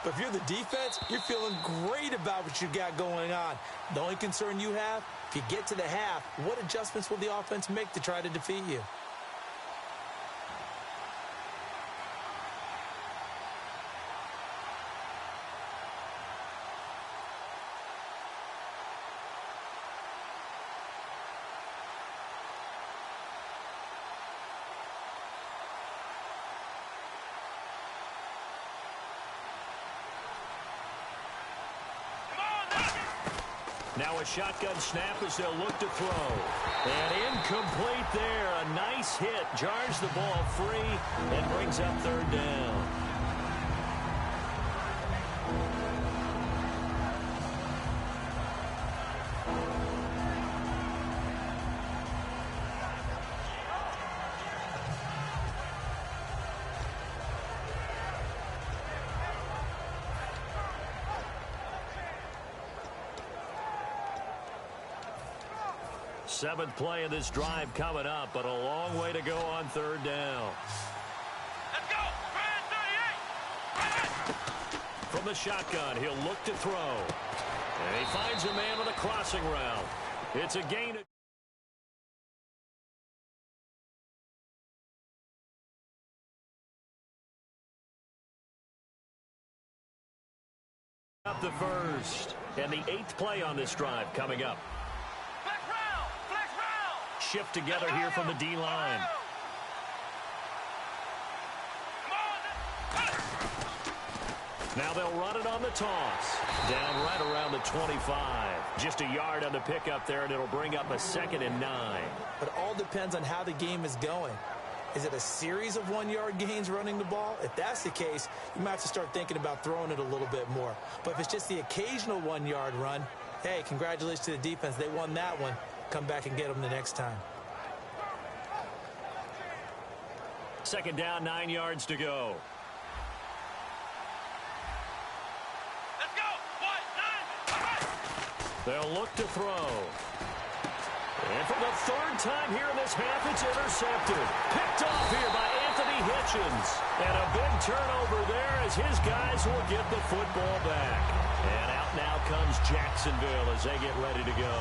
But if you're the defense, you're feeling great about what you got going on. The only concern you have, if you get to the half, what adjustments will the offense make to try to defeat you? Now a shotgun snap as they'll look to throw. And incomplete there. A nice hit. Jars the ball free and brings up third down. Seventh play of this drive coming up, but a long way to go on third down. Let's go! Brand 38! From the shotgun, he'll look to throw. And he finds a man with a crossing route. It's a gain of up the first. And the 8th play on this drive coming up. Shift together here from the D-line. Now they'll run it on the toss. Down right around the 25. Just a yard on the pickup there, and it'll bring up a 2nd and 9. But it all depends on how the game is going. Is it a series of 1-yard gains running the ball? If that's the case, you might have to start thinking about throwing it a little bit more. But if it's just the occasional 1-yard run, hey, congratulations to the defense. They won that one. Come back and get them the next time. 2nd down, 9 yards to go. Let's go! 1, 9! They'll look to throw. And for the 3rd time here in this half, it's intercepted. Picked off here by Anthony Hitchens. And a big turnover there as his guys will get the football back. And out now comes Jacksonville as they get ready to go.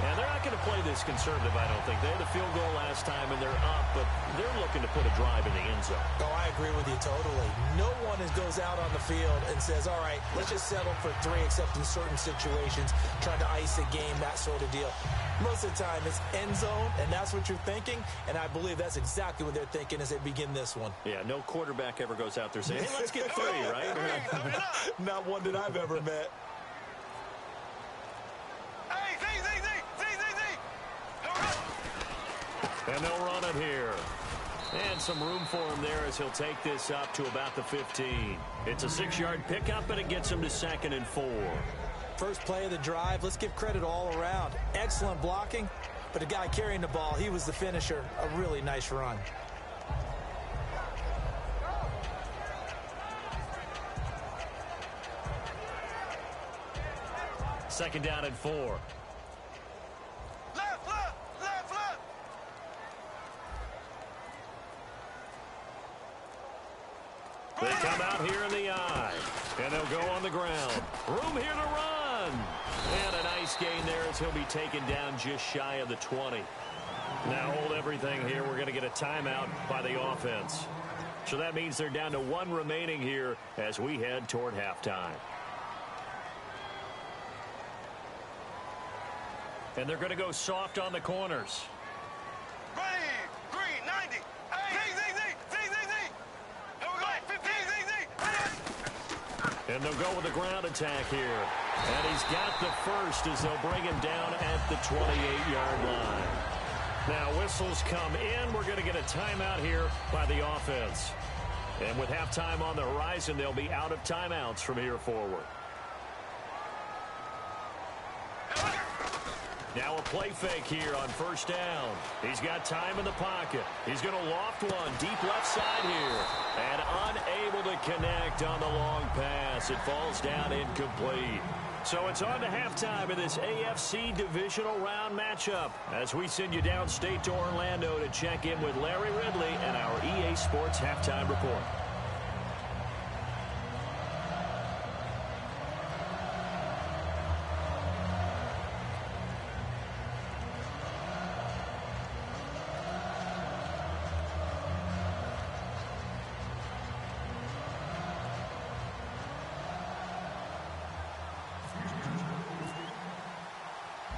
And they're not going to play this conservative, I don't think. They had a field goal last time, and they're up, but they're looking to put a drive in the end zone. Oh, I agree with you totally. No one goes out on the field and says, all right, let's just settle for 3, except in certain situations, trying to ice a game, that sort of deal. Most of the time, it's end zone, and that's what you're thinking, and I believe that's exactly what they're thinking as they begin this one. Yeah, no quarterback ever goes out there saying, hey, let's get 3, right? Not one that I've ever met. And they'll run it here. And some room for him there as he'll take this up to about the 15. It's a 6-yard pickup, and it gets him to 2nd and 4. First play of the drive, let's give credit all around. Excellent blocking, but the guy carrying the ball, he was the finisher. A really nice run. Second down and 4. They come out here in the eye, and they'll go on the ground. Room here to run. And a nice gain there as he'll be taken down just shy of the 20. Now hold everything here. We're going to get a timeout by the offense. So that means they're down to 1 remaining here as we head toward halftime. And they're going to go soft on the corners. Ready, green, 90. And they'll go with a ground attack here. And he's got the first as they'll bring him down at the 28-yard line. Now whistles come in. We're going to get a timeout here by the offense. And with halftime on the horizon, they'll be out of timeouts from here forward. Now a play fake here on first down. He's got time in the pocket. He's going to loft one deep left side here. And unable to connect on the long pass. It falls down incomplete. So it's on to halftime of this AFC divisional round matchup as we send you downstate to Orlando to check in with Larry Ridley and our EA Sports Halftime Report.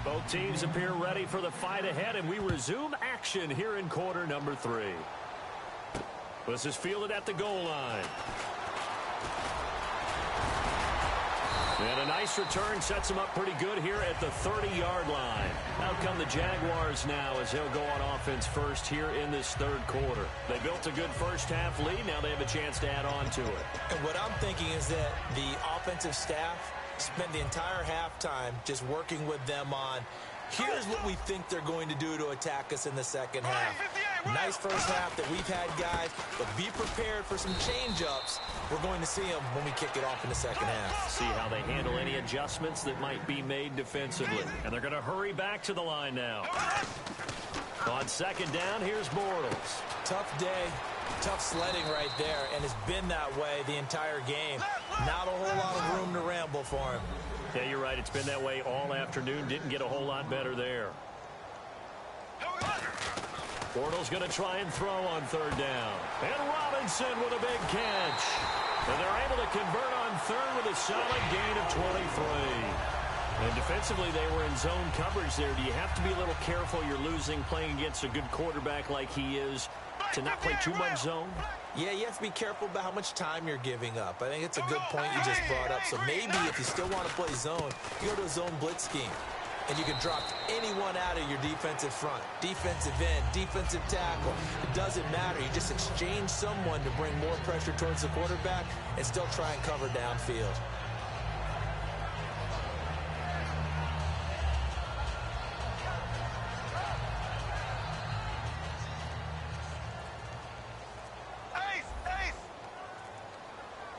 Both teams appear ready for the fight ahead, and we resume action here in quarter number 3. This is fielded at the goal line. And a nice return sets him up pretty good here at the 30-yard line. Out come the Jaguars now as they'll go on offense first here in this third quarter. They built a good first-half lead. Now they have a chance to add on to it. And what I'm thinking is that the offensive staff spent the entire halftime just working with them on, here's what we think they're going to do to attack us in the second half. Nice first half that we've had, guys, but be prepared for some change-ups. We're going to see them when we kick it off in the second half. See how they handle any adjustments that might be made defensively. And they're going to hurry back to the line now. On second down, here's Bortles. Tough day, tough sledding right there, and it's been that way the entire game. Not a whole lot of room to ramble for him. Yeah, you're right. It's been that way all afternoon. Didn't get a whole lot better there. Bortles going to try and throw on third down. And Robinson with a big catch. And they're able to convert on third with a solid gain of 23. And defensively, they were in zone coverage there. Do you have to be a little careful? You're losing playing against a good quarterback like he is to not play too much zone? Yeah, you have to be careful about how much time you're giving up. I think it's a good point you just brought up. So maybe if you still want to play zone, you go to a zone blitz scheme. And you can drop anyone out of your defensive front. Defensive end, defensive tackle. It doesn't matter. You just exchange someone to bring more pressure towards the quarterback and still try and cover downfield.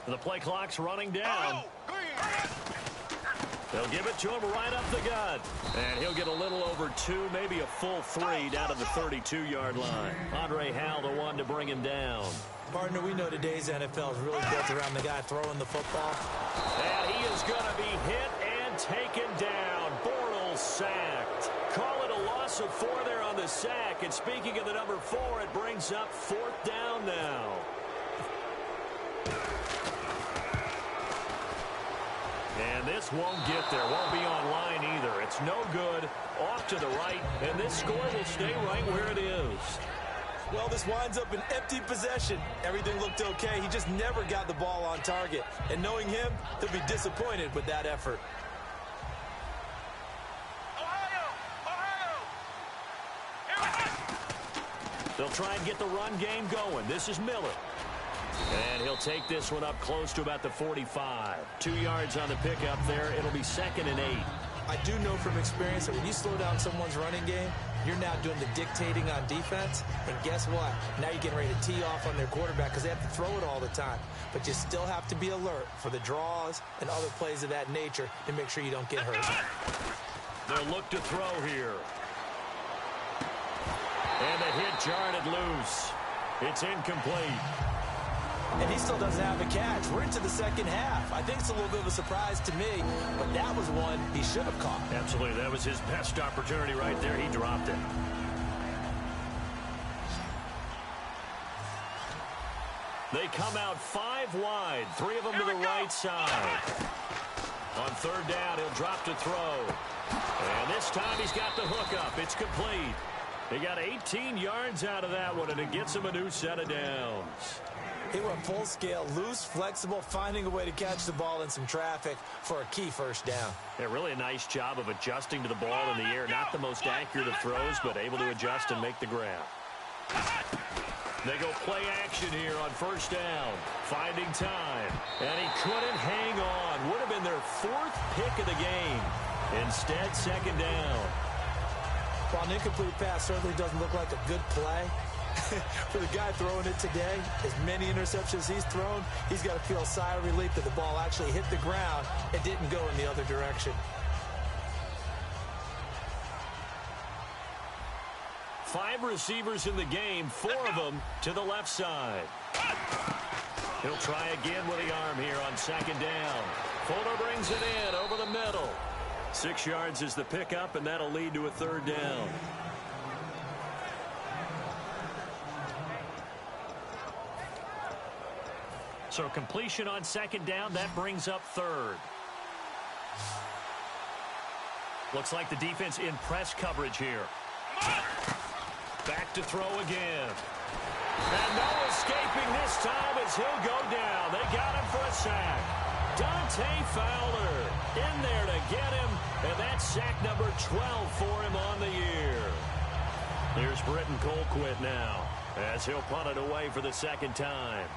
The play clock's running down. They'll give it to him right up the gut. And he'll get a little over 2, maybe a full 3 down to the 32-yard line. Andre Howell, the one to bring him down. Partner, we know today's NFL is really built around the guy throwing the football. And he is going to be hit and taken down. Bortles sacked. Call it a loss of 4 there on the sack. And speaking of the number 4, it brings up 4th down now. And this won't get there. Won't be on line either. It's no good. Off to the right. And this score will stay right where it is. Well, this winds up an empty possession. Everything looked okay. He just never got the ball on target. And knowing him, he'll be disappointed with that effort. They'll try and get the run game going. This is Miller. And he'll take this one up close to about the 45. 2 yards on the pickup there. It'll be 2nd and 8. I do know from experience that when you slow down someone's running game, you're now doing the dictating on defense. And guess what? Now you're getting ready to tee off on their quarterback because they have to throw it all the time. But you still have to be alert for the draws and other plays of that nature to make sure you don't get hurt. They'll look to throw here. And the hit jarred it loose. It's incomplete. And he still doesn't have a catch. We're into the second half. I think it's a little bit of a surprise to me, but that was one he should have caught. Absolutely. That was his best opportunity right there. He dropped it. They come out 5 wide, 3 of them to the right side. On third down, he'll drop to throw. And this time he's got the hook up. It's complete. He got 18 yards out of that one, and it gets him a new set of downs. He went full scale, loose, flexible, finding a way to catch the ball in some traffic for a key first down. Yeah, really a nice job of adjusting to the ball in the air. Not the most accurate of throws, but able to adjust and make the grab. They go play action here on first down. Finding time. And he couldn't hang on. Would have been their 4th pick of the game. Instead, second down. While an incomplete pass certainly doesn't look like a good play, for the guy throwing it today, as many interceptions he's thrown, he's got to feel a sigh of relief that the ball actually hit the ground and didn't go in the other direction. 5 receivers in the game, 4 of them to the left side. He'll try again with the arm here on second down. Fuller brings it in over the middle. 6 yards is the pickup, and that'll lead to a third down. So completion on second down, that brings up third. Looks like the defense in press coverage here. Back to throw again. And no escaping this time as he'll go down. They got him for a sack. Dante Fowler in there to get him, and that's sack number 12 for him on the year. Here's Britton Colquitt now as he'll punt it away for the second time.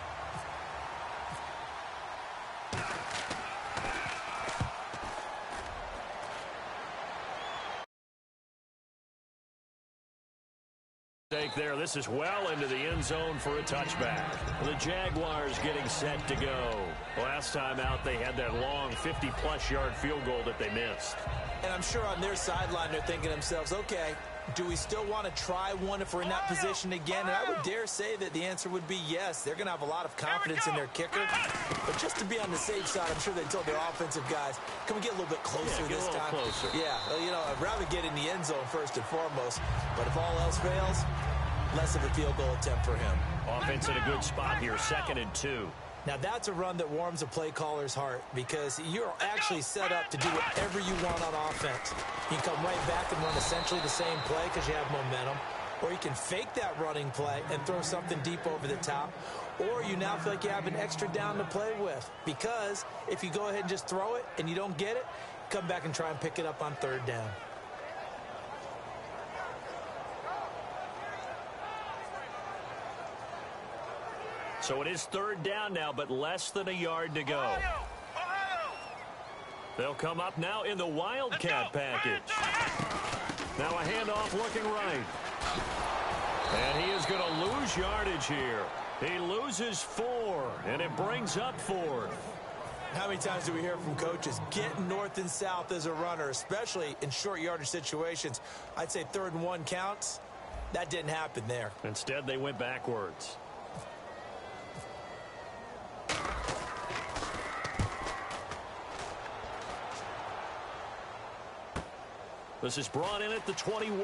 There, this is well into the end zone for a touchback. The Jaguars getting set to go. Last time out, they had that long 50-plus yard field goal that they missed. And I'm sure on their sideline, they're thinking to themselves, okay, do we still want to try one if we're in that position again? And I would dare say that the answer would be yes. They're going to have a lot of confidence in their kicker. But just to be on the safe side, I'm sure they told their offensive guys, can we get a little bit closer this time? Closer. Yeah, well, you know, I'd rather get in the end zone first and foremost. But if all else fails, less of a field goal attempt for him. Offense in a good spot here, 2nd and 2. Now, that's a run that warms a play caller's heart because you're actually set up to do whatever you want on offense. You can come right back and run essentially the same play because you have momentum, or you can fake that running play and throw something deep over the top, or you now feel like you have an extra down to play with because if you go ahead and just throw it and you don't get it, come back and try and pick it up on 3rd down. So it is 3rd down now, but less than a yard to go. They'll come up now in the Wildcat package. Now a handoff looking right. And he is going to lose yardage here. He loses 4, and it brings up 4th. How many times do we hear from coaches getting north and south as a runner, especially in short yardage situations? I'd say 3rd and 1 counts. That didn't happen there. Instead, they went backwards. This is brought in at the 21.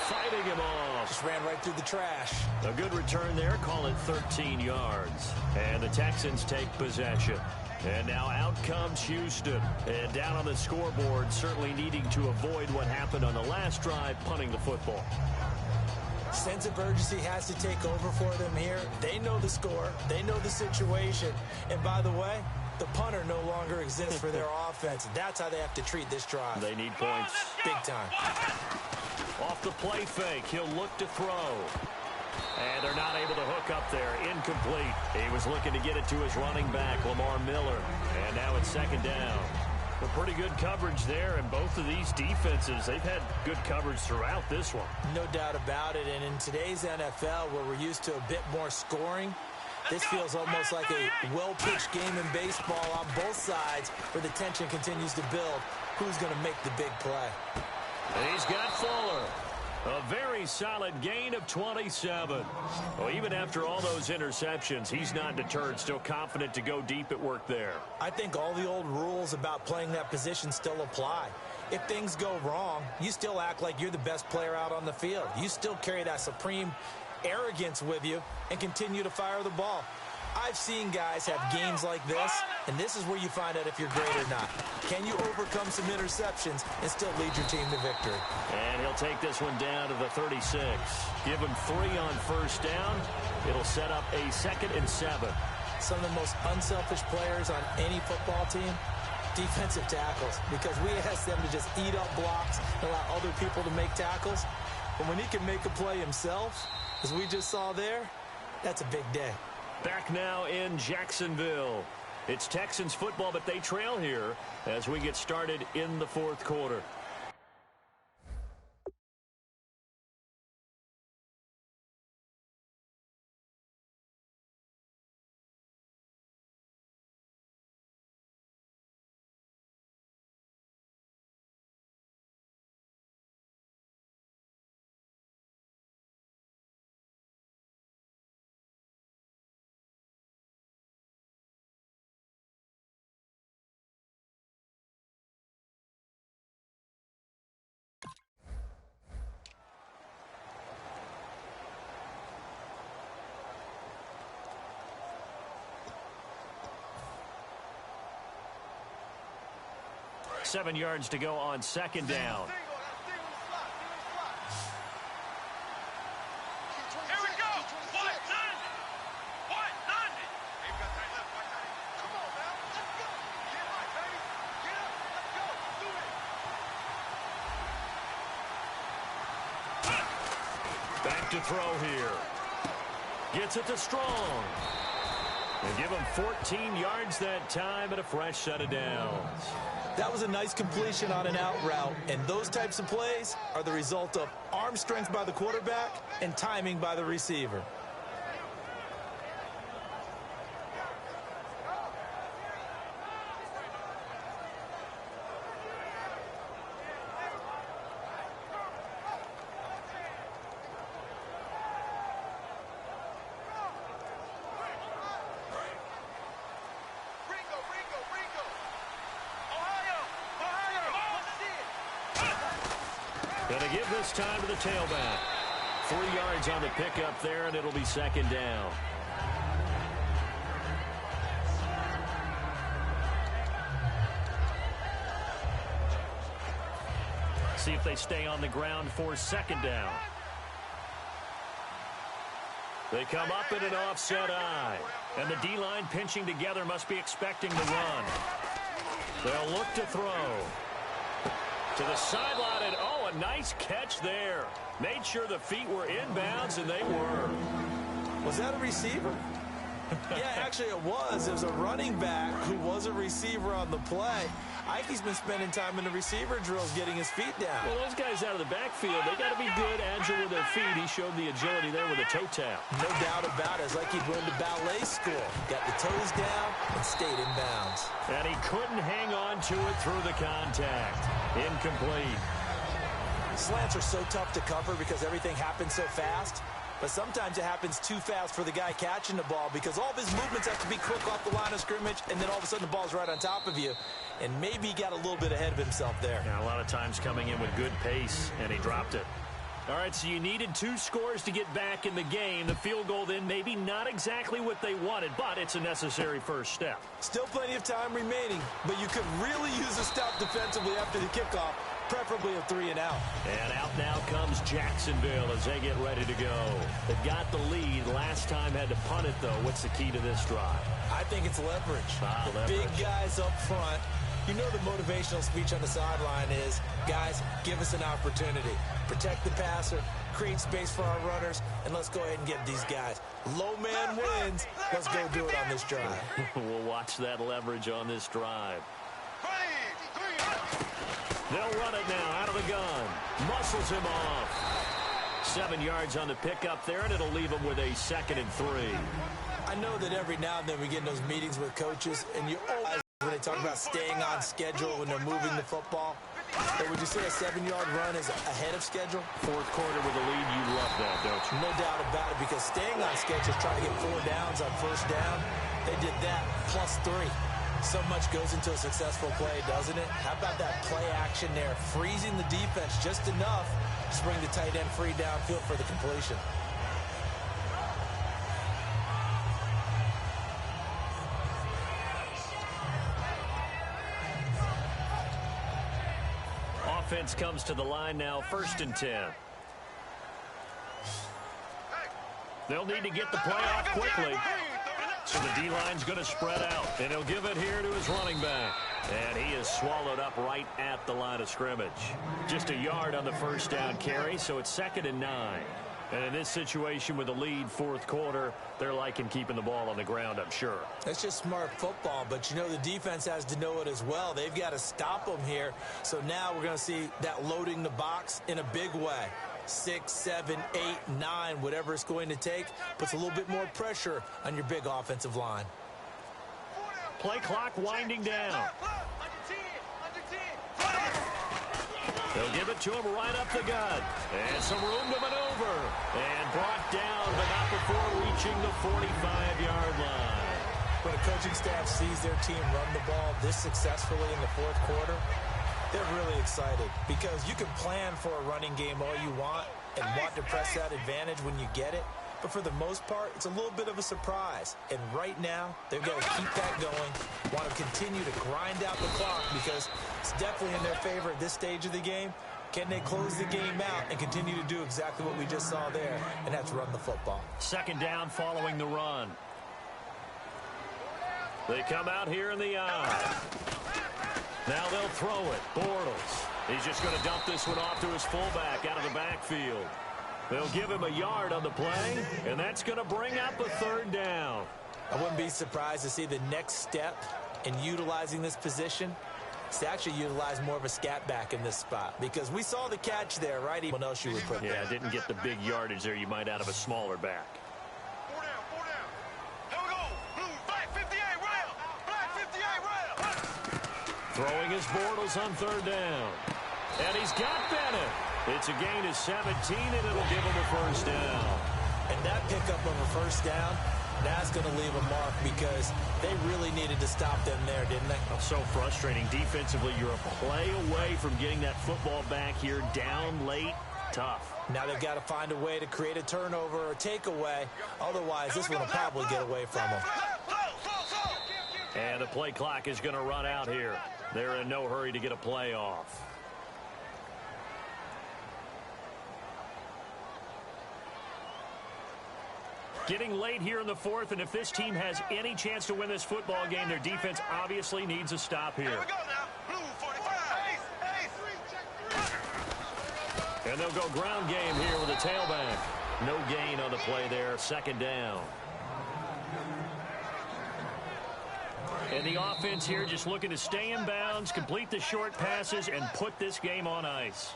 Fighting him off. Just ran right through the trash. A good return there. Call it 13 yards. And the Texans take possession. And now out comes Houston. And down on the scoreboard, certainly needing to avoid what happened on the last drive, punting the football. Sense of urgency has to take over for them here. They know the score. They know the situation. And by the way, the punter no longer exists for their offense. That's how they have to treat this drive. They need points. Big time. Off the play fake, he'll look to throw. And they're not able to hook up there. Incomplete. He was looking to get it to his running back, Lamar Miller. And now it's 2nd down. A pretty good coverage there, and both of these defenses, they've had good coverage throughout this one. No doubt about it. And in today's NFL, where we're used to a bit more scoring, this feels almost like a well-pitched game in baseball on both sides where the tension continues to build. Who's going to make the big play? And he's got Fuller. A very solid gain of 27. Well, even after all those interceptions, he's not deterred, still confident to go deep at work there. I think all the old rules about playing that position still apply. If things go wrong, you still act like you're the best player out on the field. You still carry that supreme arrogance with you and continue to fire the ball. I've seen guys have games like this, and this is where you find out if you're great or not. Can you overcome some interceptions and still lead your team to victory? And he'll take this one down to the 36. Give him 3 on 1st down. It'll set up a 2nd and 7. Some of the most unselfish players on any football team, defensive tackles, because we ask them to just eat up blocks and allow other people to make tackles. But when he can make a play himself, as we just saw there, that's a big day. Back now in Jacksonville. It's Texans football, but they trail here as we get started in the 4th quarter. 7 yards to go on second down. Here we go. What? 90. What? 90. Hey, we got time left. Watch that. Come on, man. Let's go. Get right, baby. Get up. Let's go. Do it. Back to throw here. Gets it to Strong. And give him 14 yards that time and a fresh set of downs. That was a nice completion on an out route, and those types of plays are the result of arm strength by the quarterback and timing by the receiver. Gonna give this time to the tailback. 3 yards on the pickup there, and it'll be second down. See if they stay on the ground for second down. They come up in an offset eye. And the D-line pinching together must be expecting the run. They'll look to throw. To the sideline, and oh, a nice catch there. Made sure the feet were inbounds, and they were. Was that a receiver? Yeah, actually it was. It was a running back who was a receiver on the play. Ike's been spending time in the receiver drills getting his feet down. Well, those guys out of the backfield, they got to be good, agile with their feet. He showed the agility there with a toe tap. No doubt about it. It's like he'd went to ballet school. Got the toes down and stayed in bounds. And he couldn't hang on to it through the contact. Incomplete. Slants are so tough to cover because everything happens so fast. But sometimes it happens too fast for the guy catching the ball because all of his movements have to be quick off the line of scrimmage, and then all of a sudden the ball's right on top of you. And maybe he got a little bit ahead of himself there. Yeah, a lot of times coming in with good pace, and he dropped it. All right, so you needed 2 scores to get back in the game. The field goal then maybe not exactly what they wanted, but it's a necessary first step. Still plenty of time remaining, but you could really use a stop defensively after the kickoff, preferably a 3 and out. And out now comes Jacksonville as they get ready to go. They've got the lead. Last time had to punt it, though. What's the key to this drive? I think it's leverage. The leverage. Big guys up front. You know the motivational speech on the sideline is, guys, give us an opportunity. Protect the passer, create space for our runners, and let's go ahead and get these guys. Low man wins. Let's go do it on this drive. We'll watch that leverage on this drive. They'll run it now out of the gun. Muscles him off. 7 yards on the pickup there, and it'll leave him with a 2nd and 3. I know that every now and then we get in those meetings with coaches, and you always, when they talk about staying on schedule when they're moving the football, but would you say a 7-yard run is ahead of schedule? 4th quarter with a lead, you love that, don't you? No doubt about it, because staying on schedule is trying to get 4 downs on first down. They did that, plus 3. So much goes into a successful play, doesn't it? How about that play action there? Freezing the defense just enough to bring the tight end free downfield for the completion. Offense comes to the line now, 1st and 10. They'll need to get the play off quickly. So the D-line's going to spread out, and he'll give it here to his running back. And he is swallowed up right at the line of scrimmage. Just a yard on the first down carry, so it's 2nd and 9. And in this situation with the lead 4th quarter, they're liking keeping the ball on the ground, I'm sure. That's just smart football, but you know the defense has to know it as well. They've got to stop them here. So now we're going to see that loading the box in a big way. 6, 7, 8, 9, whatever it's going to take, puts a little bit more pressure on your big offensive line. Play clock winding down. They'll give it to him right up the gut. And some room to maneuver. And brought down, but not before reaching the 45-yard line. When a coaching staff sees their team run the ball this successfully in the 4th quarter, they're really excited because you can plan for a running game all you want and want to press that advantage when you get it. But for the most part, it's a little bit of a surprise. And right now, they've got to keep that going, want to continue continue to grind out the clock because it's definitely in their favor at this stage of the game. Can they close the game out and continue to do exactly what we just saw there, and that's run the football? Second down following the run. They come out here in the eye. Now they'll throw it. Bortles. He's just going to dump this one off to his fullback out of the backfield. They'll give him a yard on the play, and that's going to bring up a third down. I wouldn't be surprised to see the next step in utilizing this position is to actually utilize more of a scat back in this spot, because we saw the catch there, right? What else you would put there? Yeah, didn't get the big yardage there you might out of a smaller back. 4 down, 4 down. Here we go. Blue, black 58, rail. Black 58, rail. Throwing his Bortles on third down. And he's got Bennett. It's a gain of 17, and it'll give him a first down. And that pickup of a first down, that's going to leave a mark because they really needed to stop them there, didn't they? So frustrating. Defensively, you're a play away from getting that football back here down late. Tough. Now they've got to find a way to create a turnover or takeaway. Otherwise, this one will probably get away from them. And the play clock is going to run out here. They're in no hurry to get a play off. Getting late here in the fourth, and if this team has any chance to win this football game, their defense obviously needs a stop here. Here we go now. Blue 45. And they'll go ground game here with a tailback. No gain on the play there. Second down. And the offense here just looking to stay in bounds, complete the short passes, and put this game on ice.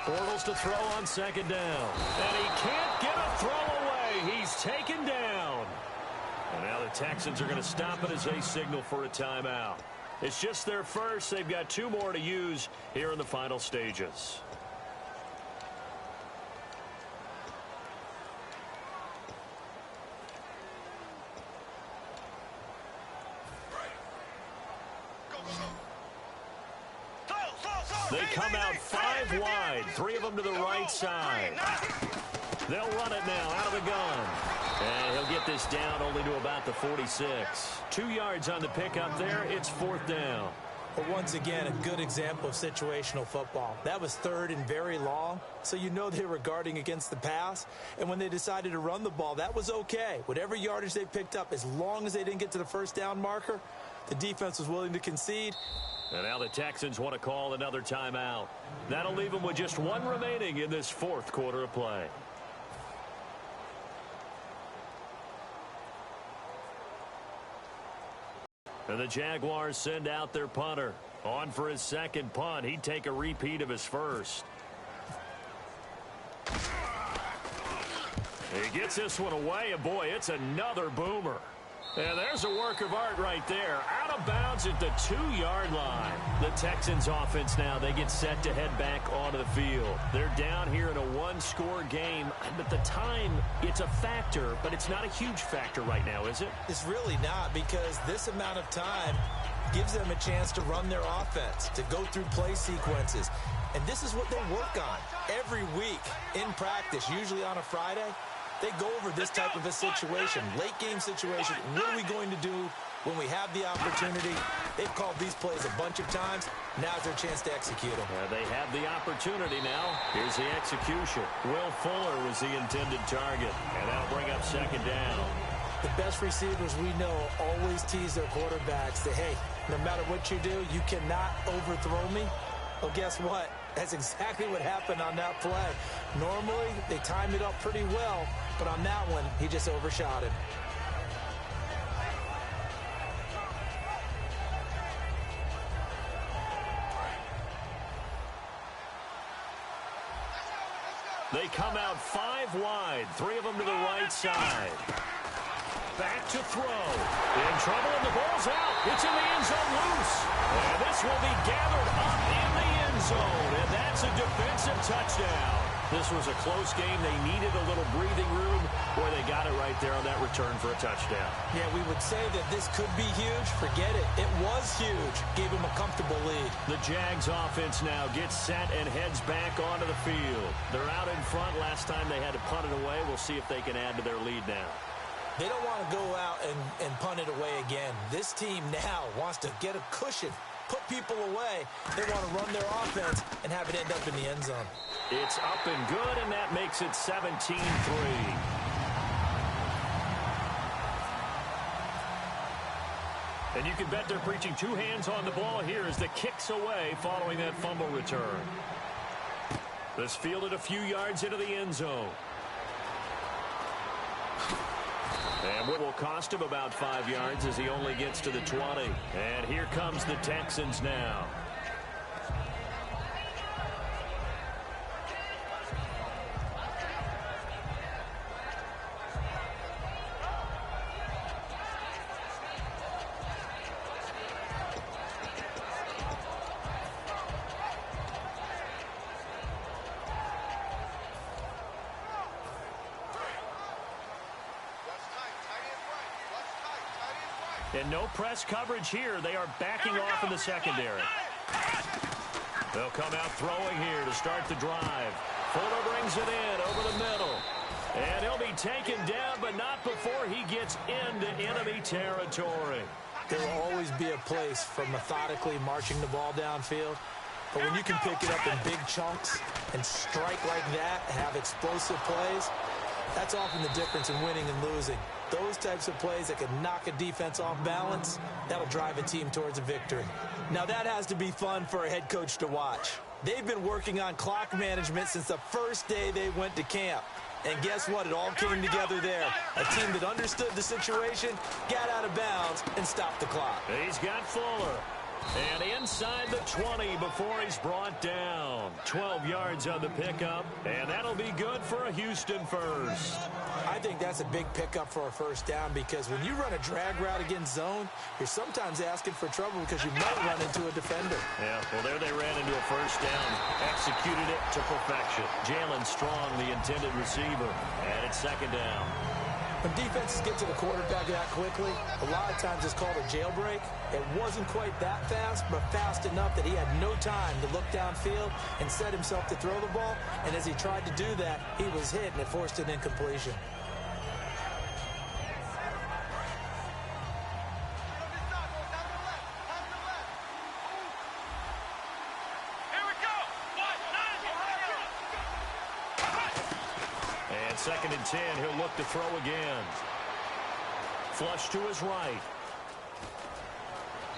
Bortles to throw on second down. And he can't get a throw away. He's taken down. And now the Texans are going to stop it as they signal for a timeout. It's just their first. They've got 2 more to use here in the final stages. They come out 5 wide, 3 of them to the right side. They'll run it now out of the gun. And he'll get this down only to about the 46. 2 yards on the pickup there. It's 4th down. But once again, a good example of situational football. That was 3rd and very long, so you know they were guarding against the pass. And when they decided to run the ball, that was okay. Whatever yardage they picked up, as long as they didn't get to the first down marker, the defense was willing to concede. And now the Texans want to call another timeout. That'll leave them with just 1 remaining in this 4th quarter of play. And the Jaguars send out their punter. On for his second punt. He'd take a repeat of his first. He gets this one away, and boy, it's another boomer. And there's a work of art right there. Out of bounds at the 2-yard line. The Texans offense now, they get set to head back onto the field. They're down here in a 1-score game. But the time, it's a factor, but it's not a huge factor right now, is it? It's really not, because this amount of time gives them a chance to run their offense, to go through play sequences. And this is what they work on every week in practice, usually on a Friday. They go over this type of a situation, late game situation. What are we going to do when we have the opportunity? They've called these plays a bunch of times. Now's their chance to execute them. They have the opportunity now. Here's the execution. Will Fuller was the intended target, and that'll bring up second down. The best receivers we know always tease their quarterbacks that, hey, no matter what you do, you cannot overthrow me. Well, guess what? That's exactly what happened on that play. Normally, they timed it up pretty well, but on that one, he just overshot it. They come out 5 wide, 3 of them to the right side. Back to throw. In trouble, and the ball's out. It's in the end zone loose. And this will be gathered up in the end zone. And that's a defensive touchdown. This was a close game. They needed a little breathing room. Boy, they got it right there on that return for a touchdown. Yeah, we would say that this could be huge. Forget it. It was huge. Gave him a comfortable lead. The Jags offense now gets set and heads back onto the field. They're out in front. Last time they had to punt it away. We'll see if they can add to their lead now. They don't want to go out and punt it away again. This team now wants to get a cushion, put people away. They want to run their offense and have it end up in the end zone. It's up and good, and that makes it 17-3. And you can bet they're preaching two hands on the ball here as the kick's away following that fumble return. This fielded a few yards into the end zone. And what will cost him about 5 yards as he only gets to the 20. And here comes the Texans now. And no press coverage here. They are backing off in the secondary. They'll come out throwing here to start the drive. Fuller brings it in over the middle. And he'll be taken down, but not before he gets into enemy territory. There will always be a place for methodically marching the ball downfield. But when you can pick it up in big chunks and strike like that, have explosive plays, that's often the difference in winning and losing. Those types of plays that can knock a defense off balance, that'll drive a team towards a victory. Now that has to be fun for a head coach to watch. They've been working on clock management since the first day they went to camp. And guess what? It all came together there. A team that understood the situation, got out of bounds, and stopped the clock. He's got Fuller. And inside the 20 before he's brought down. 12 yards on the pickup, and that'll be good for a Houston first. I think that's a big pickup for a first down because when you run a drag route against zone, you're sometimes asking for trouble because you might run into a defender. Yeah, well, there they ran into a first down. Executed it to perfection. Jalen Strong, the intended receiver, and it's second down. When defenses get to the quarterback that quickly, a lot of times it's called a jailbreak. It wasn't quite that fast, but fast enough that he had no time to look downfield and set himself to throw the ball. And as he tried to do that, he was hit, and it forced an incompletion. Second and 10, he'll look to throw again. Flush to his right.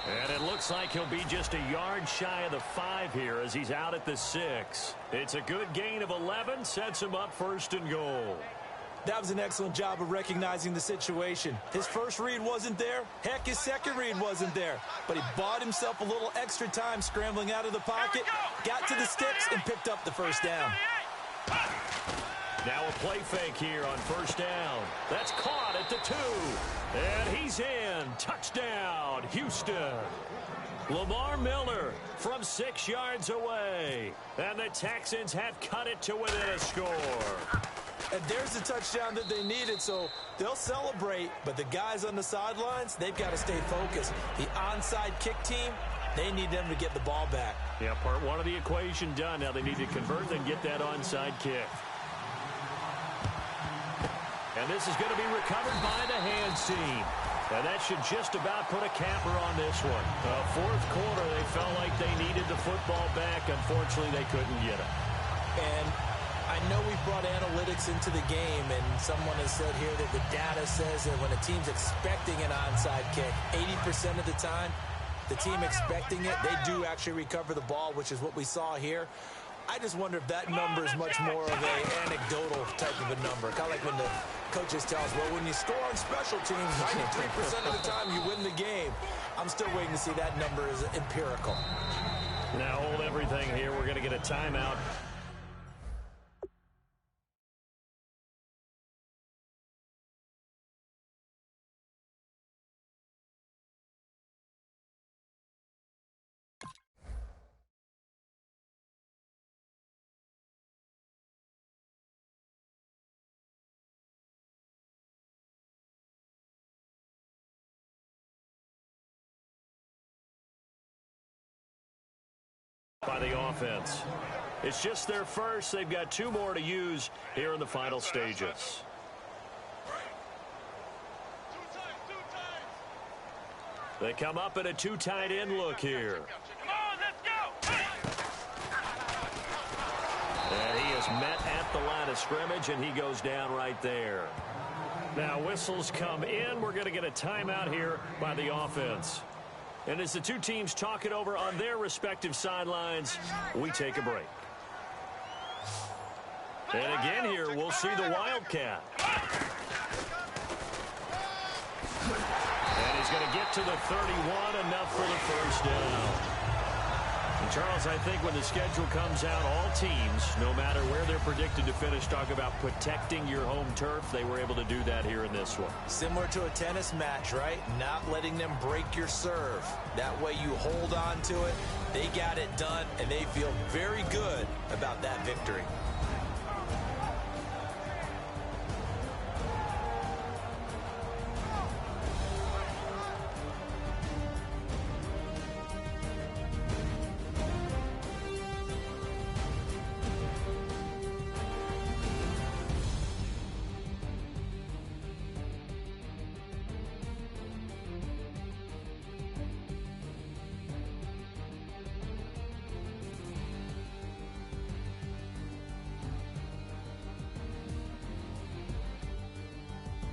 And it looks like he'll be just a yard shy of the 5 here as he's out at the 6. It's a good gain of 11, sets him up first and goal. That was an excellent job of recognizing the situation. His first read wasn't there. Heck, his second read wasn't there. But he bought himself a little extra time scrambling out of the pocket, got to the sticks, and picked up the first down. Now a play fake here on first down. That's caught at the 2. And he's in. Touchdown, Houston. Lamar Miller from 6 yards away. And the Texans have cut it to within a score. And there's the touchdown that they needed, so they'll celebrate. But the guys on the sidelines, they've got to stay focused. The onside kick team, they need them to get the ball back. Yeah, part one of the equation done. Now they need to convert and get that onside kick. And this is going to be recovered by the hands team. And that should just about put a capper on this one. Fourth quarter, they felt like they needed the football back. Unfortunately, they couldn't get it. And I know we've brought analytics into the game, and someone has said here that the data says that when a team's expecting an onside kick, 80% of the time, the team expecting it, they do actually recover the ball, which is what we saw here. I just wonder if that number is much more of an anecdotal type of a number. Kind of like when the coaches tell us, well, when you score on special teams, 93% of the time you win the game. I'm still waiting to see that number is empirical. Now hold everything here. We're going to get a timeout. by the offense. It's just their first. They've got 2 more to use here in the final stages. They come up in a 2 tight end look here. Come on, let's go! And he is met at the line of scrimmage, and he goes down right there. Now whistles come in. We're going to get a timeout here by the offense. And as the 2 teams talk it over on their respective sidelines, we take a break. And again here, we'll see the Wildcat. And he's going to get to the 31, enough for the first down. And Charles, I think when the schedule comes out, all teams, no matter where they're predicted to finish, talk about protecting your home turf. They were able to do that here in this one. Similar to a tennis match, right? Not letting them break your serve. That way you hold on to it. They got it done, and they feel very good about that victory.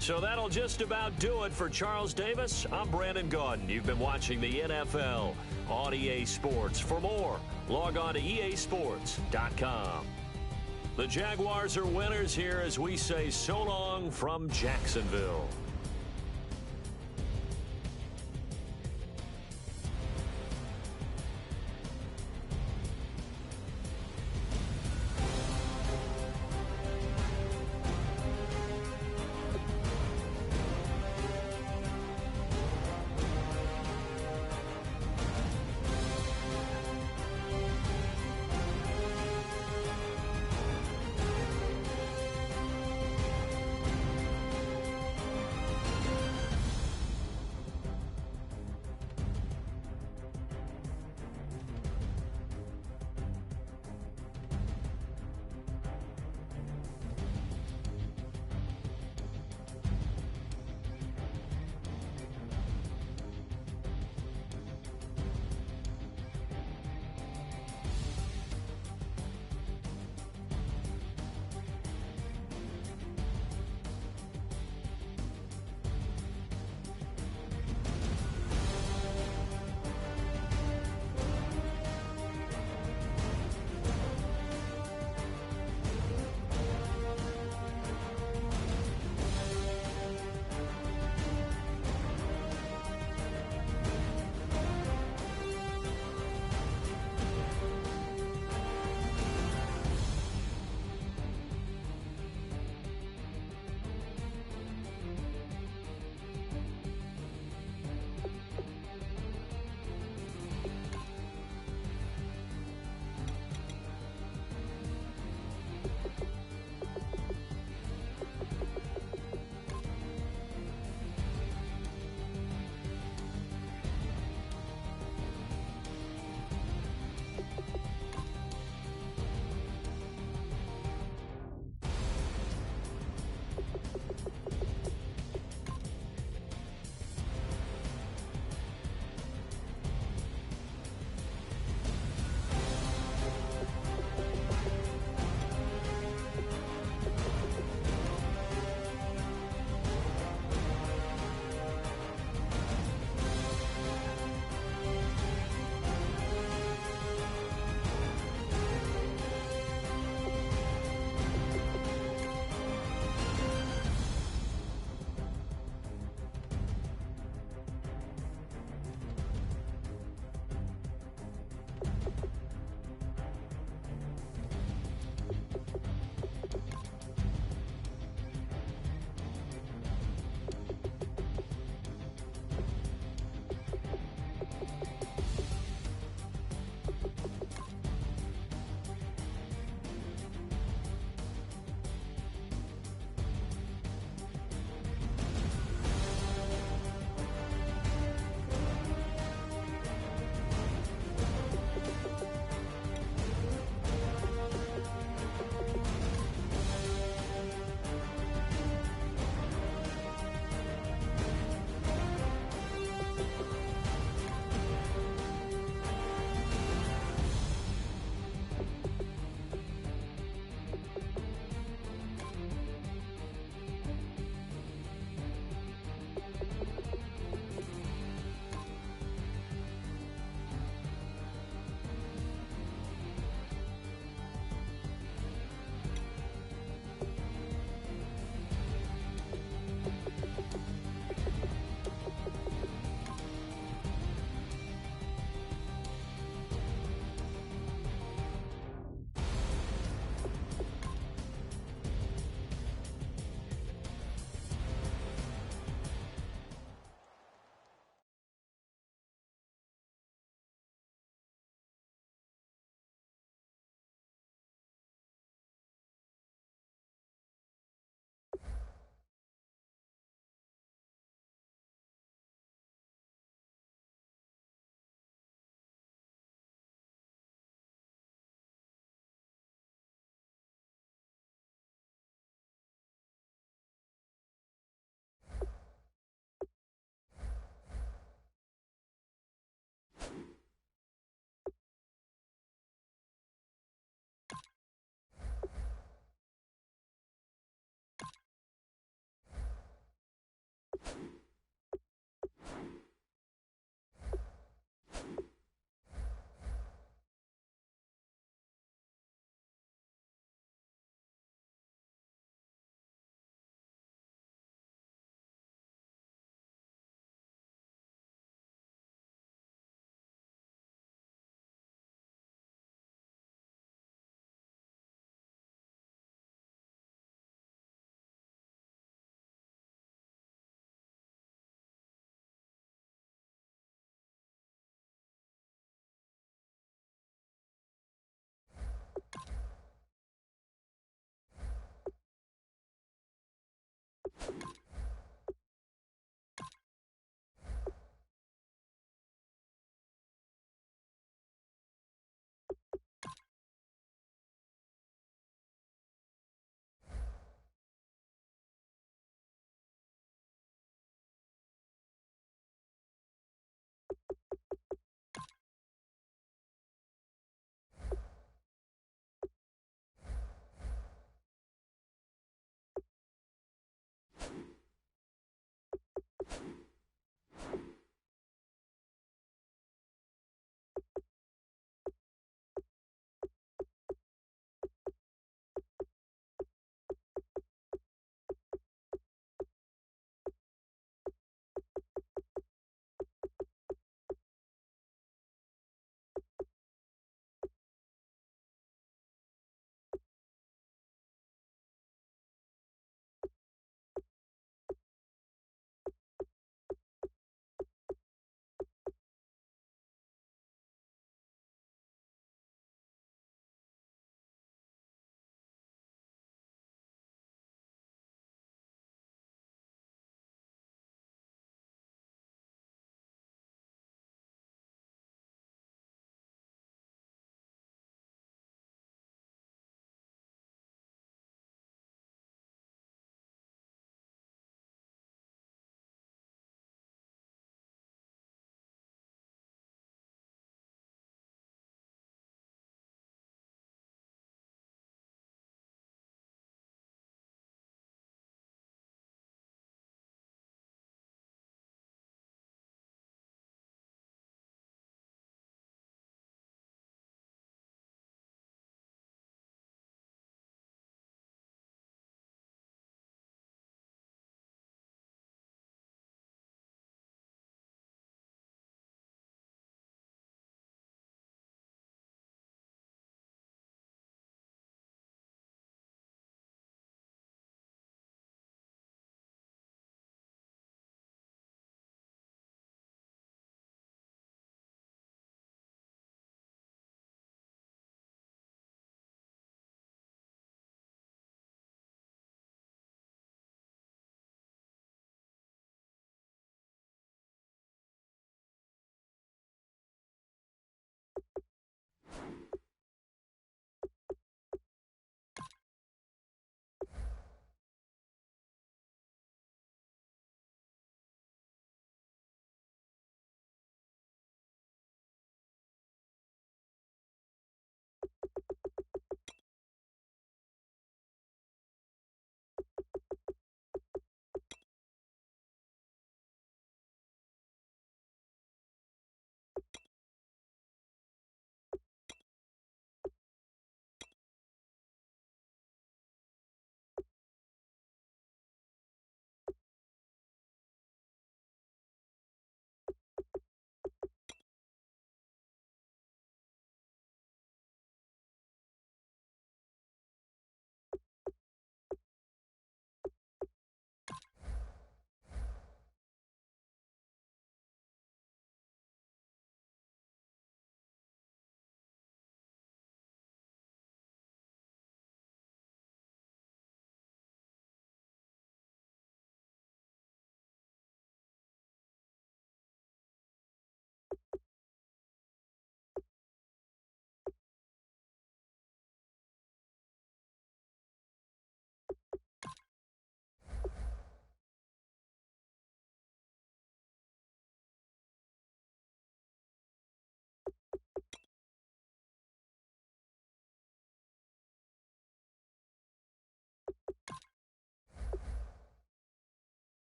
So that'll just about do it for Charles Davis. I'm Brandon Gaudin. You've been watching the NFL on EA Sports. For more, log on to easports.com. The Jaguars are winners here as we say so long from Jacksonville.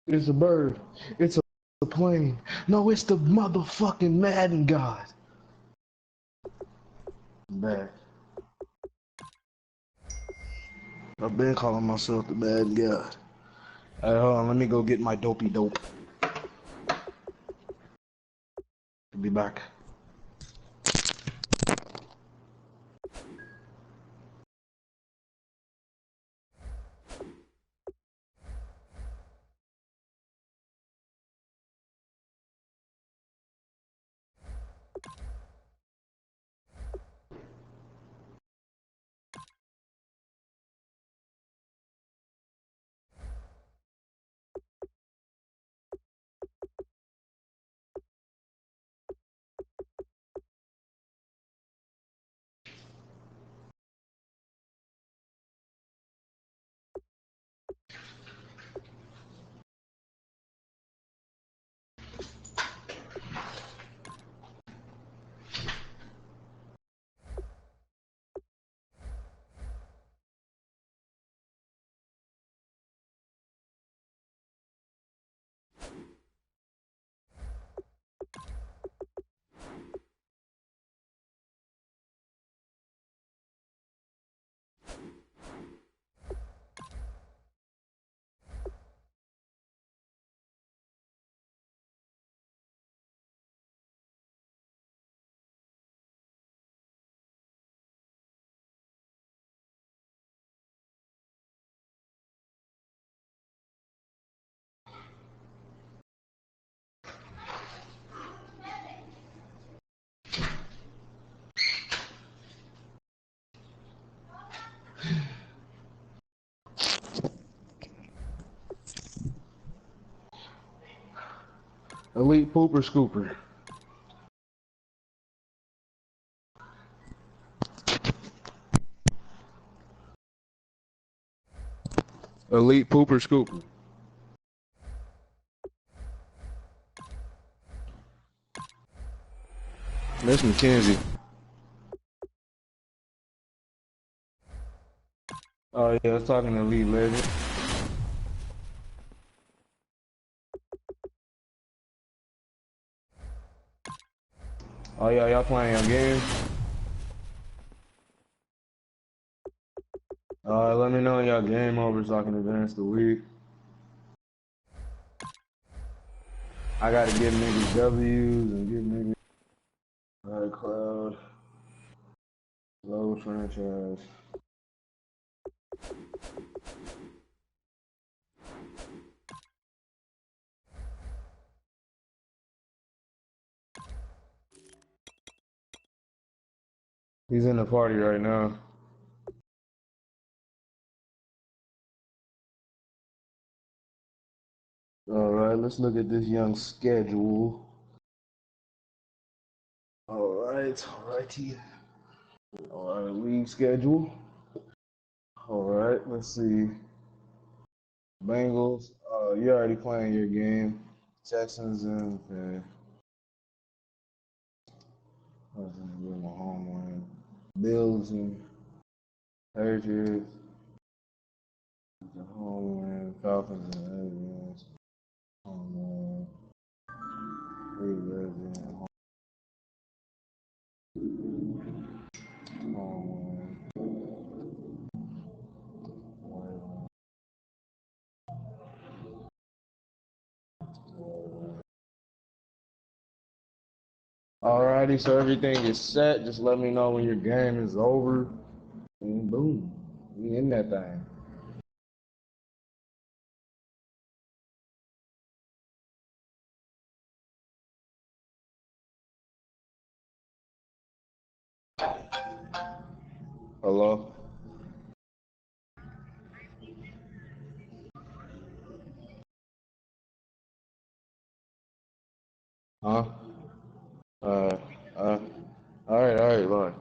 It's a bird. It's a plane. No, it's the motherfucking Madden God. I'm back. I've been calling myself the Madden God. Hey, hold on, let me go get my dopey dope. I'll be back. Elite pooper scooper. Elite pooper scooper. That's Mackenzie. Oh yeah, I was talking to Elite Legend. Oh yeah, y'all playing your game? Let me know when y'all game over so I can advance the week. I gotta get niggas W's and get niggas cloud, low franchise. He's in the party right now. All right, let's look at this young schedule. All righty. All right, league schedule. All right, let's see. Bengals. You're already playing your game. Texans and my home win. Bills and Patriots. The home win. Falcons and Aliens. Home win. Home win. Alrighty, so everything is set. Just let me know when your game is over. And boom, we in that thing. Hello? Huh? Uh, uh, alright, bye.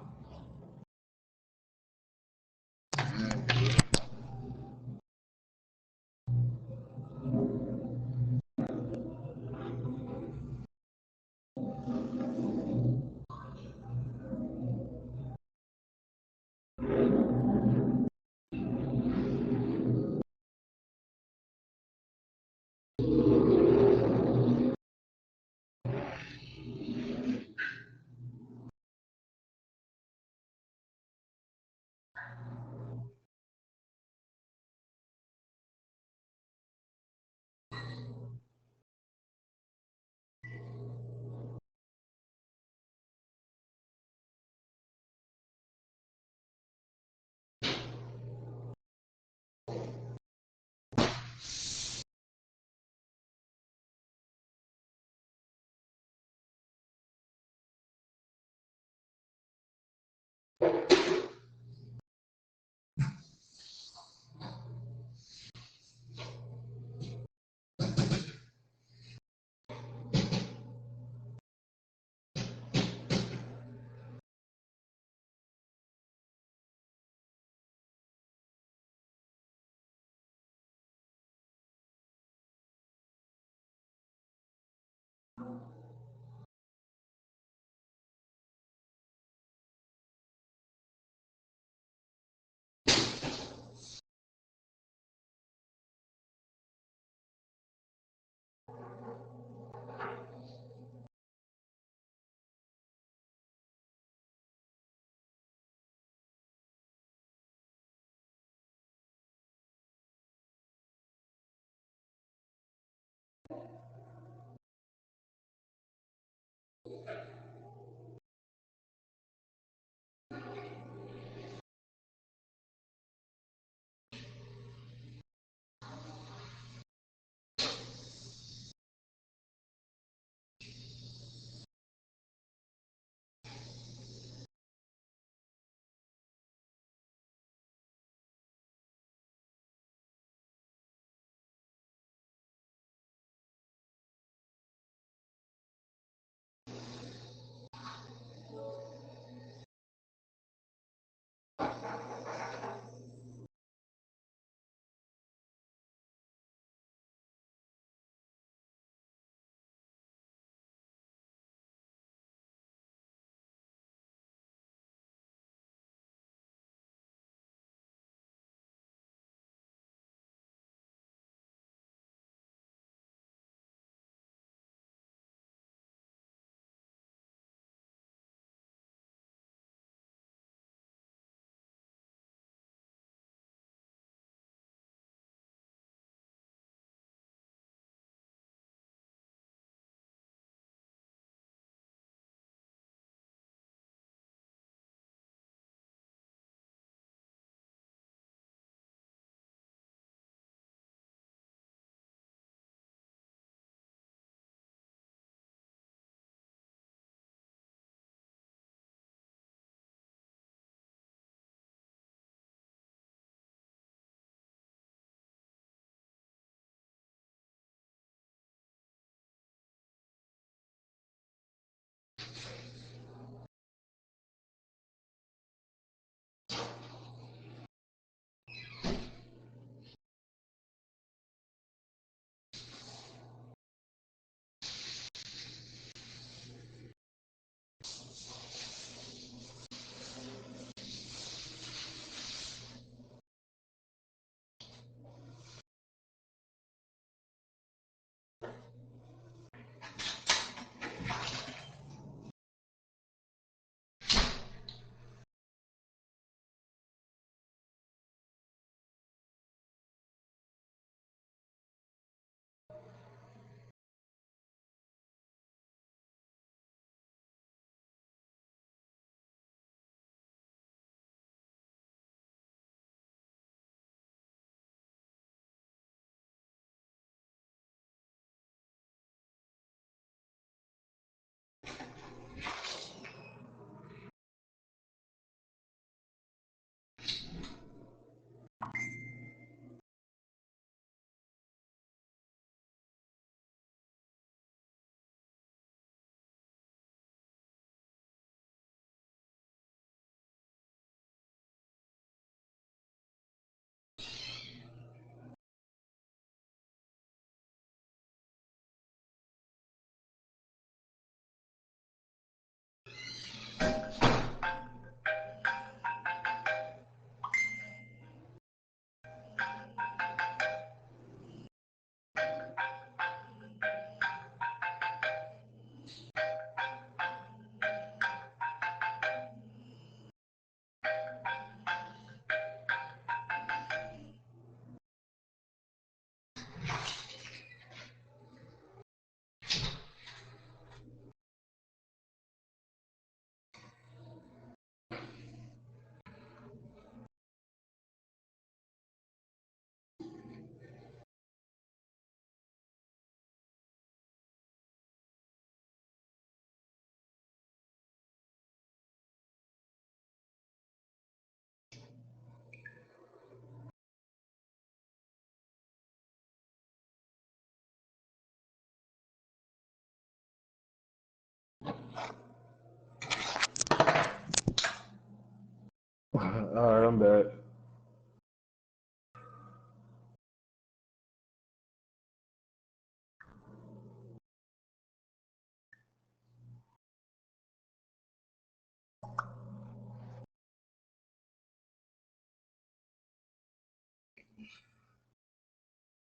All right, I'm back.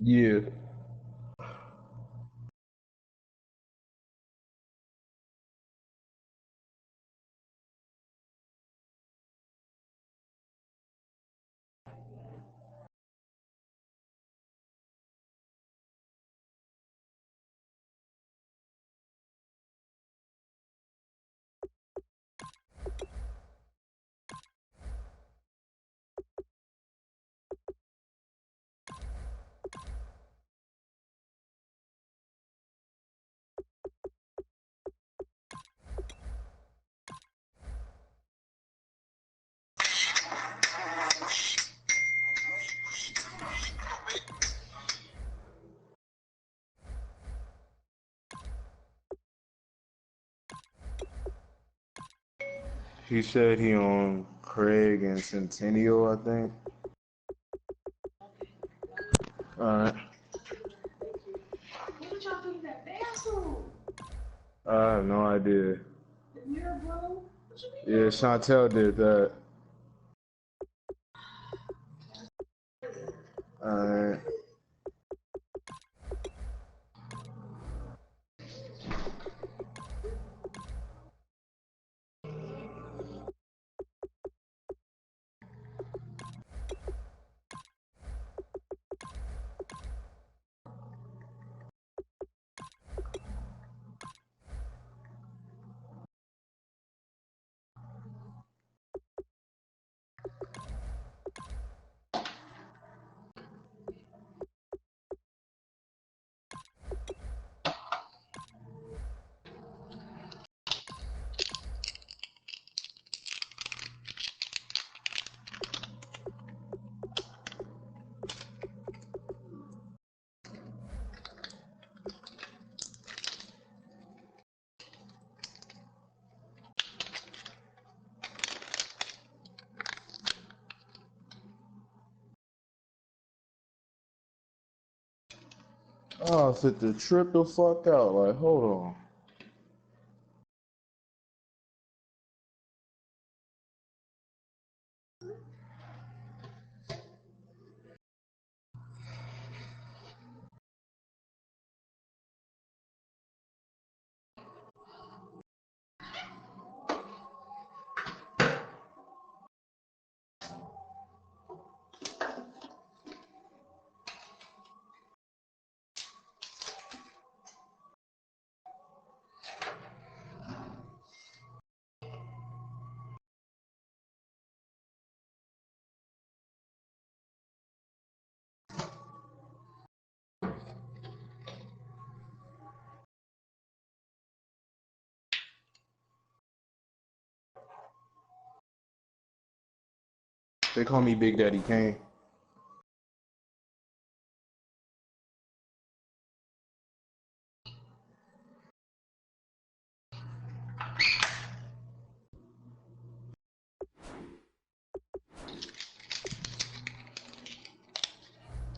Yeah. He said he on Craig and Centennial, I think. All right. What did y'all do to that bathroom? I have no idea. The mirror broke? What you Yeah, Chantel did that. All right. Oh, fit to trip the fuck out. Like, hold on. They call me Big Daddy Kane.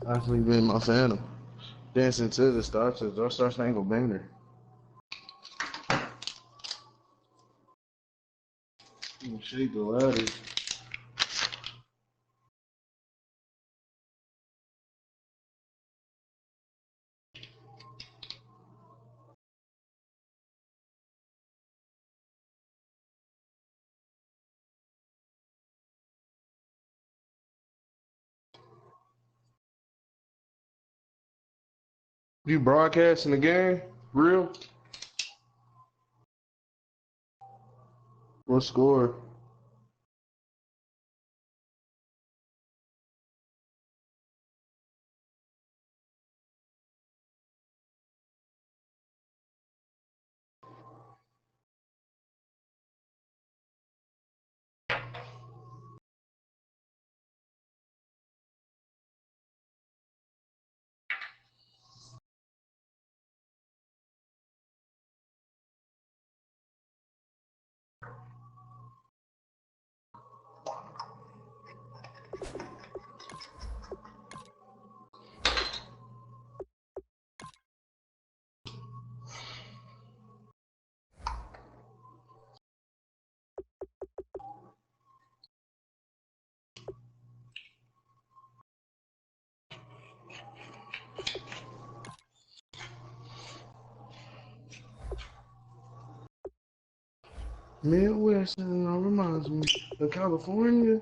Actually been my phantom. Dancing to the stars, the Star Spangled Banner. Shake the ladder. You broadcasting the game? Real? What score? Midwest reminds me of California.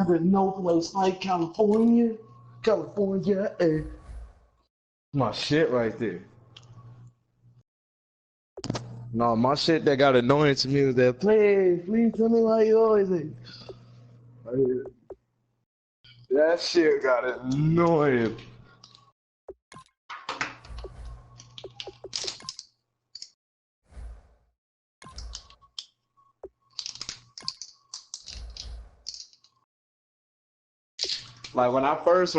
There's no place like California. California, eh. My shit right there. No, my shit that got annoying to me was that, please tell me why you always like, that shit got annoying. Like when I first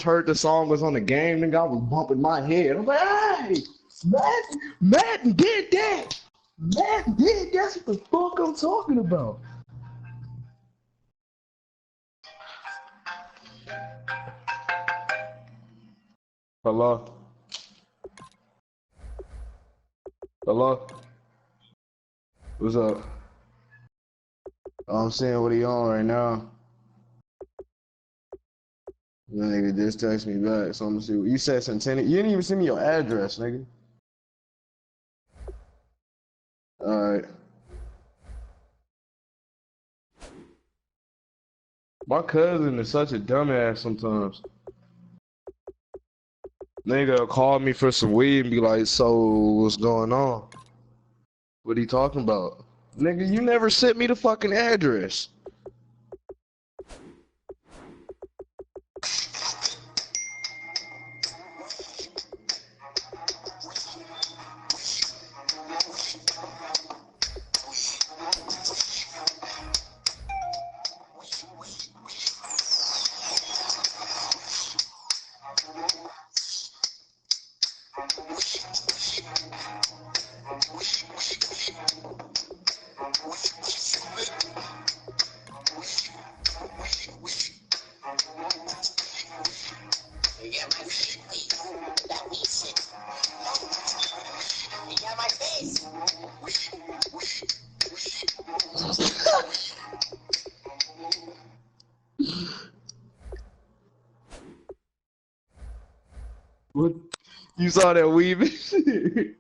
heard the song was on the game, nigga, I was bumping my head. I'm like, hey, Madden did that. Madden did that's what the fuck I'm talking about. Hello? Hello? What's up? I'm saying what he on right now. The nigga just text me back, so I'm gonna see what you said. Centennial. You didn't even send me your address, nigga. Alright. My cousin is such a dumbass sometimes. Nigga call me for some weed and be like, so what's going on? What are you talking about? Nigga, you never sent me the fucking address. What? You saw that weaving shit?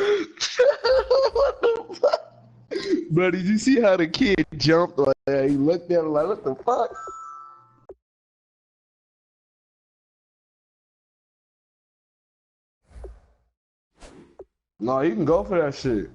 What the fuck? Bro, did you see how the kid jumped? Like, he looked at him like, what the fuck? No, you can go for that shit.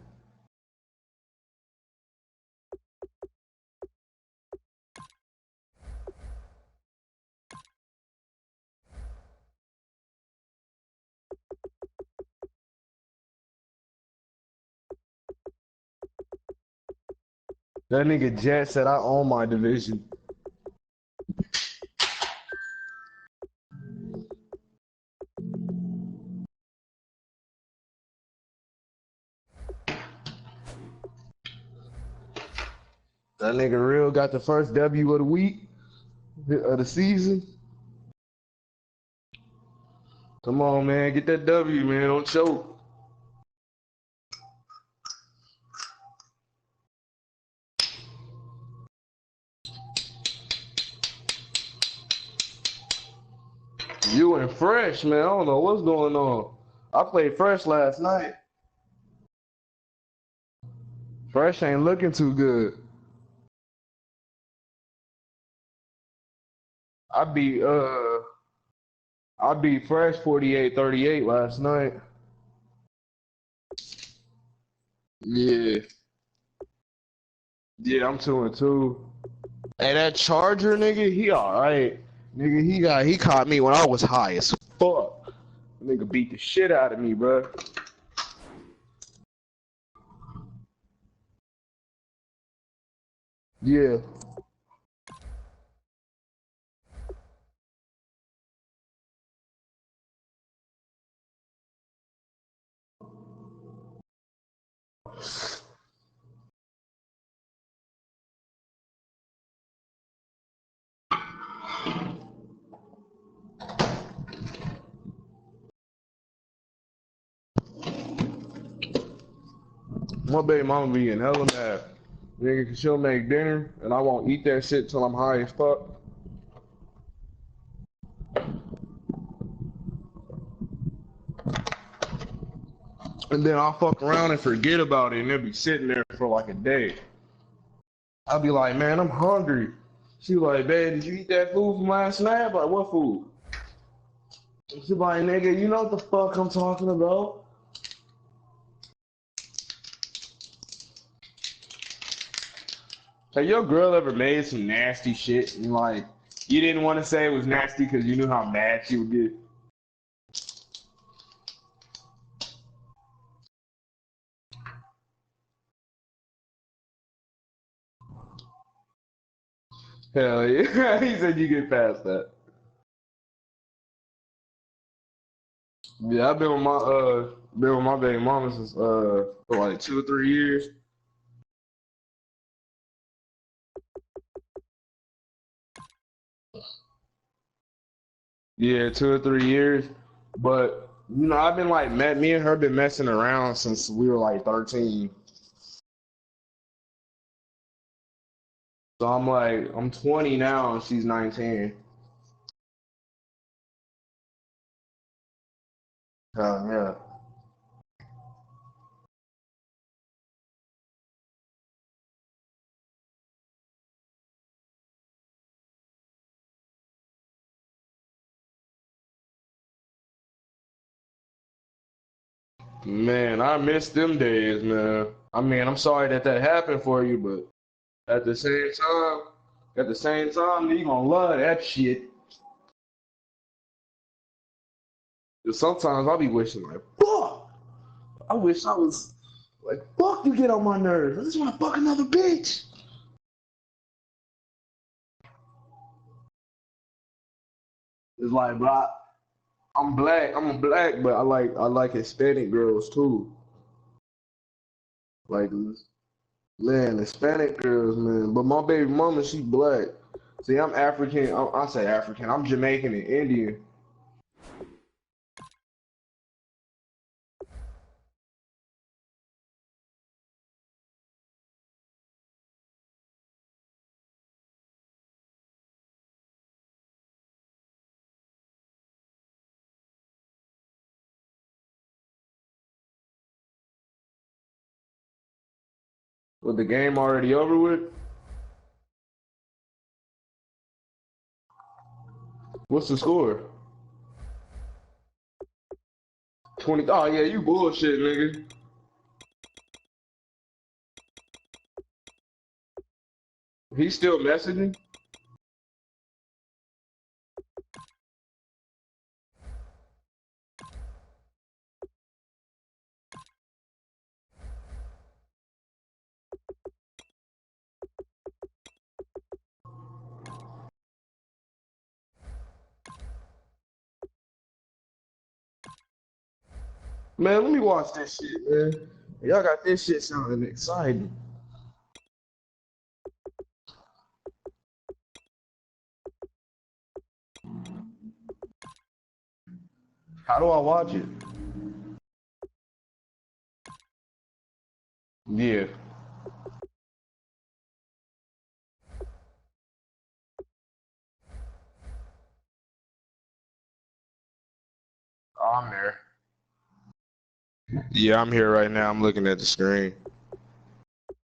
That nigga Jet said I own my division. That nigga real got the first W of the week of the season. Come on, man, get that W, man. Don't choke. You and Fresh, man. I don't know what's going on. I played Fresh last night. Fresh ain't looking too good. I beat Fresh 48-38 last night. Yeah. Yeah, I'm 2-2. Hey, that Charger nigga, he alright. Nigga, he caught me when I was high as fuck. Nigga beat the shit out of me, bro. Yeah. My baby mama be in hella mad. Nigga, 'cause she'll make dinner, and I won't eat that shit till I'm high as fuck. And then I'll fuck around and forget about it, and it'll be sitting there for like a day. I'll be like, man, I'm hungry. She like, babe, did you eat that food from last night? I'm like, what food? She like, nigga, you know what the fuck I'm talking about? Have your girl ever made some nasty shit and like you didn't want to say it was nasty because you knew how mad she would get? Hell yeah. He said you get past that. Yeah, I've been with my baby mama since for like 2 or 3 years. Yeah, 2 or 3 years. But you know, I've been like me and her been messing around since we were like 13. So I'm 20 now and she's 19. Yeah. Man, I miss them days, man. I mean, I'm sorry that that happened for you, but at the same time, you gonna love that shit. 'Cause sometimes I'll be wishing like, fuck. I wish I was like, fuck, you get on my nerves. I just want to fuck another bitch. It's like, bro, I'm black. I'm a black, but I like Hispanic girls too. Like, man, Hispanic girls, man. But my baby mama, she black. See, I'm African. I say African. I'm Jamaican and Indian. With the game already over with, what's the score? 20. Oh yeah, you bullshit, nigga. He's still messaging. Man, let me watch this shit, man. Y'all got this shit sounding exciting. How do I watch it? Yeah. Oh, I'm there. Yeah, I'm here right now. I'm looking at the screen.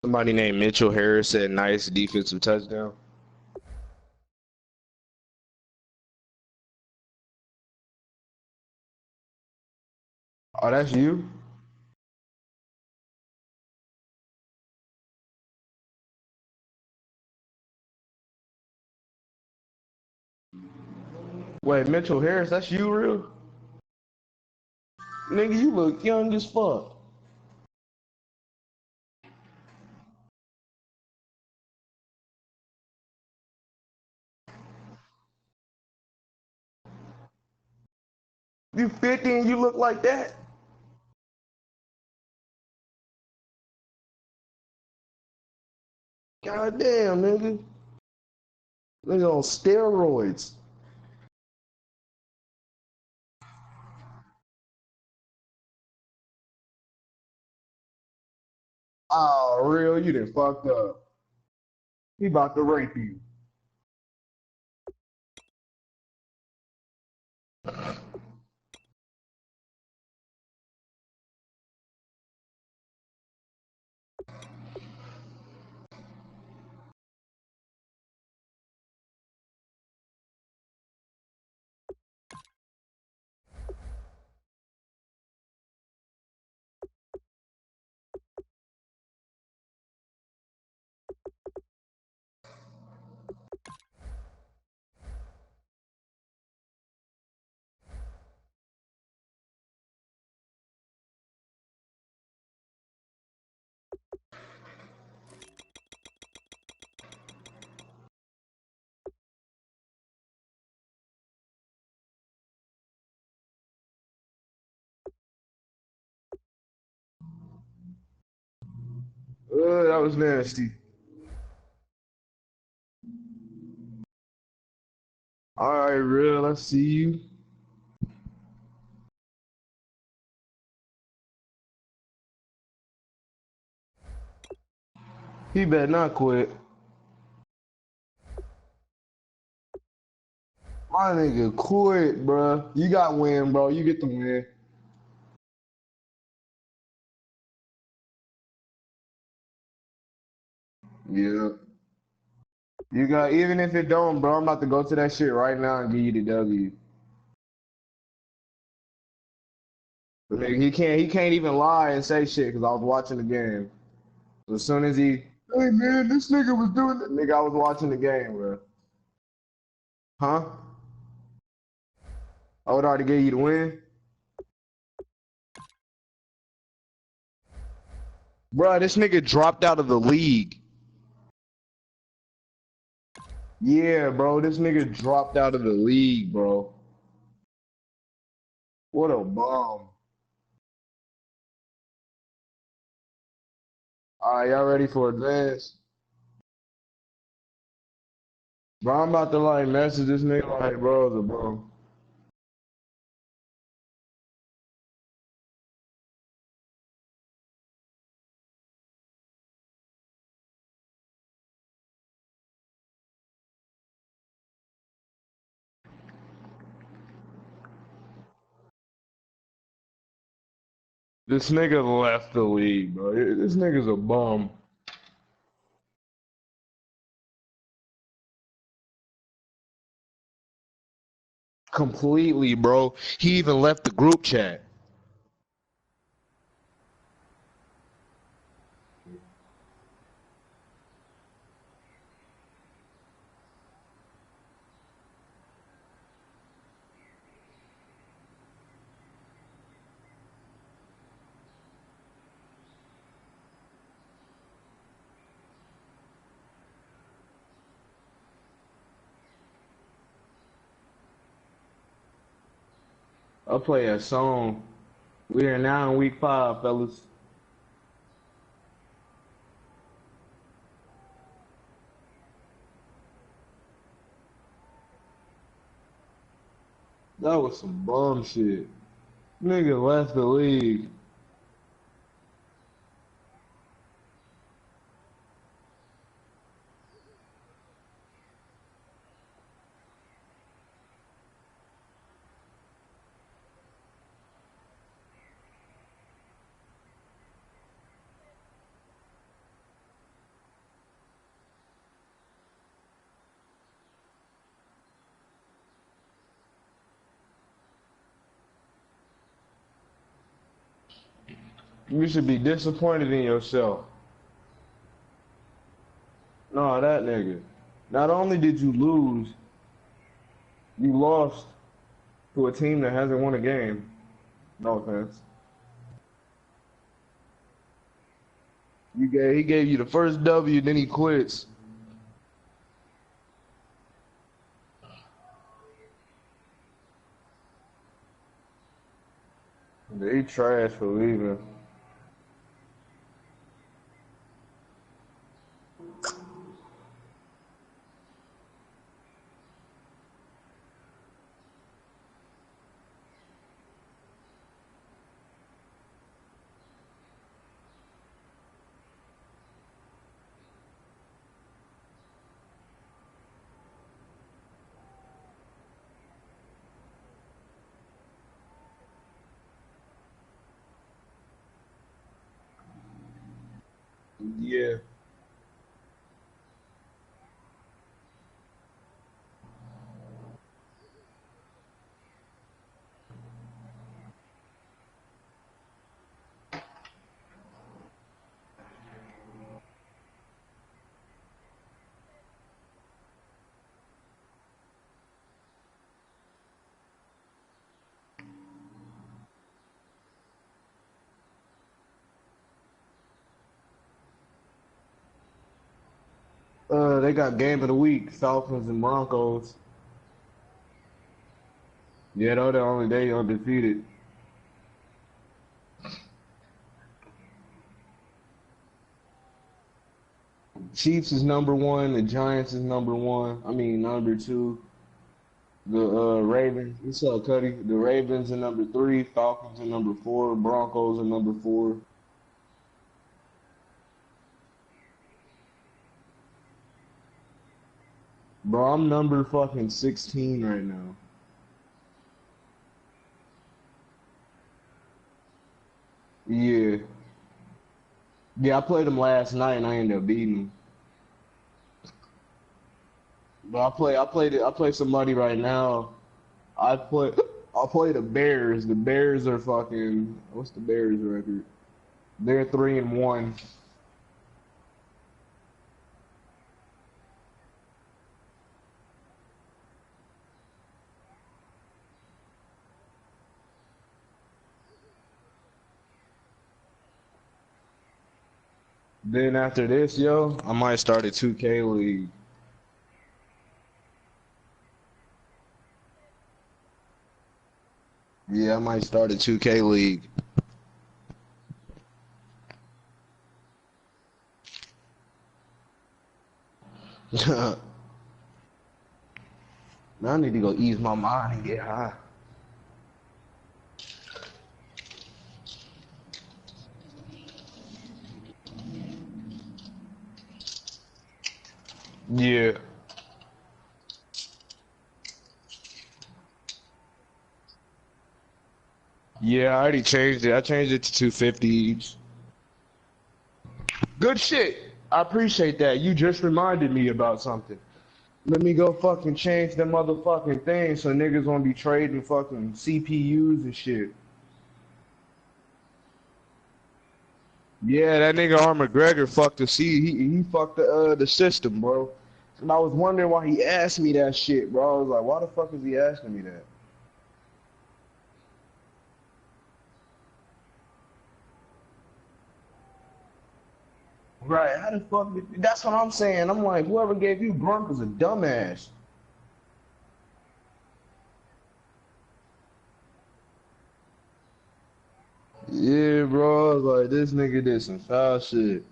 Somebody named Mitchell Harris said nice defensive touchdown. Oh, that's you? Wait, Mitchell Harris, that's you, real? Nigga, you look young as fuck. You 50 and you look like that? God damn, nigga. Nigga on steroids. Oh, real? You done fucked up. He about to rape you. That was nasty. All right, real. I see you. He better not quit. My nigga quit, bruh. You got win, bro. You get the win. Yeah. You got, even if it don't, bro, I'm about to go to that shit right now and give you the W. But nigga, he can't even lie and say shit because I was watching the game. So as soon as hey man, this nigga was doing that, nigga, I was watching the game, bro. Huh? I would already gave you the win. Bro, this nigga dropped out of the league. Yeah, bro, this nigga dropped out of the league, bro. What a bomb. Alright, y'all ready for advance? Bro, I'm about to like message this nigga like, bro, it's a bro. This nigga left the league, bro. This nigga's a bum. Completely, bro. He even left the group chat. I'll play a song. We are now in week 5, fellas. That was some bum shit. Nigga left the league. You should be disappointed in yourself. No, that nigga. Not only did you lose, you lost to a team that hasn't won a game. No offense. He gave you the first W, then he quits. They trash for leaving. Yeah. They got game of the week, Falcons and Broncos. Yeah, they're the only they undefeated. Chiefs is number one. The Giants is number one. I mean number two. The Ravens. What's up, Cuddy? The Ravens are number three. Falcons are number four. Broncos are number four. Bro, I'm number fucking 16 right now. Yeah. Yeah, I played them last night and I ended up beating them. But I play somebody right now. I play I play the Bears. The Bears are fucking what's the Bears record? They're 3-1. Then after this, yo, I might start a 2K league. Yeah, I might start a 2K league. Man, I need to go ease my mind and get high. Yeah. Yeah, I already changed it. I changed it to 250 each. Good shit. I appreciate that. You just reminded me about something. Let me go fucking change them motherfucking things so niggas won't be trading fucking CPUs and shit. Yeah, that nigga Arm McGregor fucked the he fucked the system, bro. And I was wondering why he asked me that shit, bro. I was like, why the fuck is he asking me that? Right, how the fuck that's what I'm saying. I'm like, whoever gave you Grunk is a dumbass. Yeah, bro. I was like, this nigga did some foul shit.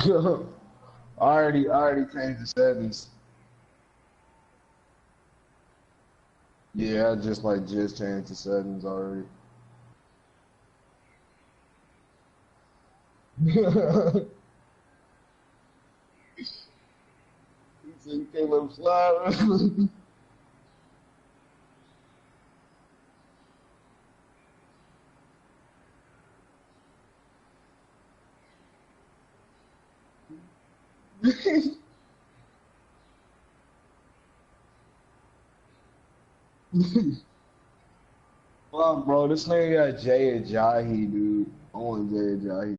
I already changed the settings. Yeah, I just changed the settings already. He said you can't let him slide. Fuck, bro, this nigga got Jay and Jahi, dude. I want Jay and Jahi.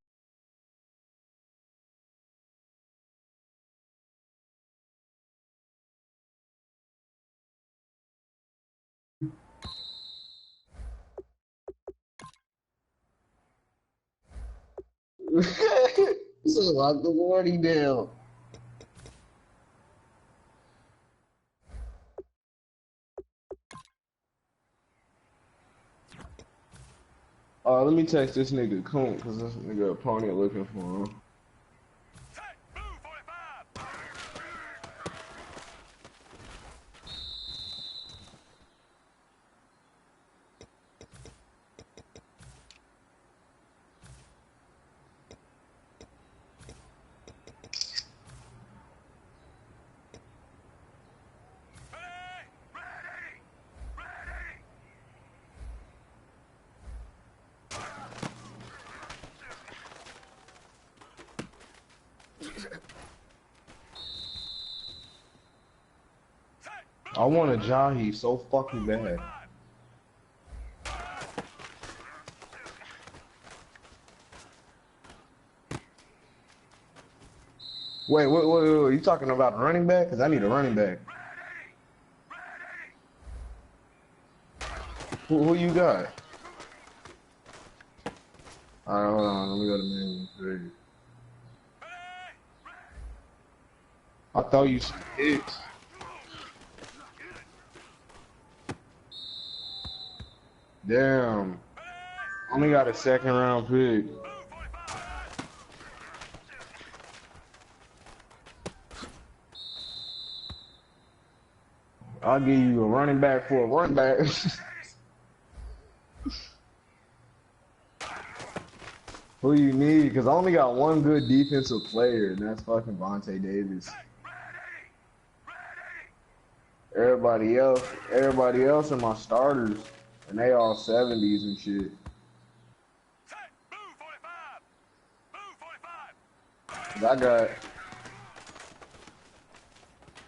So lock the warning down. Let me text this nigga Coon, cause this nigga opponent looking for him. Set, move, 45. I want a Jahi so fucking bad. Wait, you talking about a running back? Cause I need a running back. Who you got? Alright, hold on. Let me go to main three. I thought you said Hicks. Damn. Only got a second round pick. I'll give you a running back for a running back. Who you need? Because I only got one good defensive player, and that's fucking Vontae Davis. Everybody else are my starters, and they all 70s and shit. Set, move, 45. Move, 45. 'Cause I got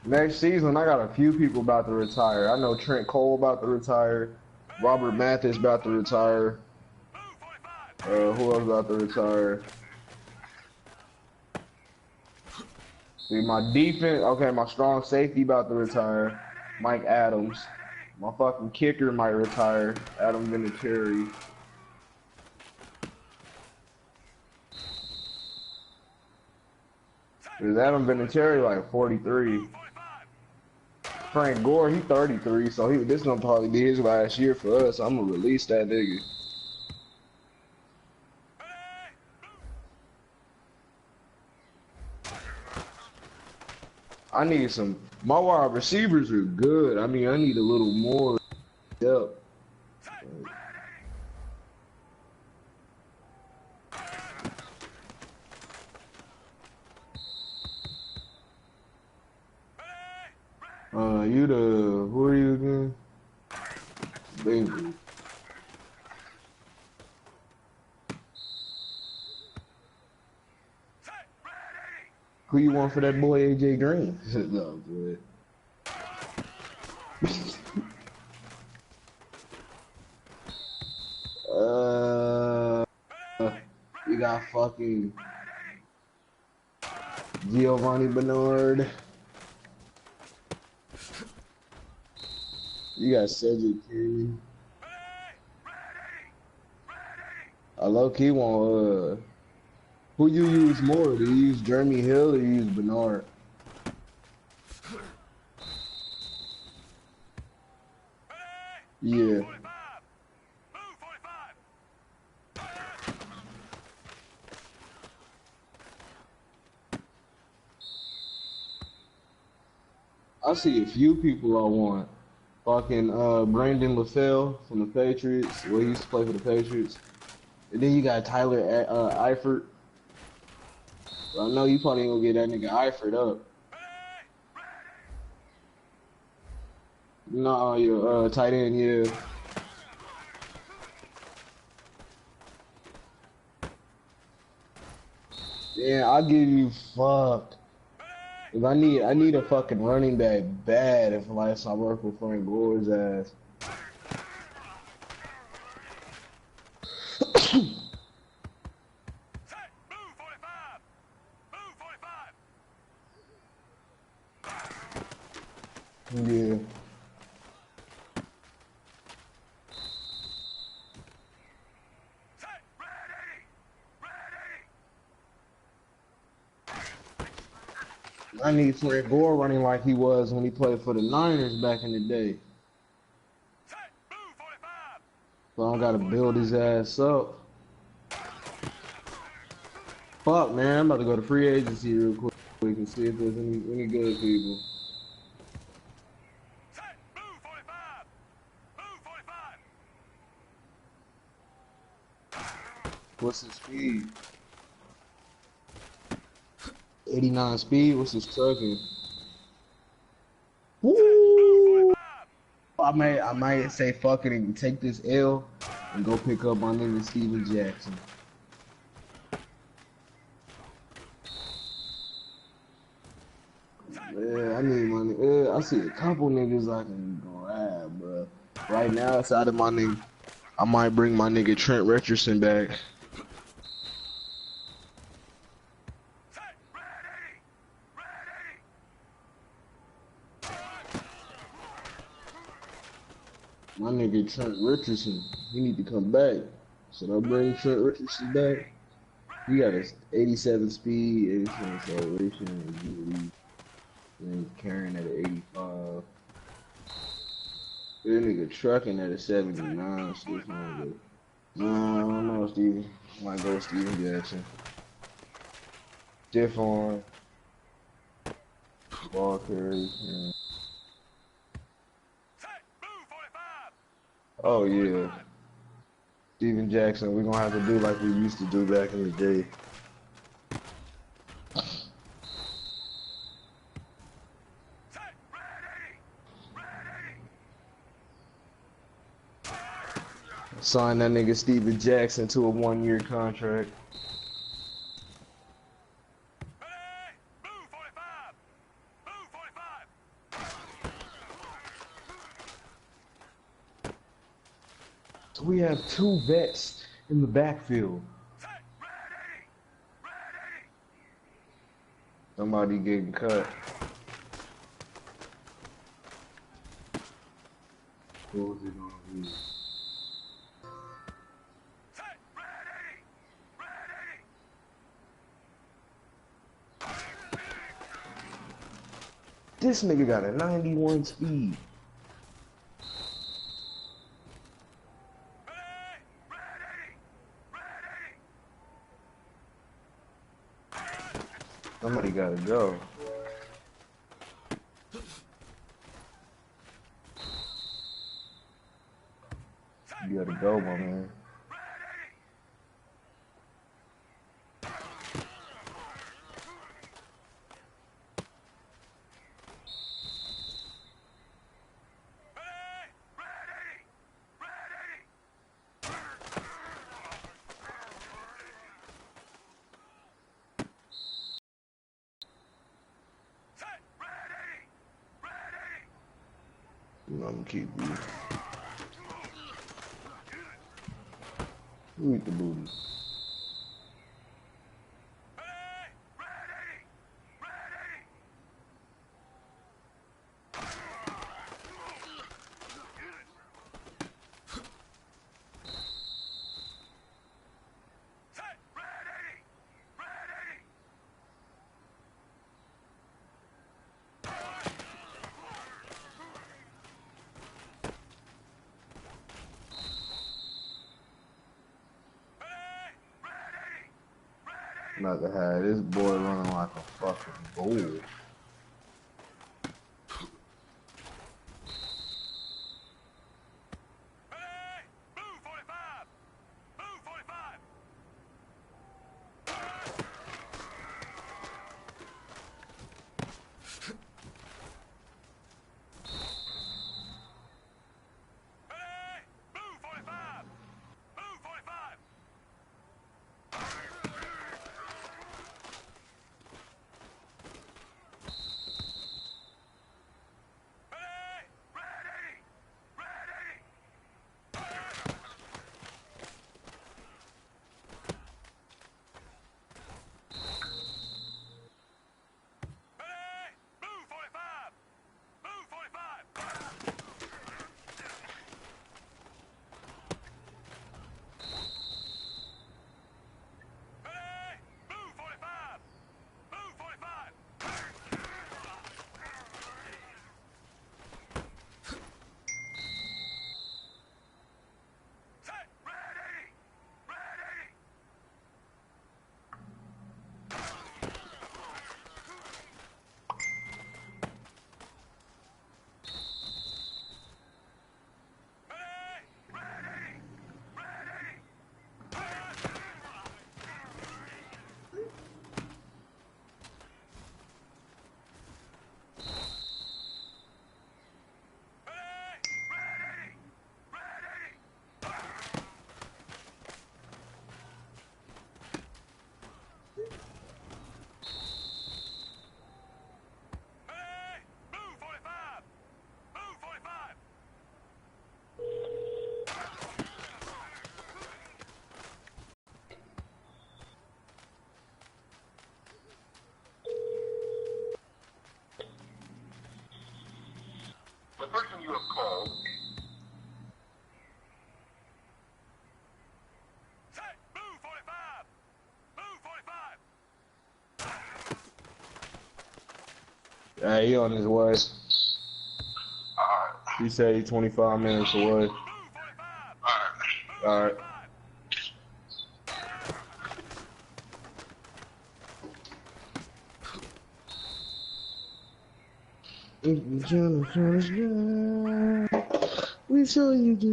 next season. I got a few people about to retire. I know Trent Cole about to retire. Robert Mathis about to retire. Who else about to retire? See, my defense, okay, my strong safety about to retire. Mike Adams. My fucking kicker might retire. Adam Vinatieri. Is Adam Vinatieri like 43? Frank Gore, he 33, so this gonna probably be his last year for us. I'm gonna release that nigga. I need some. My wide receivers are good. I mean, I need a little more depth. Who are you again? Baby. Who you want for that boy AJ Green? No, good. You got fucking Giovanni Bernard. You got Cedric King. I low-key want, who you use more? Do you use Jeremy Hill or you use Bernard? Yeah. I see a few people I want. Fucking Brandon LaFell from the Patriots. Well, he used to play for the Patriots. And then you got Tyler Eifert. I know you probably ain't gonna get that nigga Eifert up. No, your tight end, yeah. Yeah, I'll give you fuck. If I need a fucking running back bad if I work with Frank Gore's ass. Yeah. I need Frank Gore running like he was when he played for the Niners back in the day. So I don't gotta build his ass up. Fuck, man. I'm about to go to free agency real quick and see if there's any good people. Set. Move 45. Move 45. What's his speed? 89 speed? What's his trucking? Woo! I might say fuck it and take this L and go pick up my nigga Steven Jackson. Yeah, I need money. I see a couple niggas I can grab, bro. Right now, outside of my nigga, I might bring my nigga Trent Richardson back. Set. Ready. Ready. My nigga Trent Richardson, he need to come back. Should I bring Trent Richardson back? He got a 87 speed, 87 acceleration, and agility. And carrying at an 85. That nigga trucking at a 79. So it's not good. No, I don't know, Steven. Might go Steven Jackson. Stiff arm. Ball carry. Yeah. Set. Move 45. Oh, yeah. Steven Jackson, we're gonna have to do like we used to do back in the day. Set. Ready. Ready. Sign that nigga Steven Jackson to a 1-year contract. Ready. Move 45. Move 45. So we have 2 vets in the backfield. Set. Ready. Ready. Somebody getting cut. Who was it gonna be? Set. Ready. Ready. This nigga got a 91 speed. Ready. Ready. Somebody gotta go. You gotta go, my man. I'm gonna keep you. Who eat the booty? Not to have this boy running like a fucking bull. Set, move 45. Move 45. Yeah, he on his way. He said he's 25 minutes away. Move 45. All right. We saw you do.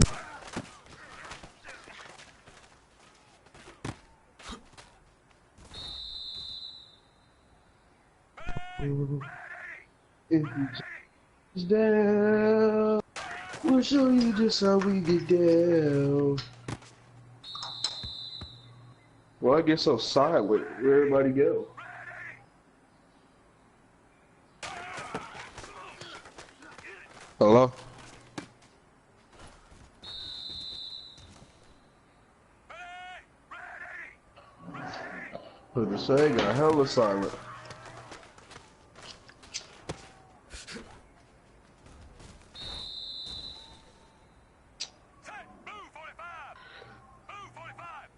If you just down, we'll show you just how we get down. Well, I get so silent. Where everybody go? Hello? Put the say, got hella silent. Set, move 45. Move 45.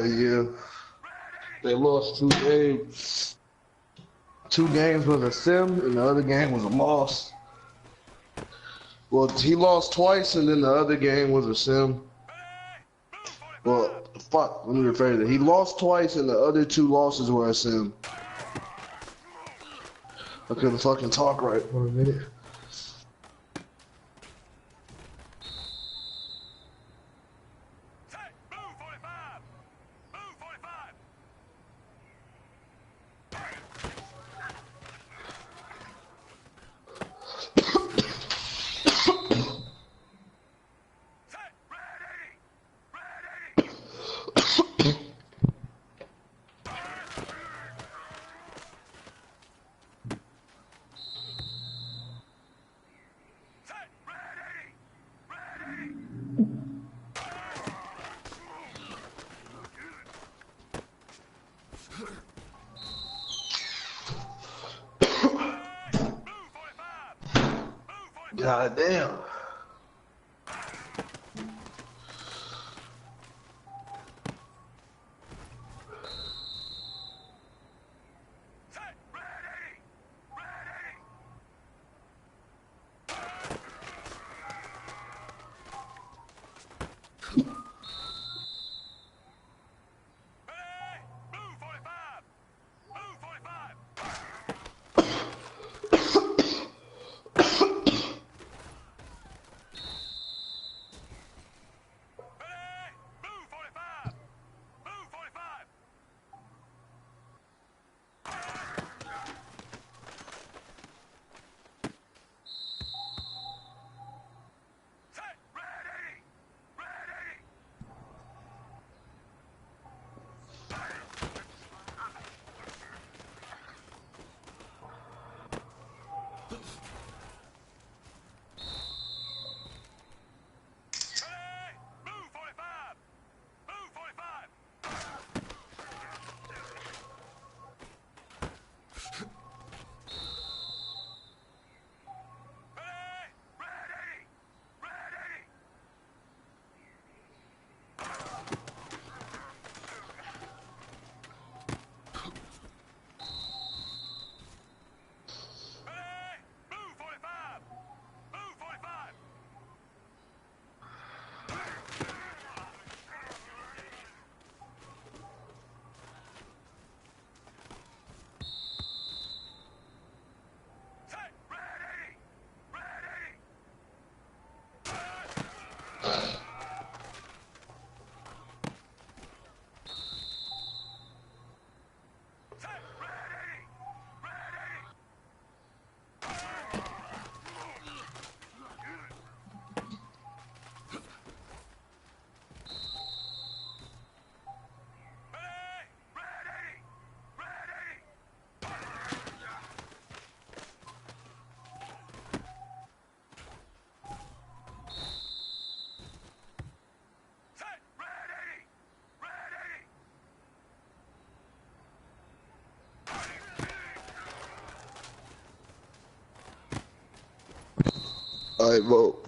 Yeah. They lost 2 games. 2 games was a sim, and the other game was a loss. Well, he lost twice, and then the other game was a sim. Well, fuck, let me rephrase it. He lost twice, and the other 2 losses were a sim. I couldn't fucking talk right for a minute. Set, move 45. Move 45. Set, ready. Set, ready. Move 45. Move 45. God damn. Set, ready. Ready. Move 45. Move 45. Alright, vote.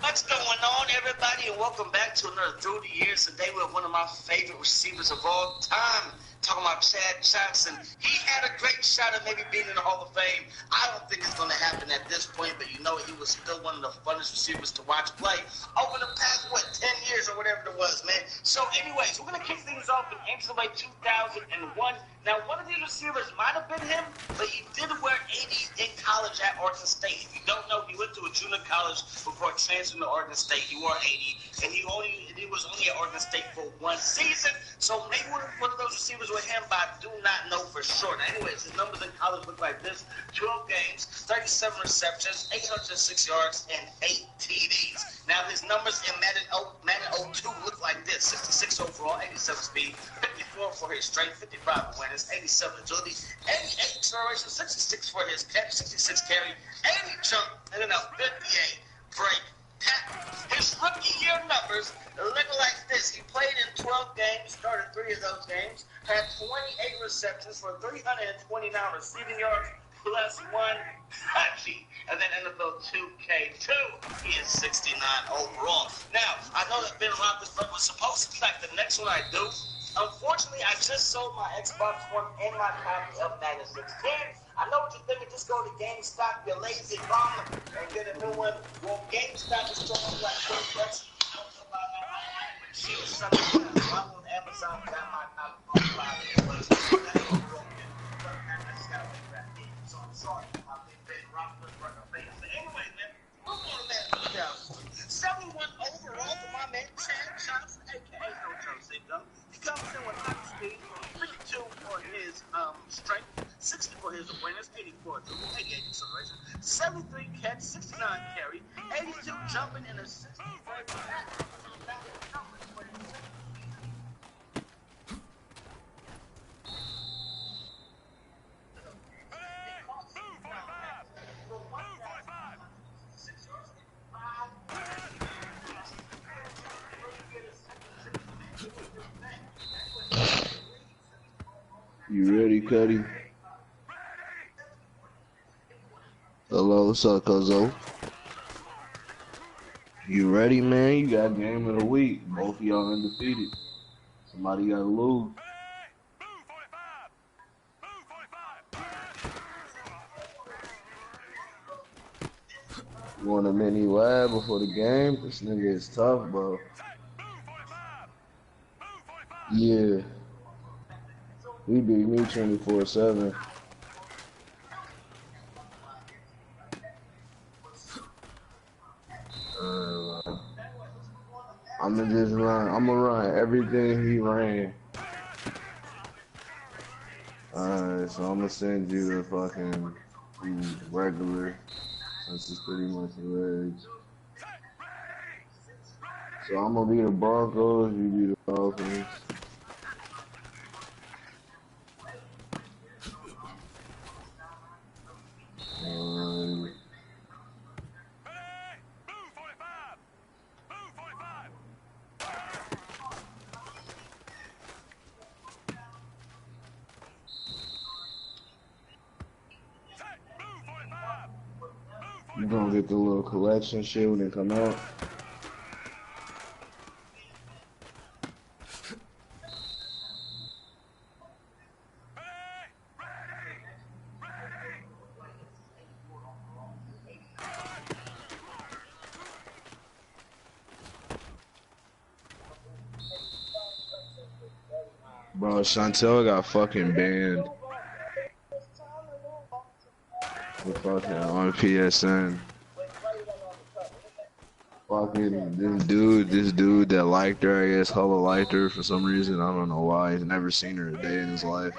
What's going on, everybody, and welcome back to another Through the Years. Today with one of my favorite receivers of all time, talking about Chad Johnson. He had a great shot at maybe being in the Hall of Fame. I don't think it's going to happen at this point, but you know he was still one of the funnest receivers to watch play over the past, 10 years or whatever it was, man. So anyways, we're going to kick things off in NCAA 2001. Now, one of these receivers might have been him, but he did wear 80 in college at Oregon State. If you don't know, he went to a junior college before transferring to Oregon State. He wore 80, and he was only at Oregon State for one season. So maybe one of those receivers with him, but I do not know for sure. Now, anyways, his numbers in college look like this: 12 games, 37 receptions, 806 yards, and 8 TDs. Now, his numbers in Madden 02 look like this: 66 overall, 87 speed, 54 for his strength, 55 awareness, 87 agility, 88 acceleration, 66 for his catch, 66 carry, 80 jump, and then a 58 break tackle. His rookie year numbers look like this: he played in 12 games, started 3 of those games, had 28 receptions for 329 receiving yards, plus 1 touching. And then NFL 2K2, he is 69 overall. Now, I know that Ben Roethlisberger was supposed to be like the next one I do. Unfortunately, I just sold my Xbox One and my copy of Madden 16. I know what you're thinking. Just go to GameStop, you lazy bum, and get a new one. Well, GameStop is throwing like $20. She was selling it. I on Amazon, got my copy on Friday. So I'm sorry. I've been Ben Roethlisberger fan. But anyway, man, we're going to Madden 2000. 71 overall for my man Chad Johnson, a.k.a. No Johnson. He comes in with high speed, 52 for his strength, 60 for his awareness, 84 dribble, 88 acceleration, 73 catch, 69 carry, 82 jumping, and a 63 tackle. You ready, Cuddy? Hello, what's up, Cuzzo? You ready, man? You got game of the week. Both of y'all undefeated. Somebody gotta lose. You want a mini lab before the game? This nigga is tough, bro. Yeah. He beat me 24-7. I'm gonna run everything he ran. Alright, so I'm gonna send you the fucking regular That's just pretty much the words. So I'm gonna be the Broncos, you be the Falcons. You gonna get the little collection shit when they come out. Bro, Chantel got fucking banned. For fucking on PSN. Fucking this dude that liked her, I guess, hella liked her for some reason. I don't know why. He's never seen her a day in his life.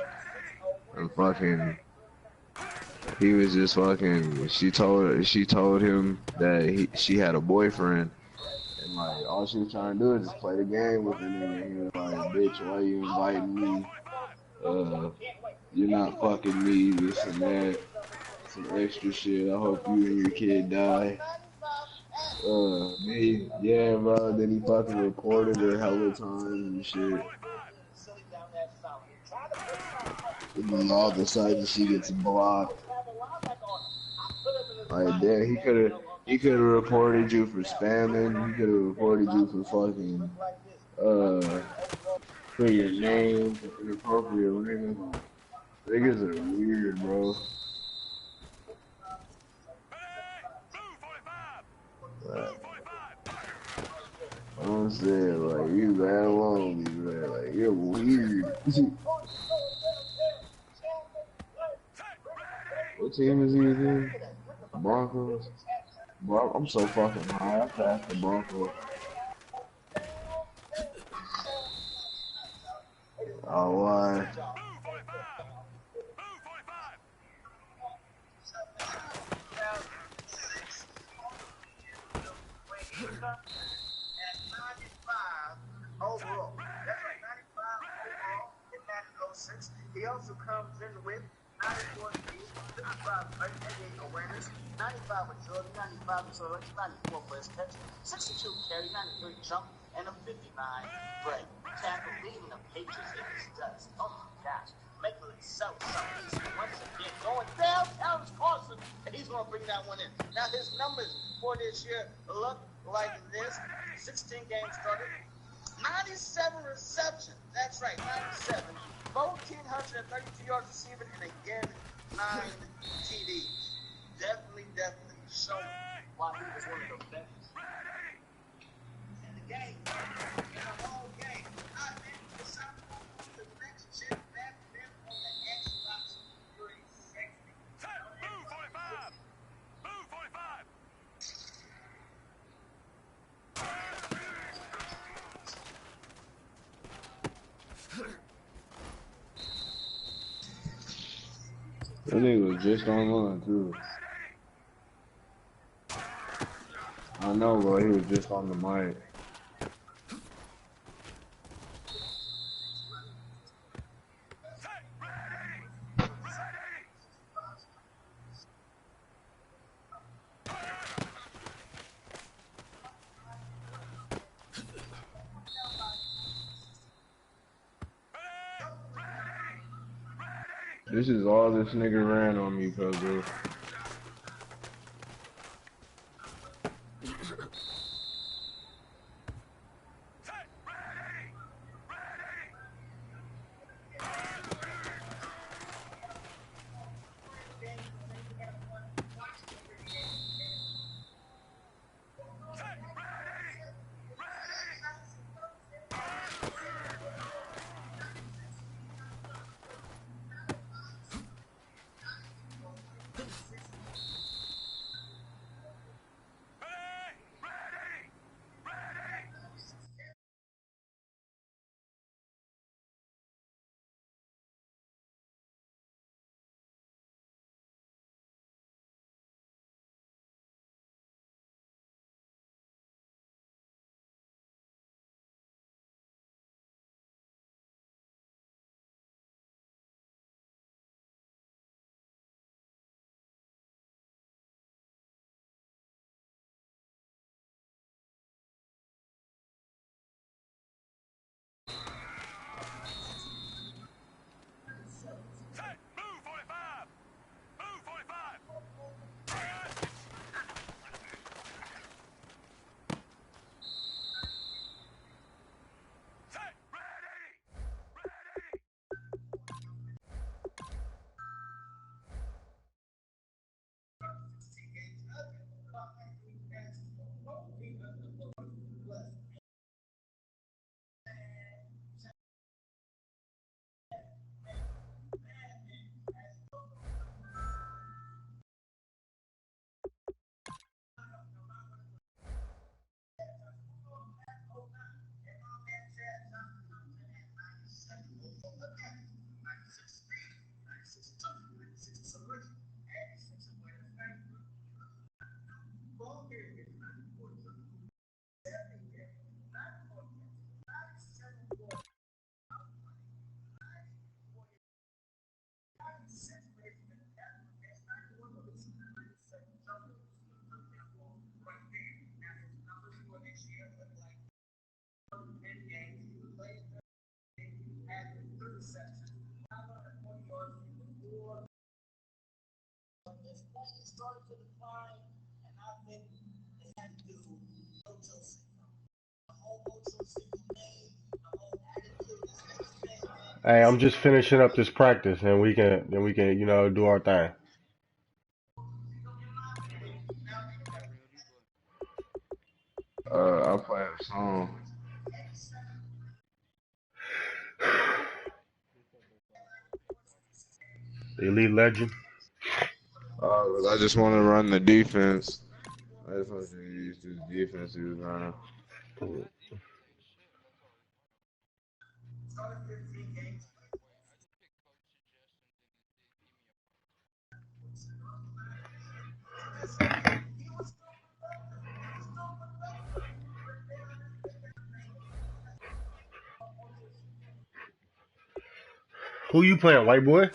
And fucking, he was just fucking. She told him that she had a boyfriend, and like all she was trying to do is just play the game with the nigga. And he was like, "Bitch, why you inviting me? You're not fucking me. This and that. Some extra shit. I hope you and your kid die." Yeah, bro. Then he fucking reported her hella times and shit. And then all of a sudden she gets blocked. Like, damn, he could have reported you for spamming. He could have reported you for fucking for your name, for inappropriate ringing. Niggas are weird, bro. I'm saying, like, you that lonely, man. Like, you're weird. What team is he in? Broncos? Bro, I'm so fucking high. I passed the Broncos. Oh, why? Overall. That's right, 95 overall in Madden 06. He also comes in with 94 speed, 55 NBA awareness, 95 agility, 95 acceleration, 94 first catch, 62 carry, 93 jump, and a 59 break. Tackle leading the Patriots in his dust. Oh my gosh. Making it so easy once again. Going downtown is Carson, and he's going to bring that one in. Now his numbers for this year look like this. 16 games started. 97 receptions. That's right, 97. 1,432 yards receiving, and again, 9 TDs. Definitely showing why he was one of the best in the game. In the whole game. I think it's time for the next gen back then on the Xbox 360. Move 45! Move 45! That nigga was just online, too. I know, bro. He was just on the mic. This is all this nigga ran on me, bro. Hey, I'm just finishing up this practice, and we can do our thing. I play a song. Elite Legend. I just want to run the defense. I just want to use this defense he was running. Who you playing, white boy?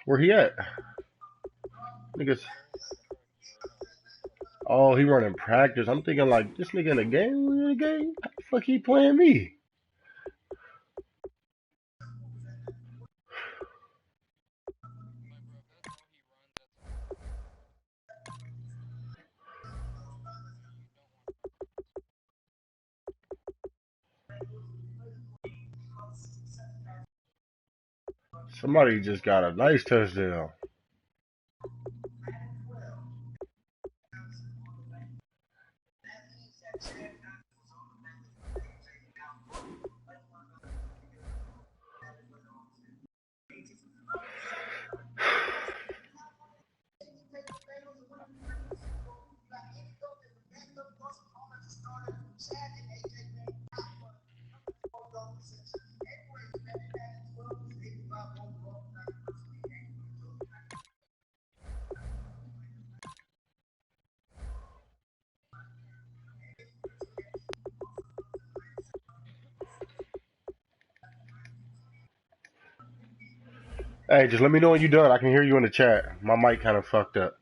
Where he at? Niggas. Oh, he running practice. I'm thinking like this nigga in the game. We in the game. How the fuck he playing me? Somebody just got a nice touchdown. Hey, just let me know when you're done. I can hear you in the chat. My mic kind of fucked up.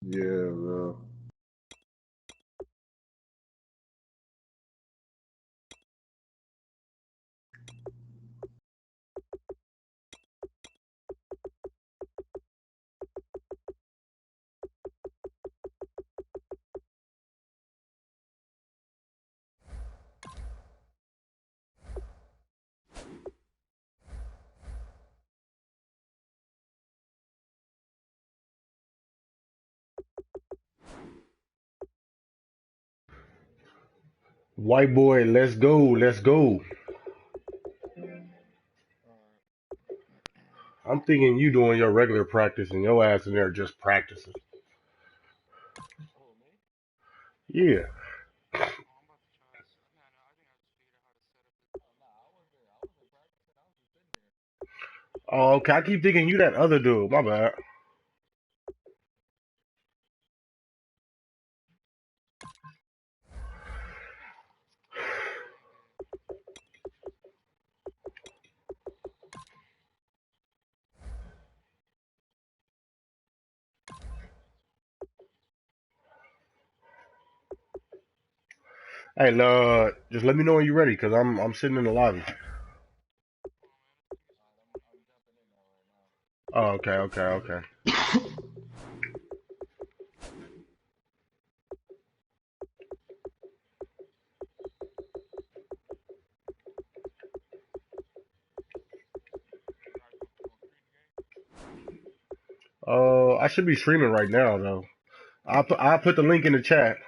Yeah, bro. White boy, let's go, let's go. I'm thinking you doing your regular practice and your ass in there just practicing. Yeah. Oh, okay. I keep thinking you that other dude. My bad. Hey, just let me know when you're ready, cause I'm sitting in the lobby. Oh, okay, okay, okay. I should be streaming right now though. I'll put the link in the chat.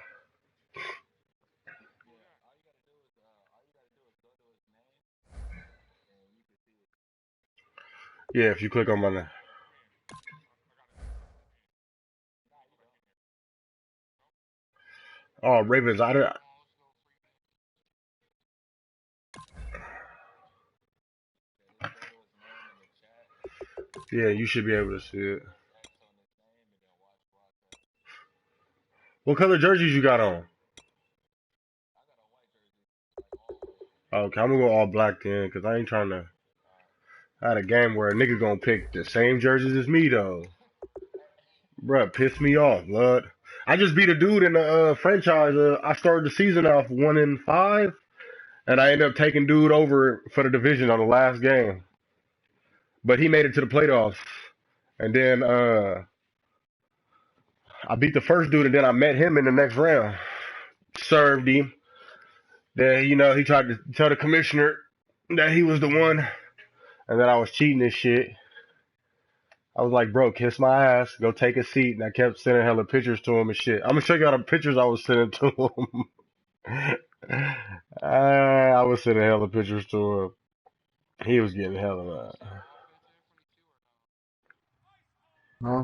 Yeah, if you click on my name. Oh, Ravens, yeah, you should be able to see it. What color jerseys you got on? Okay, I'm gonna go all black then, cause I ain't trying to. I had a game where a nigga gonna pick the same jerseys as me though. Bruh, piss me off, blood. I just beat a dude in the franchise. I started the season off 1-5, and I ended up taking dude over for the division on the last game. But he made it to the playoffs, and then I beat the first dude, and then I met him in the next round. Served him. Then he tried to tell the commissioner that he was the one, and that I was cheating and shit. I was like, bro, kiss my ass, go take a seat, and I kept sending hella pictures to him and shit. I'm gonna show you all the pictures I was sending to him. I was sending hella pictures to him. He was getting hella mad. Huh?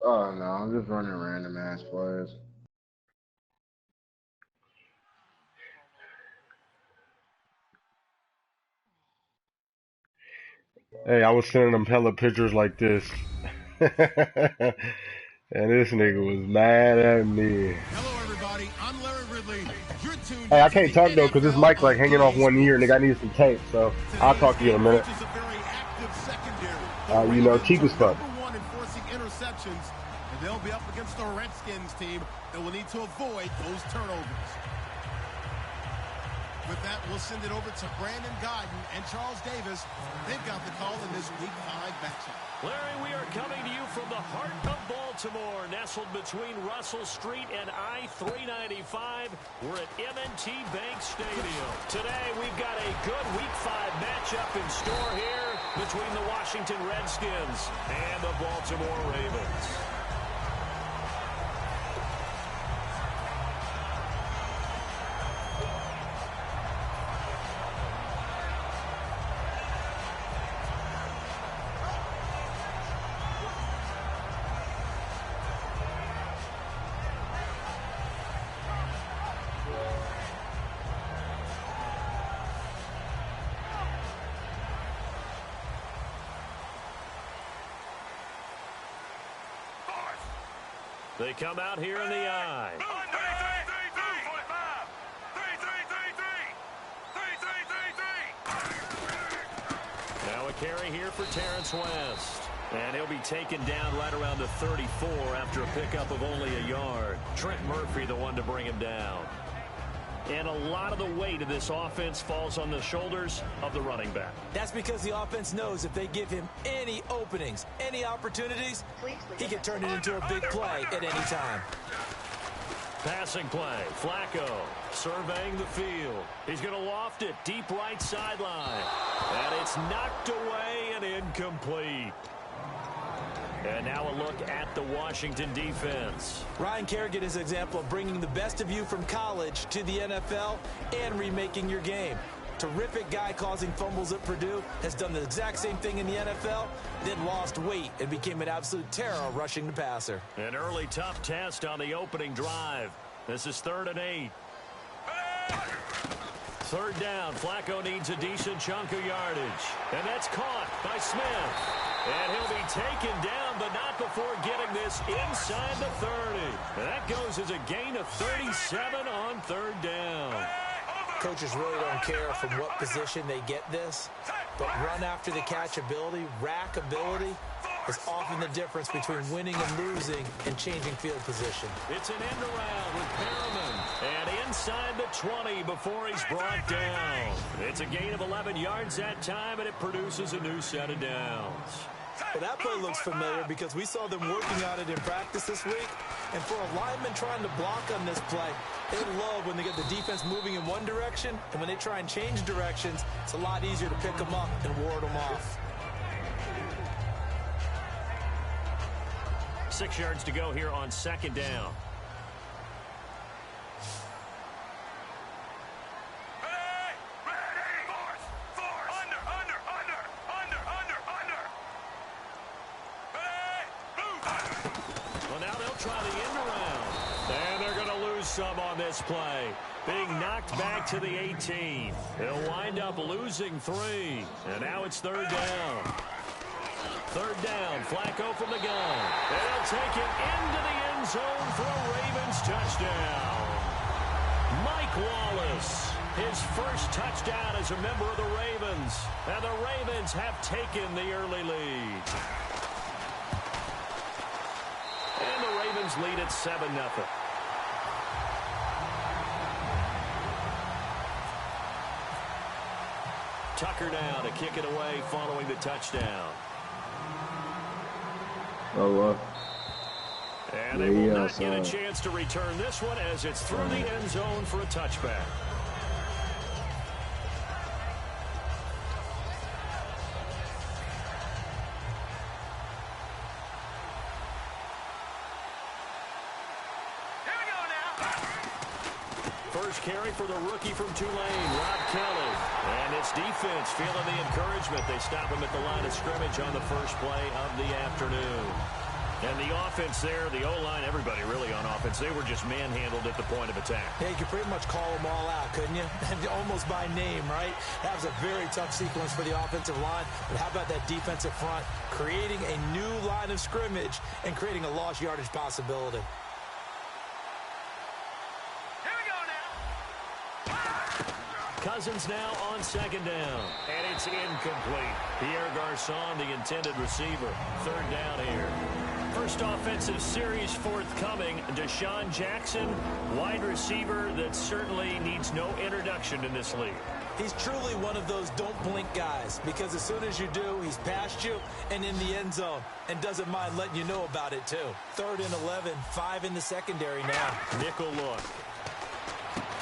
Oh no, I'm just running random ass plays. Hey, I was sending him hella pictures like this. And this nigga was mad at me. Hello, everybody. I'm Larry Ridley. You're tuned Hey, I into can't the talk though, cause this NFL mic's on like hanging off today's one ear, sports. nigga. I need some tape, so I'll Today's talk to you in a game minute. features a very active secondary. The Cheap Ravens as are fuck. #1 in forcing interceptions, and they'll be up against the Redskins team that will need to avoid those turnovers. With that, we'll send it over to Brandon Godden and Charles Davis. They've got the call in this Week 5 matchup. Larry, we are coming to you from the heart of Baltimore, nestled between Russell Street and I-395. We're at M&T Bank Stadium. Today, we've got a good Week 5 matchup in store here between the Washington Redskins and the Baltimore Ravens. They come out here in the eye. Now a carry here for Terrence West. And he'll be taken down right around the 34 after a pickup of only a yard. Trent Murphy, the one to bring him down. And a lot of the weight of this offense falls on the shoulders of the running back. That's because the offense knows if they give him any openings, any opportunities, he can turn it into a big play at any time. Passing play. Flacco surveying the field. He's going to loft it deep right sideline. And it's knocked away and incomplete. And now a look at the Washington defense. Ryan Kerrigan is an example of bringing the best of you from college to the NFL and remaking your game. Terrific guy causing fumbles at Purdue, has done the exact same thing in the NFL, then lost weight and became an absolute terror rushing the passer. An early tough test on the opening drive. This is 3rd and 8. 3rd down. Flacco needs a decent chunk of yardage. And that's caught by Smith. And he'll be taken down, but not before getting this inside the 30. And that goes as a gain of 37 on 3rd down. Coaches really don't care from what position they get this, but run after the catch ability, rack ability, is often the difference between winning and losing and changing field position. It's an end around with Perriman. And inside the 20 before he's brought down. It's a gain of 11 yards that time, and it produces a new set of downs. Well, that play looks familiar because we saw them working on it in practice this week. And for a lineman trying to block on this play, they love when they get the defense moving in one direction. And when they try and change directions, it's a lot easier to pick them up and ward them off. 6 yards to go here on 2nd down. Well, now they'll try the end around. And they're going to lose some on this play. Being knocked back to the 18. They'll wind up losing 3. And now it's 3rd down. 3rd down, Flacco from the gun. And he'll take it into the end zone for a Ravens touchdown. Mike Wallace, his first touchdown as a member of the Ravens. And the Ravens have taken the early lead. And the Ravens lead at 7-0. Tucker now to kick it away following the touchdown. And they will not get a chance to return this one as it's through the end zone for a touchback. Here we go now. First carry for the rookie from Tulane, Rob Kelly. And it's defense feeling the encouragement. They stop him at the line of scrimmage on the first play of the afternoon. And the offense there, the O-line, everybody really on offense, they were just manhandled at the point of attack. Yeah, you could pretty much call them all out, couldn't you? Almost by name, right? That was a very tough sequence for the offensive line. But how about that defensive front creating a new line of scrimmage and creating a lost yardage possibility? Cousins now on 2nd down. And it's incomplete. Pierre Garçon, the intended receiver. 3rd down here. First offensive series forthcoming. Deshaun Jackson, wide receiver that certainly needs no introduction in this league. He's truly one of those don't blink guys because as soon as you do, he's past you and in the end zone and doesn't mind letting you know about it too. 3rd and 11, 5 in the secondary now. Nickel look.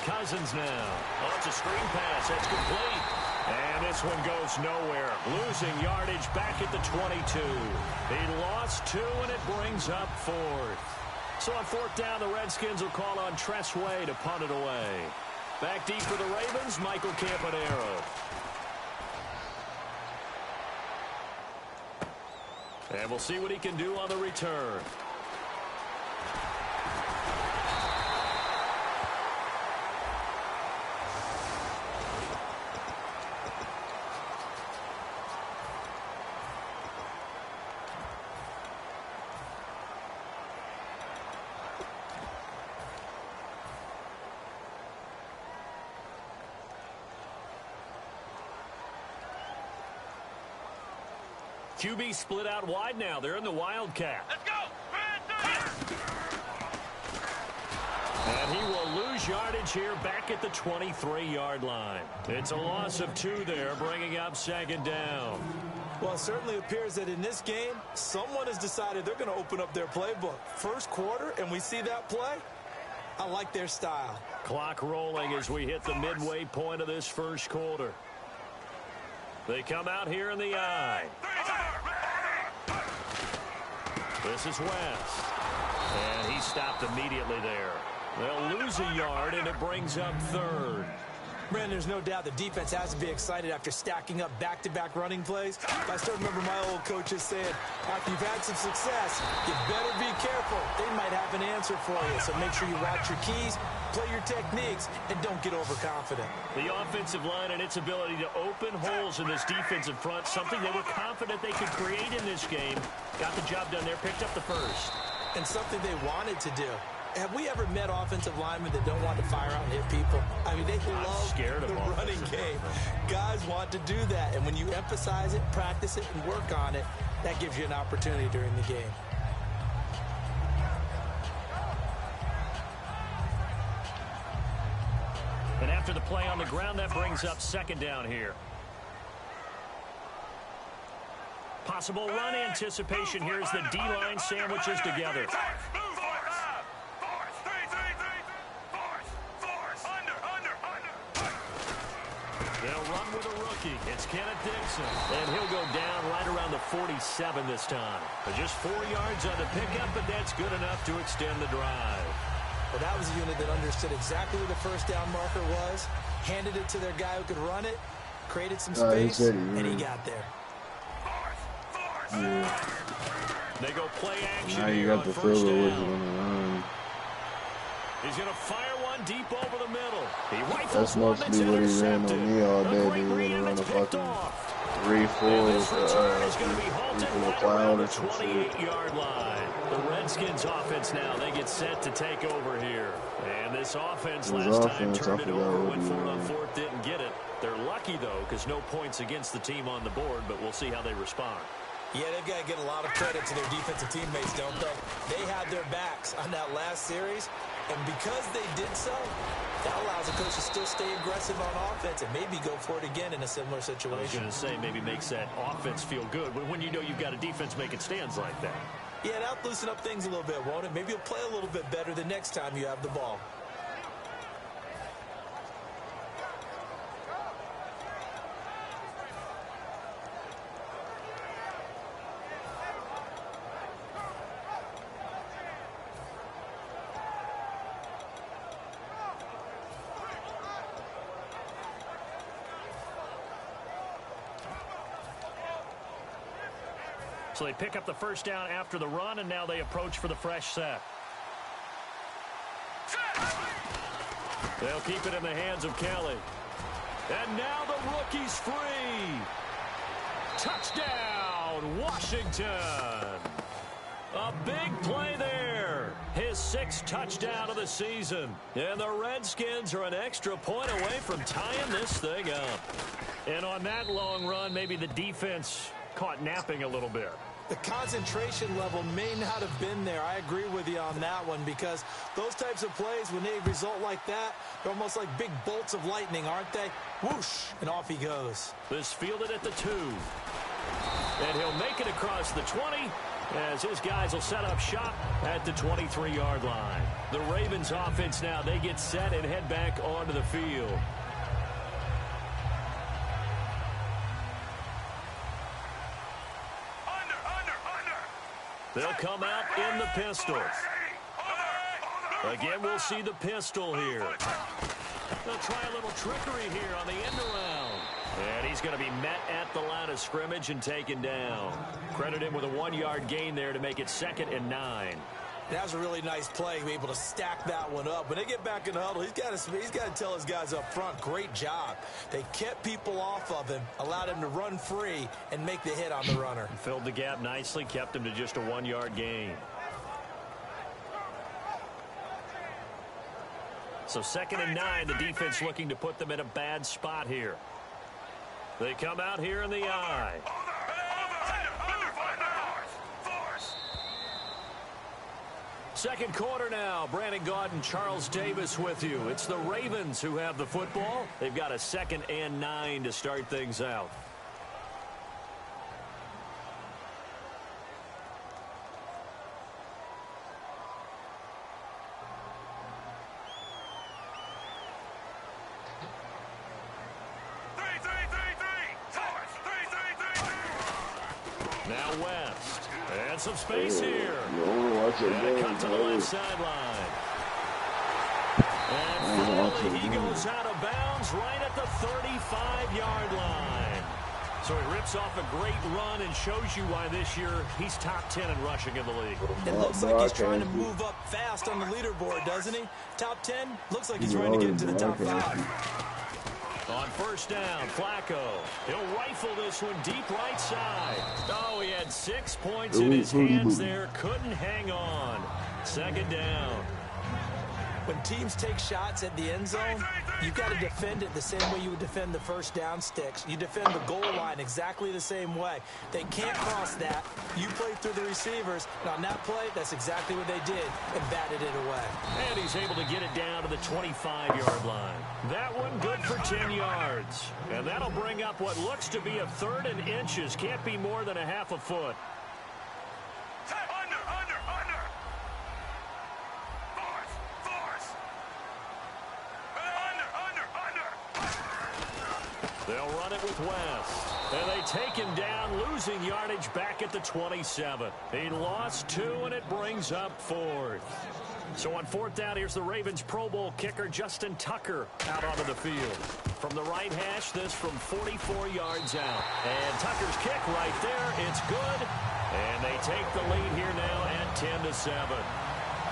Cousins now. Oh, it's a screen pass. That's complete. And this one goes nowhere. Losing yardage back at the 22. He lost 2, and it brings up 4th. So on 4th down, the Redskins will call on Tress Way to punt it away. Back deep for the Ravens, Michael Campanaro. And we'll see what he can do on the return. QB split out wide now. They're in the Wildcat. Let's go. And he will lose yardage here back at the 23-yard line. It's a loss of 2 there, bringing up second down. Well, it certainly appears that in this game, someone has decided they're going to open up their playbook. First quarter, and we see that play. I like their style. Clock rolling as we hit the midway point of this first quarter. They come out here in the I. This is West. And he stopped immediately there. They'll lose a yard, and it brings up third. Brandon, there's no doubt the defense has to be excited after stacking up back-to-back running plays. I still remember my old coaches saying, after you've had some success, you better be careful. They might have an answer for you, so make sure you watch your keys, play your techniques, and don't get overconfident. The offensive line and its ability to open holes in this defensive front, something they were confident they could create in this game. Got the job done there, picked up the first. And something they wanted to do. Have we ever met offensive linemen that don't want to fire out and hit people? I mean, they love the running game. Guys want to do that, and when you emphasize it, practice it, and work on it, that gives you an opportunity during the game. And after the play on the ground, that brings up second down here. Possible run anticipation here as the D-line sandwiches together. They'll run with a rookie. It's Kenneth Dixon. And he'll go down right around the 47 this time. But just 4 yards on the pickup, but that's good enough to extend the drive. Well, that was a unit that understood exactly where the first down marker was, handed it to their guy who could run it, created some space, and he got there. Yeah. They go play action. Now you got the field goal on the line. He's going to fire one deep over the middle. He That's mostly what he ran on me all day. He went around the fucking 3-4 for the cloud or some shit. 28-yard line. The Redskins offense now, they get set to take over here. And this offense last time turned it over when 4-on-4 didn't get it. They're lucky, though, because no points against the team on the board, but we'll see how they respond. Yeah, they've got to get a lot of credit to their defensive teammates, don't they? They had their backs on that last series, and because they did so, that allows the coach to still stay aggressive on offense and maybe go for it again in a similar situation. I was going to say maybe makes that offense feel good, but when you know you've got a defense making stands like that. Yeah, that'll loosen up things a little bit, won't it? Maybe you'll play a little bit better the next time you have the ball. So they pick up the first down after the run, and now they approach for the fresh set. They'll keep it in the hands of Kelly. And now the rookie's free. Touchdown, Washington. A big play there. His 6th touchdown of the season. And the Redskins are an extra point away from tying this thing up. And on that long run, maybe the defense caught napping a little bit. The concentration level may not have been there. I agree with you on that one because those types of plays, when they result like that, they're almost like big bolts of lightning, aren't they? Whoosh, and off he goes. This fielded at the 2. And he'll make it across the 20 as his guys will set up shop at the 23-yard line. The Ravens offense now, they get set and head back onto the field. They'll come out in the pistol. Again, we'll see the pistol here. They'll try a little trickery here on the end around. And he's going to be met at the line of scrimmage and taken down. Credit him with a 1-yard gain there to make it 2nd and 9. That was a really nice play, be able to stack that one up. When they get back in the huddle, he's got to tell his guys up front, great job. They kept people off of him, allowed him to run free and make the hit on the runner. Filled the gap nicely, kept him to just a 1-yard gain. So 2nd and 9, the defense looking to put them in a bad spot here. They come out here in the I. Second quarter now. Brandon Gaudin, Charles Davis with you. It's the Ravens who have the football. They've got a 2nd and 9 to start things out. Now West. And some space here. And cut to the left sideline. And finally he goes out of bounds right at the 35-yard line. So he rips off a great run and shows you why this year he's top 10 in rushing in the league. It looks like he's trying to move up fast on the leaderboard, doesn't he? Top 10? Looks like he's trying to get into the top 5. On first down, Flacco. He'll rifle this one deep right side. Oh, he had 6 points in his hands there. Couldn't hang on. Second down. When teams take shots at the end zone, you've got to defend it the same way you would defend the first down sticks. You defend the goal line exactly the same way. They can't cross that. You play through the receivers. And on that play, that's exactly what they did and batted it away. And he's able to get it down to the 25-yard line. That one good for 10 yards. And that'll bring up what looks to be a 3rd and inches. Can't be more than a half a foot. They'll run it with West. And they take him down, losing yardage back at the 27. He lost 2, and it brings up 4th. So on 4th down, here's the Ravens Pro Bowl kicker Justin Tucker out onto the field. From the right hash, this from 44 yards out. And Tucker's kick right there. It's good. And they take the lead here now at 10-7.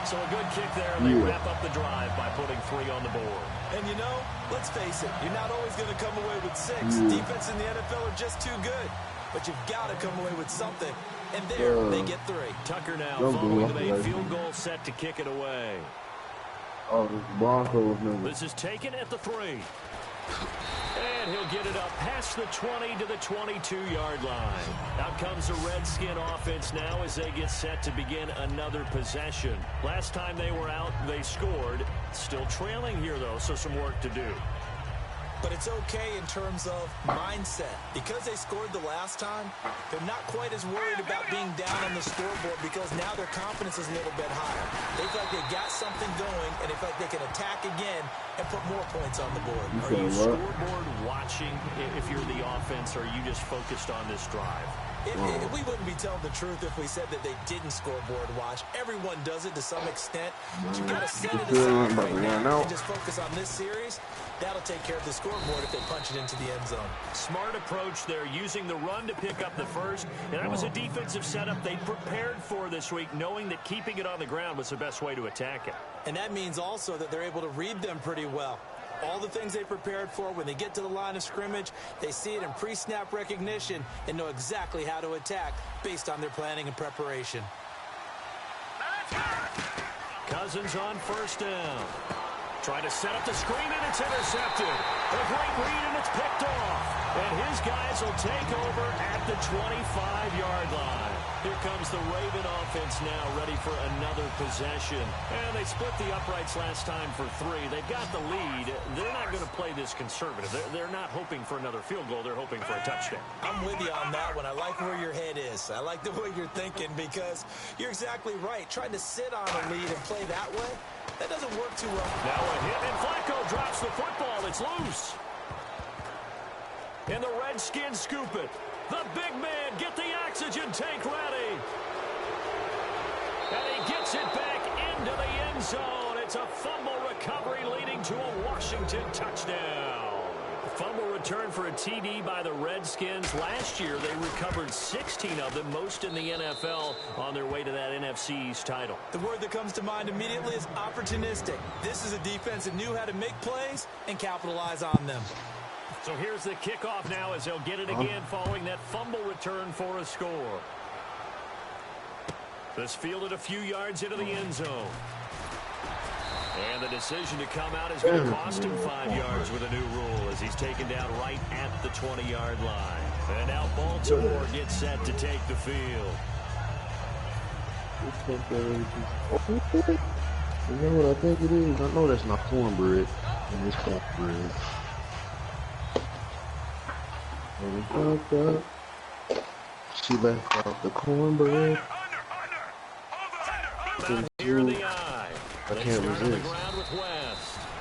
So a good kick there, and they wrap up the drive by putting 3 on the board. And you know, let's face it, you're not always going to come away with 6. Defense in the NFL are just too good. But you've got to come away with something. And there, they get 3. Tucker now following the main field goal set to kick it away. Oh, this Broncos number. This is taken at the 3. And he'll get it up past the 20 to the 22-yard line. Out comes the Redskin offense now as they get set to begin another possession. Last time they were out, they scored. Still trailing here, though, so some work to do. But it's okay in terms of mindset. Because they scored the last time, they're not quite as worried about being down on the scoreboard because now their confidence is a little bit higher. They feel like they got something going, and they feel like they can attack again and put more points on the board. Are you scoreboard watching if you're the offense, or are you just focused on this drive? We wouldn't be telling the truth if we said that they didn't scoreboard watch. Everyone does it to some extent. But you've got to set it aside right now and just focus on this series. That'll take care of the scoreboard if they punch it into the end zone. Smart approach there, using the run to pick up the first. And that was a defensive setup they prepared for this week, knowing that keeping it on the ground was the best way to attack it. And that means also that they're able to read them pretty well. All the things they prepared for, when they get to the line of scrimmage, they see it in pre-snap recognition and know exactly how to attack based on their planning and preparation. Cousins on first down. Trying to set up the screen, and it's intercepted. A great read, and it's picked off. And his guys will take over at the 25-yard line. Here comes the Raven offense now, ready for another possession. And they split the uprights last time for 3. They've got the lead. They're not going to play this conservative. They're not hoping for another field goal. They're hoping for a touchdown. I'm with you on that one. I like where your head is. I like the way you're thinking because you're exactly right. Trying to sit on a lead and play that way, that doesn't work too well. Now a hit, and Flacco drops the football. It's loose. And the Redskins scoop it. The big man, get the oxygen tank ready. And he gets it back into the end zone. It's a fumble recovery leading to a Washington touchdown. Fumble return for a TD by the Redskins. Last year, they recovered 16 of them, most in the NFL, on their way to that NFC East title. The word that comes to mind immediately is opportunistic. This is a defense that knew how to make plays and capitalize on them. So here's the kickoff now as they'll get it again following that fumble return for a score. This fielded a few yards into the end zone. And the decision to come out is going to cost him 5 yards with a new rule as he's taken down right at the 20-yard line. And now Baltimore gets set to take the field. You know what I think it is? I know that's not cornbread. And it's cornbread. And it's fucked up. She left out the cornbread. Here in the eye. I can't resist.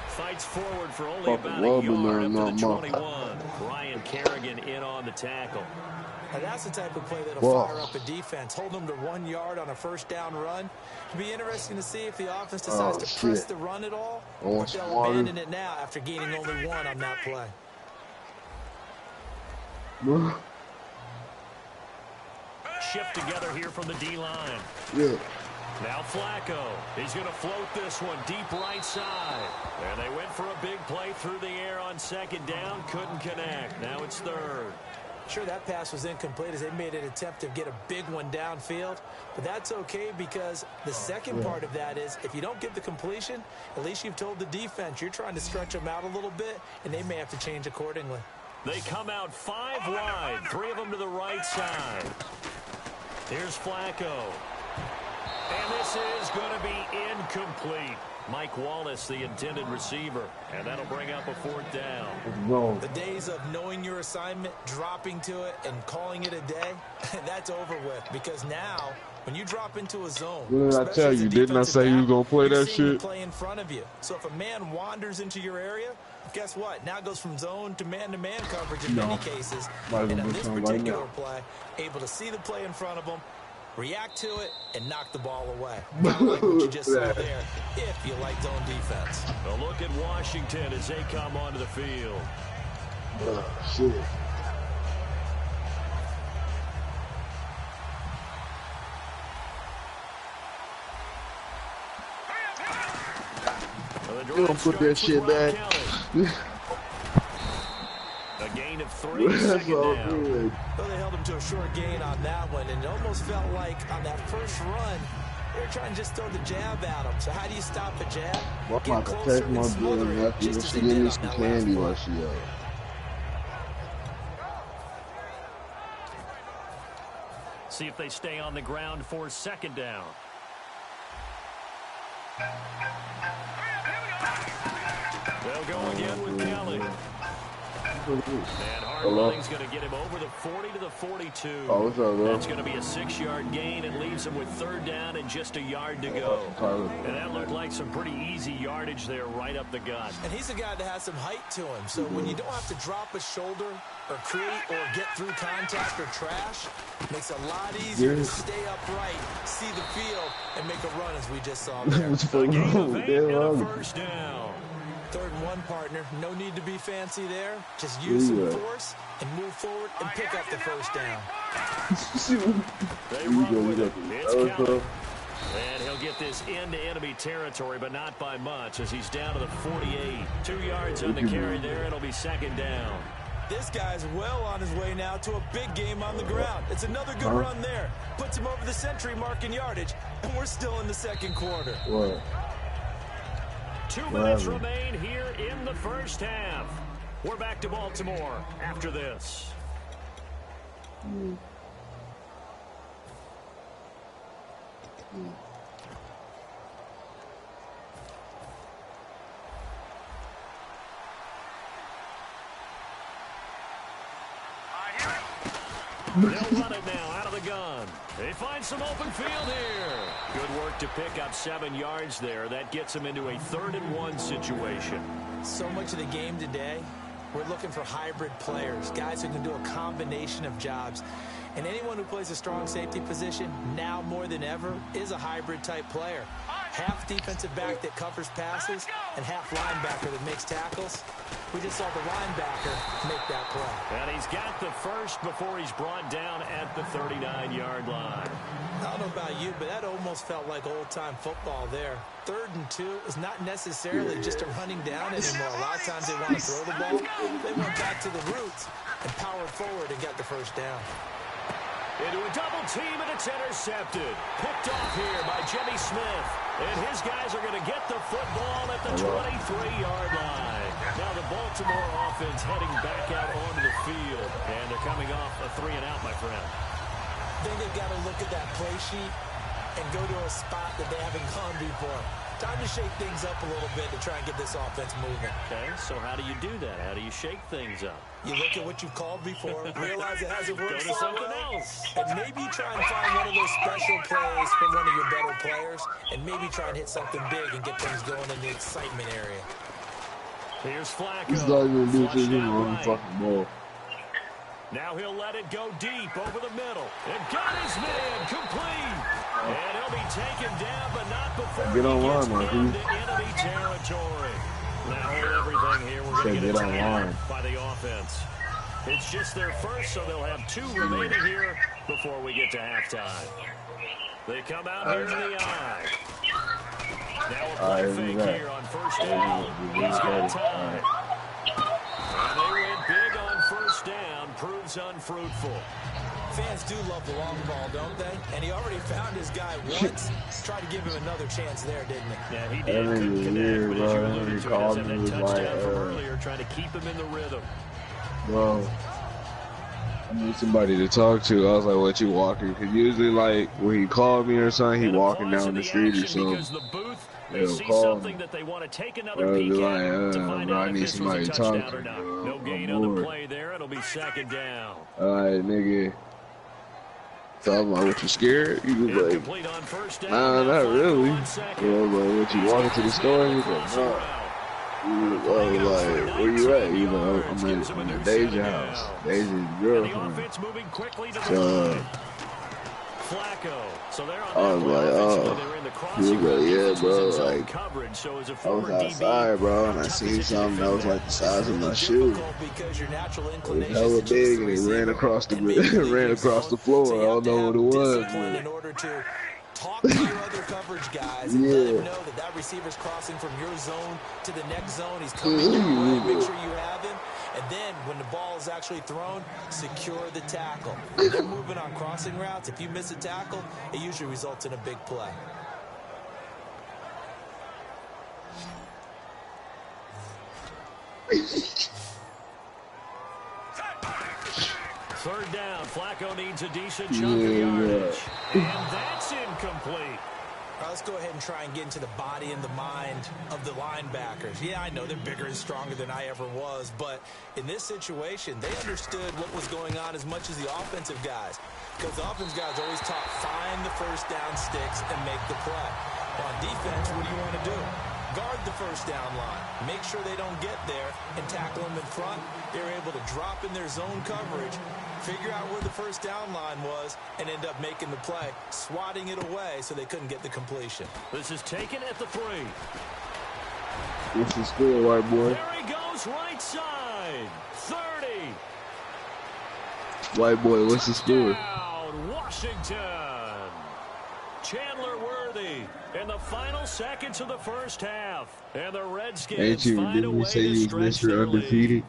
Fights forward for only about a yard up to the 21. Ryan Kerrigan in on the tackle. Now that's the type of play that'll fire up a defense. Hold them to 1 yard on a first down run. It'll be interesting to see if the offense decides to press the run at all, or if they'll abandon it now after gaining only 1 on that play. Shift together here from the D-line. Yeah. Now Flacco. He's going to float this one deep right side. And they went for a big play through the air on second down. Couldn't connect. Now it's third. Sure, that pass was incomplete as they made an attempt to get a big one downfield. But that's okay because the second part of that is if you don't get the completion, at least you've told the defense you're trying to stretch them out a little bit, and they may have to change accordingly. They come out 5 wide. 3 of them to the right side. Here's Flacco. And this is going to be incomplete. Mike Wallace, the intended receiver. And that'll bring up a 4th down. The days of knowing your assignment, dropping to it, and calling it a day, that's over with. Because now, when you drop into a zone, what did I tell you? Didn't I say you was going to play that shit? Play in front of you. So if a man wanders into your area, guess what? Now it goes from zone to man-to-man coverage in many cases. And in this particular play, able to see the play in front of him, react to it, and knock the ball away. Kind of like what you just saw there, if you like zone defense. A look at Washington as they come onto the field. Shit. You don't put that shit back. A gain of 3, second down. Well, they held him to a short gain on that one, and it almost felt like on that first run, they were trying to just throw the jab at him. So how do you stop a jab? I'm about to take my brother after this to get me some candy while she up. See if they stay on the ground for second down. They'll go again with Kelly. And hard running's going to get him over the 40 to the 42. Oh, what's up, bro? That's going to be a 6-yard gain and leaves him with 3rd down and just a yard to go. And that looked like some pretty easy yardage there right up the gut. And he's a guy that has some height to him. So when you don't have to drop a shoulder or create or get through contact or trash, it makes it a lot easier to stay upright, see the field, and make a run as we just saw there. A gain of 8 and a first down. 3rd and 1, partner. No need to be fancy there. Just use some force and move forward and pick up the first down. They run with it. It's Kelly. And he'll get this into enemy territory, but not by much as he's down to the 48. 2 yards on the carry there. It'll be second down. This guy's well on his way now to a big game on the ground. It's another good run there. Puts him over the century mark in yardage, and we're still in the second quarter. What? 2 minutes remain here in the first half. We're back to Baltimore after this. They'll run it now out of the gun. They find some open field here. Good work to pick up 7 yards there. That gets them into a 3rd and 1 situation. So much of the game today, we're looking for hybrid players, guys who can do a combination of jobs. And anyone who plays a strong safety position, now more than ever, is a hybrid type player. Half defensive back that covers passes and half linebacker that makes tackles. We just saw the linebacker make that play. And he's got the first before he's brought down at the 39-yard line. I don't know about you, but that almost felt like old-time football there. 3rd and 2 is not necessarily just a running down anymore. A lot of times they want to throw the ball. They went back to the roots and powered forward and got the first down. Into a double team, and it's intercepted. Picked off here by Jimmy Smith. And his guys are going to get the football at the 23-yard line. Now the Baltimore offense heading back out onto the field. And they're coming off a 3-and-out, my friend. I think they've got to look at that play sheet and go to a spot that they haven't gone before. Time to shake things up a little bit to try and get this offense moving. Okay, so how do you do that? How do you shake things up? You look at what you've called before, realize it hasn't worked Go to so something well, else. and maybe try and find one of those special plays from one of your better players, and maybe try and hit something big and get things going in the excitement area. Here's Flacco. He's not gonna do Flushed this out on the right. fucking ball. Now he'll let it go deep over the middle. And got his man complete. And he'll be taken down, but not before Get he on gets line, into Marquis. enemy territory. Now hold everything here. We're going to Said get a get on timeout line. by the offense. It's just their first, so they'll have 2 remaining here before we get to halftime. They come out here in the eye. Now a play fake here on first down. He's got time. And they went big on first down. Proves unfruitful. Fans do love the long ball, don't they? And he already found his guy once. Tried to give him another chance there, didn't he? Yeah, he did. Every Couldn't connect, year, but as you bro, alluded he to, he does called have me, that was touchdown like, from earlier, trying to keep him in the rhythm. Bro, I need somebody to talk to. I was like, what, you walking? Because usually, like, when he called me or something, he And walking applause down in the the street or action something. because the booth, they He'll see call something me. that they want to take I another was peek like, at to find bro, out I if need this was a somebody to talk touchdown to. or not. Bro. No gain I'm on the bored. play there. It'll be second down. All right, nigga. So I'm like, what, you scared? He was like, Incomplete on first down. nah, Now not Flacco really. on I second. was like, what, you He's walking got to the his store? man He on was the like, crossing no. route. I was like, where you at? He was like, I'm Gives at him a new Daisy's set of house. downs. Daisy's And the girlfriend. offense moving quickly to the So, line. Flacco. So they're on I that was play like, offensively. oh. They were in the He crossing was route. like, yeah, Defense was in bro, zone like, coverage. So as a I was former DB, outside, bro, and how I tough seen is it to something that defend was like the It's size of really my shoe. difficult because your natural It was inclination is hella to chase big, the and it ran receiver across the and maybe leave ran your across zone. the floor. So I you have don't to know have what it was. discipline in But order to talk to your other coverage guys and let yeah, him know that that receiver's crossing from your zone to the next zone. He's coming your way. Make sure you have him. And then when the ball is actually thrown, secure the tackle. When they're moving on crossing routes, if you miss a tackle, it usually results in a big play. third down. Flacco needs a decent chunk of yardage. And that's incomplete. All right, let's go ahead and try and get into the body and the mind of the linebackers. Yeah, I know they're bigger and stronger than I ever was, but in this situation, they understood what was going on as much as the offensive guys, because the offensive guys always taught find the first down sticks and make the play. On defense, what do you want to do? Guard the first down line. Make sure they don't get there and tackle them in front. They're able to drop in their zone coverage, figure out where the first down line was, and end up making the play, swatting it away so they couldn't get the completion. This is taken at the 3. what's the score, white boy? There he goes, right side. 30. White boy, what's the score? Touchdown, Washington. Chandler Worthy in the final seconds of the first half. And the Redskins Ain't you? find a Didn't you way say to you was stretch Mr. their Undefeated? lead.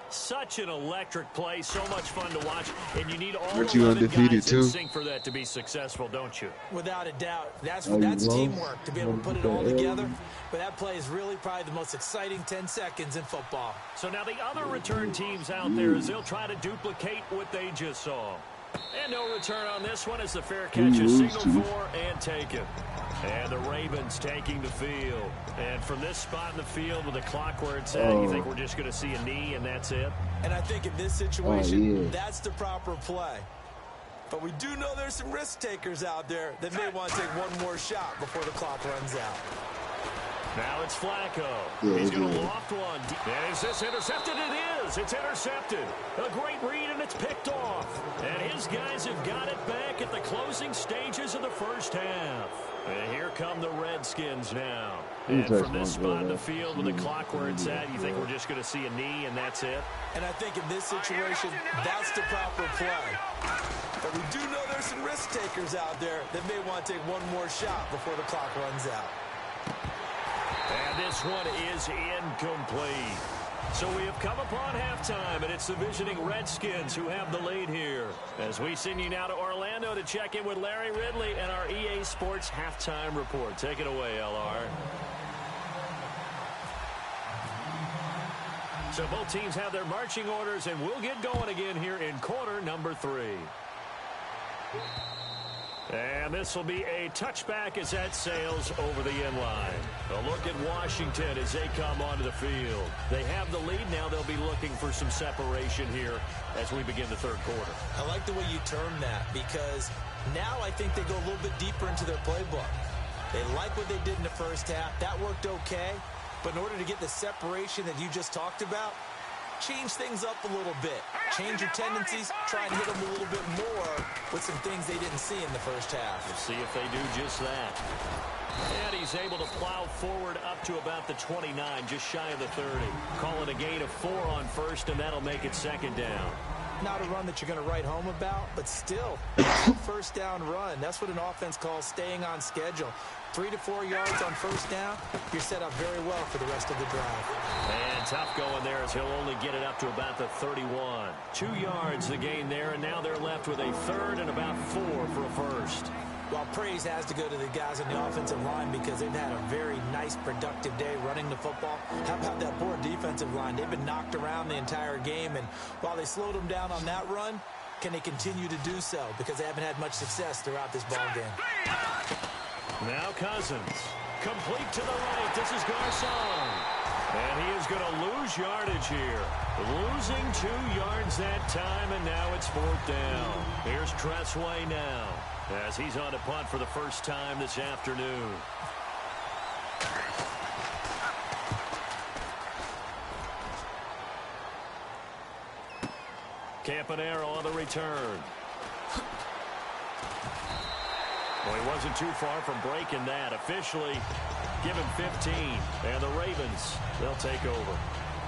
Such an electric play, so much fun to watch, and you need all Aren't you 11 undefeated guys in too? sync for that to be successful, don't you? Without a doubt. That's Oh, you lost? teamwork, to be able to put it all together. But that play is really probably the most exciting 10 seconds in football. So now the other return teams out there as they'll try to duplicate what they just saw. And no return on this one as the fair catch is signaled for and taken. And the Ravens taking the field. And from this spot in the field with the clock where it's at, you think we're just going to see a knee and that's it? And I think in this situation, that's the proper play. But we do know there's some risk takers out there that may want to take one more shot before the clock runs out. Now it's Flacco. He's going to loft one. And is this intercepted? It is. It's intercepted. A great read, and it's picked off. And his guys have got it back at the closing stages of the first half. And here come the Redskins now. And from this spot in the field with the clock where it's at, you think we're just going to see a knee and that's it? And I think in this situation, that's the proper play. But we do know there's some risk takers out there that may want to take one more shot before the clock runs out. And this one is incomplete. So we have come upon halftime, and it's the visiting Redskins who have the lead here. As we send you now to Orlando to check in with Larry Ridley and our EA Sports Halftime Report. Take it away, LR. So both teams have their marching orders, and we'll get going again here in quarter number 3. And this will be a touchback as that sails over the end line. A look at Washington as they come onto the field. They have the lead. Now they'll be looking for some separation here as we begin the third quarter. I like the way you term that because now I think they go a little bit deeper into their playbook. They like what they did in the first half. That worked okay. But in order to get the separation that you just talked about, change things up a little bit. Change your tendencies. Try and hit them a little bit more with some things they didn't see in the first half. We'll see if they do just that. And he's able to plow forward up to about the 29, just shy of the 30. Call it a gain of 4 on first, and that'll make it second down. Not a run that you're going to write home about, but still, first down run. That's what an offense calls staying on schedule. 3 to 4 yards on first down, you're set up very well for the rest of the drive. And tough going there as he'll only get it up to about the 31. 2 yards the gain there, and now they're left with a third and about 4 for a first. Well, praise has to go to the guys on the offensive line because they've had a very nice, productive day running the football. How about that poor defensive line? They've been knocked around the entire game, and while they slowed them down on that run, can they continue to do so? Because they haven't had much success throughout this ball game. Now Cousins. Complete to the right. This is Garcon. And he is going to lose yardage here. Losing 2 yards that time, and now it's 4th down. Here's Tressway now as he's on to punt for the first time this afternoon. Campanaro on the return. Well, he wasn't too far from breaking that. Officially, give him 15. And the Ravens, they'll take over.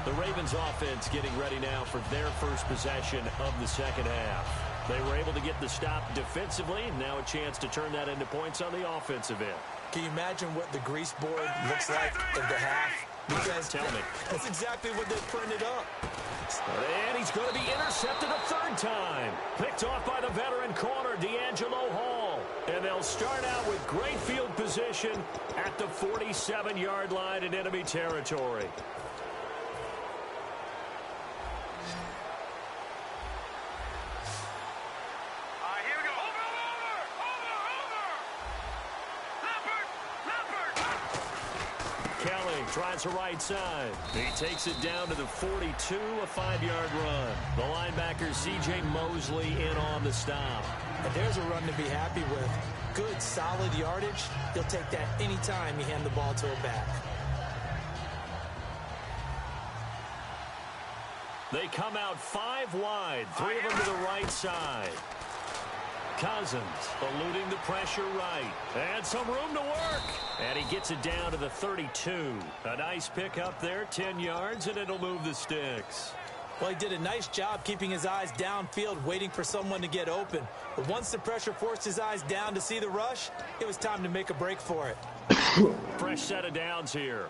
The Ravens offense getting ready now for their first possession of the second half. They were able to get the stop defensively. Now a chance to turn that into points on the offensive end. Can you imagine what the grease board looks like at the half? Because Tell me. that's exactly what they printed up. And he's going to be intercepted a third time. Picked off by the veteran corner, D'Angelo Hall. And they'll start out with great field position at the 47-yard line in enemy territory. Here we go. Over. Kelly tries the right side. He takes it down to the 42, a 5-yard run. The linebacker, C.J. Mosley, in on the stop. And there's a run to be happy with. Good, solid yardage. He'll take that anytime you hand the ball to a back. They come out 5 wide, 3 of them to the right side. Cousins eluding the pressure right. And some room to work. And he gets it down to the 32. A nice pick up there, 10 yards, and it'll move the sticks. Well, he did a nice job keeping his eyes downfield, waiting for someone to get open. But once the pressure forced his eyes down to see the rush, it was time to make a break for it. Fresh set of downs here.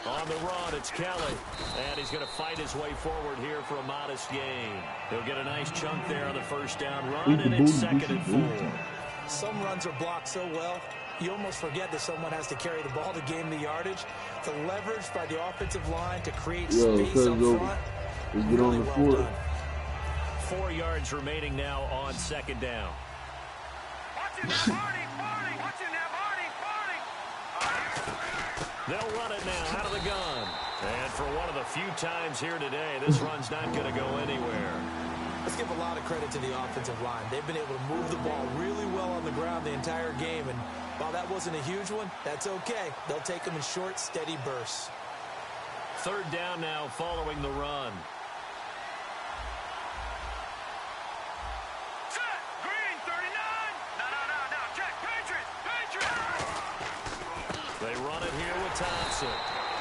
On the run, it's Kelly. And he's going to fight his way forward here for a modest gain. He'll get a nice chunk there on the first down run, and it's 2nd and 4. Some runs are blocked so well, you almost forget that someone has to carry the ball to gain the yardage. The leverage by the offensive line to create space up front, really well done. 4 yards remaining now on 2nd down. Watching that, Marty. Watching that, Marty. They'll run it now out of the gun. And for one of the few times here today, this run's not going to go anywhere. Let's give a lot of credit to the offensive line. They've been able to move the ball really well on the ground the entire game. And while that wasn't a huge one, that's okay. They'll take them in short, steady bursts. 3rd down now following the run. Set. Green, 39. No. Check. Patriots. They run it here with Thompson.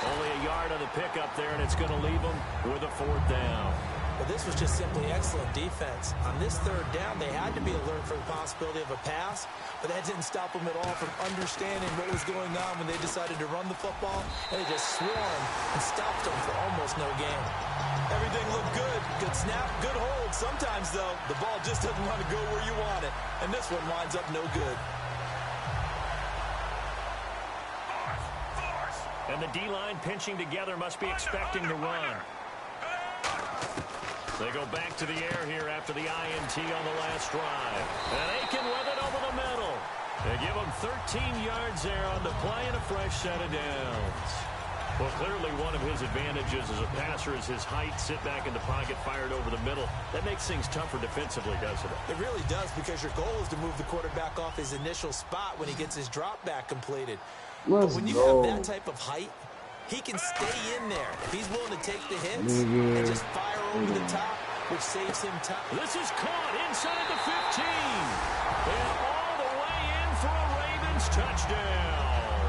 Only a yard on the pickup there, and it's going to leave them with a 4th down. But this was just simply excellent defense. On this 3rd down, they had to be alert for the possibility of a pass, but that didn't stop them at all from understanding what was going on when they decided to run the football, and they just swarmed and stopped them for almost no gain. Everything looked good. Good snap, good hold. Sometimes, though, the ball just doesn't want to go where you want it, and this one winds up no good. And the D-line pinching together must be expecting to run. They go back to the air here after the INT on the last drive. And Aiken with it over the middle. They give him 13 yards there on the play and a fresh set of downs. Well, clearly one of his advantages as a passer is his height. Sit back in the pocket, fired over the middle. That makes things tougher defensively, doesn't it? It really does, because your goal is to move the quarterback off his initial spot when he gets his drop back completed. But when you have that type of height, he can stay in there if he's willing to take the hits and just fire over the top, which saves him time. This is caught inside the 15. And all the way in for a Ravens touchdown.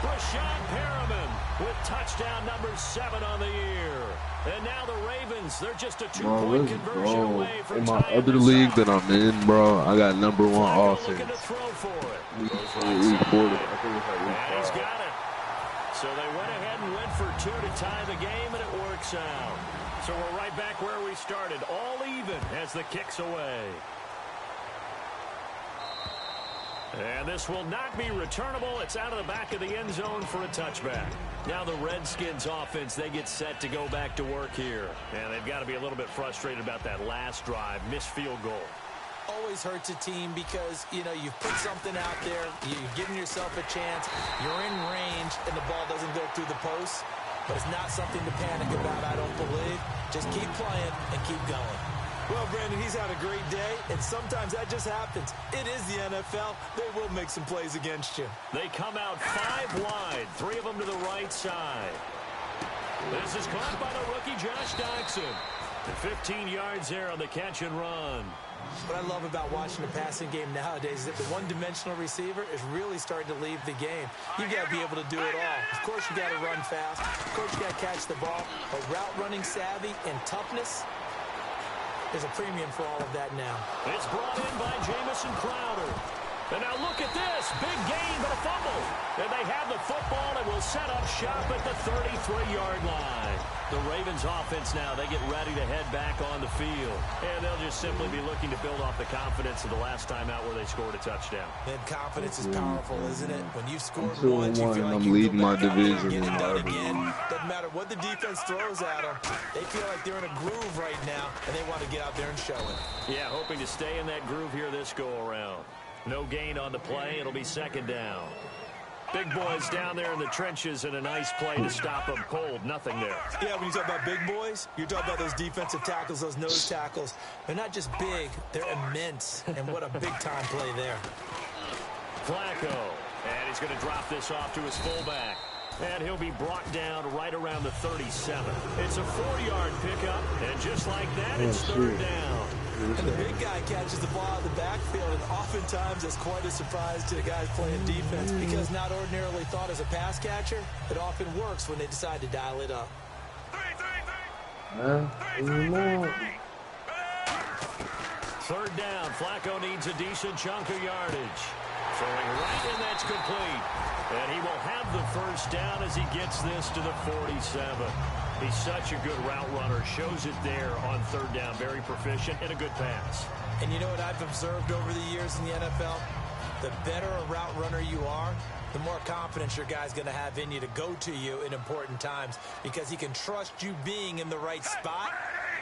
Rashad Perriman with touchdown number 7 on the year. And now the Ravens, they're just a 2-point conversion away from in my other league that I'm in, bro, I got #1 offense. Looking to throw for it. Week 40. I think it's like week 5. And he's got it. So they went ahead and went for 2 to tie the game, and it works out. So we're right back where we started, all even as the kick's away. And this will not be returnable. It's out of the back of the end zone for a touchback. Now the Redskins offense, they get set to go back to work here. And they've got to be a little bit frustrated about that last drive, missed field goal. Always hurts a team because, you know, you've put something out there, you're giving yourself a chance, you're in range, and the ball doesn't go through the post. But it's not something to panic about, I don't believe. Just keep playing and keep going. Well, Brandon, he's had a great day, and sometimes that just happens. It is the NFL. They will make some plays against you. They come out 5 wide, 3 of them to the right side. This is caught by the rookie Josh Doctson. 15 yards there on the catch and run. What I love about watching the passing game nowadays is that the one-dimensional receiver is really starting to leave the game. You've got to be able to do it all. Of course, you got to run fast. Of course, you got to catch the ball. But route running savvy and toughness, there's a premium for all of that now. It's brought in by Jamison Crowder. And now look at this. Big gain, but a fumble. And they have the football and will set up shop at the 33-yard line. The Ravens offense now, they get ready to head back on the field. And they'll just simply be looking to build off the confidence of the last time out where they scored a touchdown. And confidence is powerful, isn't it? When you've scored once, you feel like I'm leading my division. Get it done again. Doesn't matter what the defense throws at them. They feel like they're in a groove right now, and they want to get out there and show it. Yeah, hoping to stay in that groove here this go-around. No gain on the play. It'll be second down. Big boys down there in the trenches, and a nice play to stop them cold. Nothing there. Yeah, when you talk about big boys, you're talking about those defensive tackles, those nose tackles. They're not just big, they're immense. And what a big-time play there. Flacco. And he's going to drop this off to his fullback. And he'll be brought down right around the 37. It's a 4-yard pickup, and just like that, it's third down. And the big guy catches the ball out of the backfield, and oftentimes that's quite a surprise to the guys playing defense, because not ordinarily thought as a pass catcher, it often works when they decide to dial it up. Third down. Flacco needs a decent chunk of yardage. Throwing right, and that's complete. And he will have the first down as he gets this to the 47. He's such a good route runner. Shows it there on third down. Very proficient and a good pass. And you know what I've observed over the years in the NFL? The better a route runner you are, the more confidence your guy's going to have in you to go to you in important times, because he can trust you being in the right spot,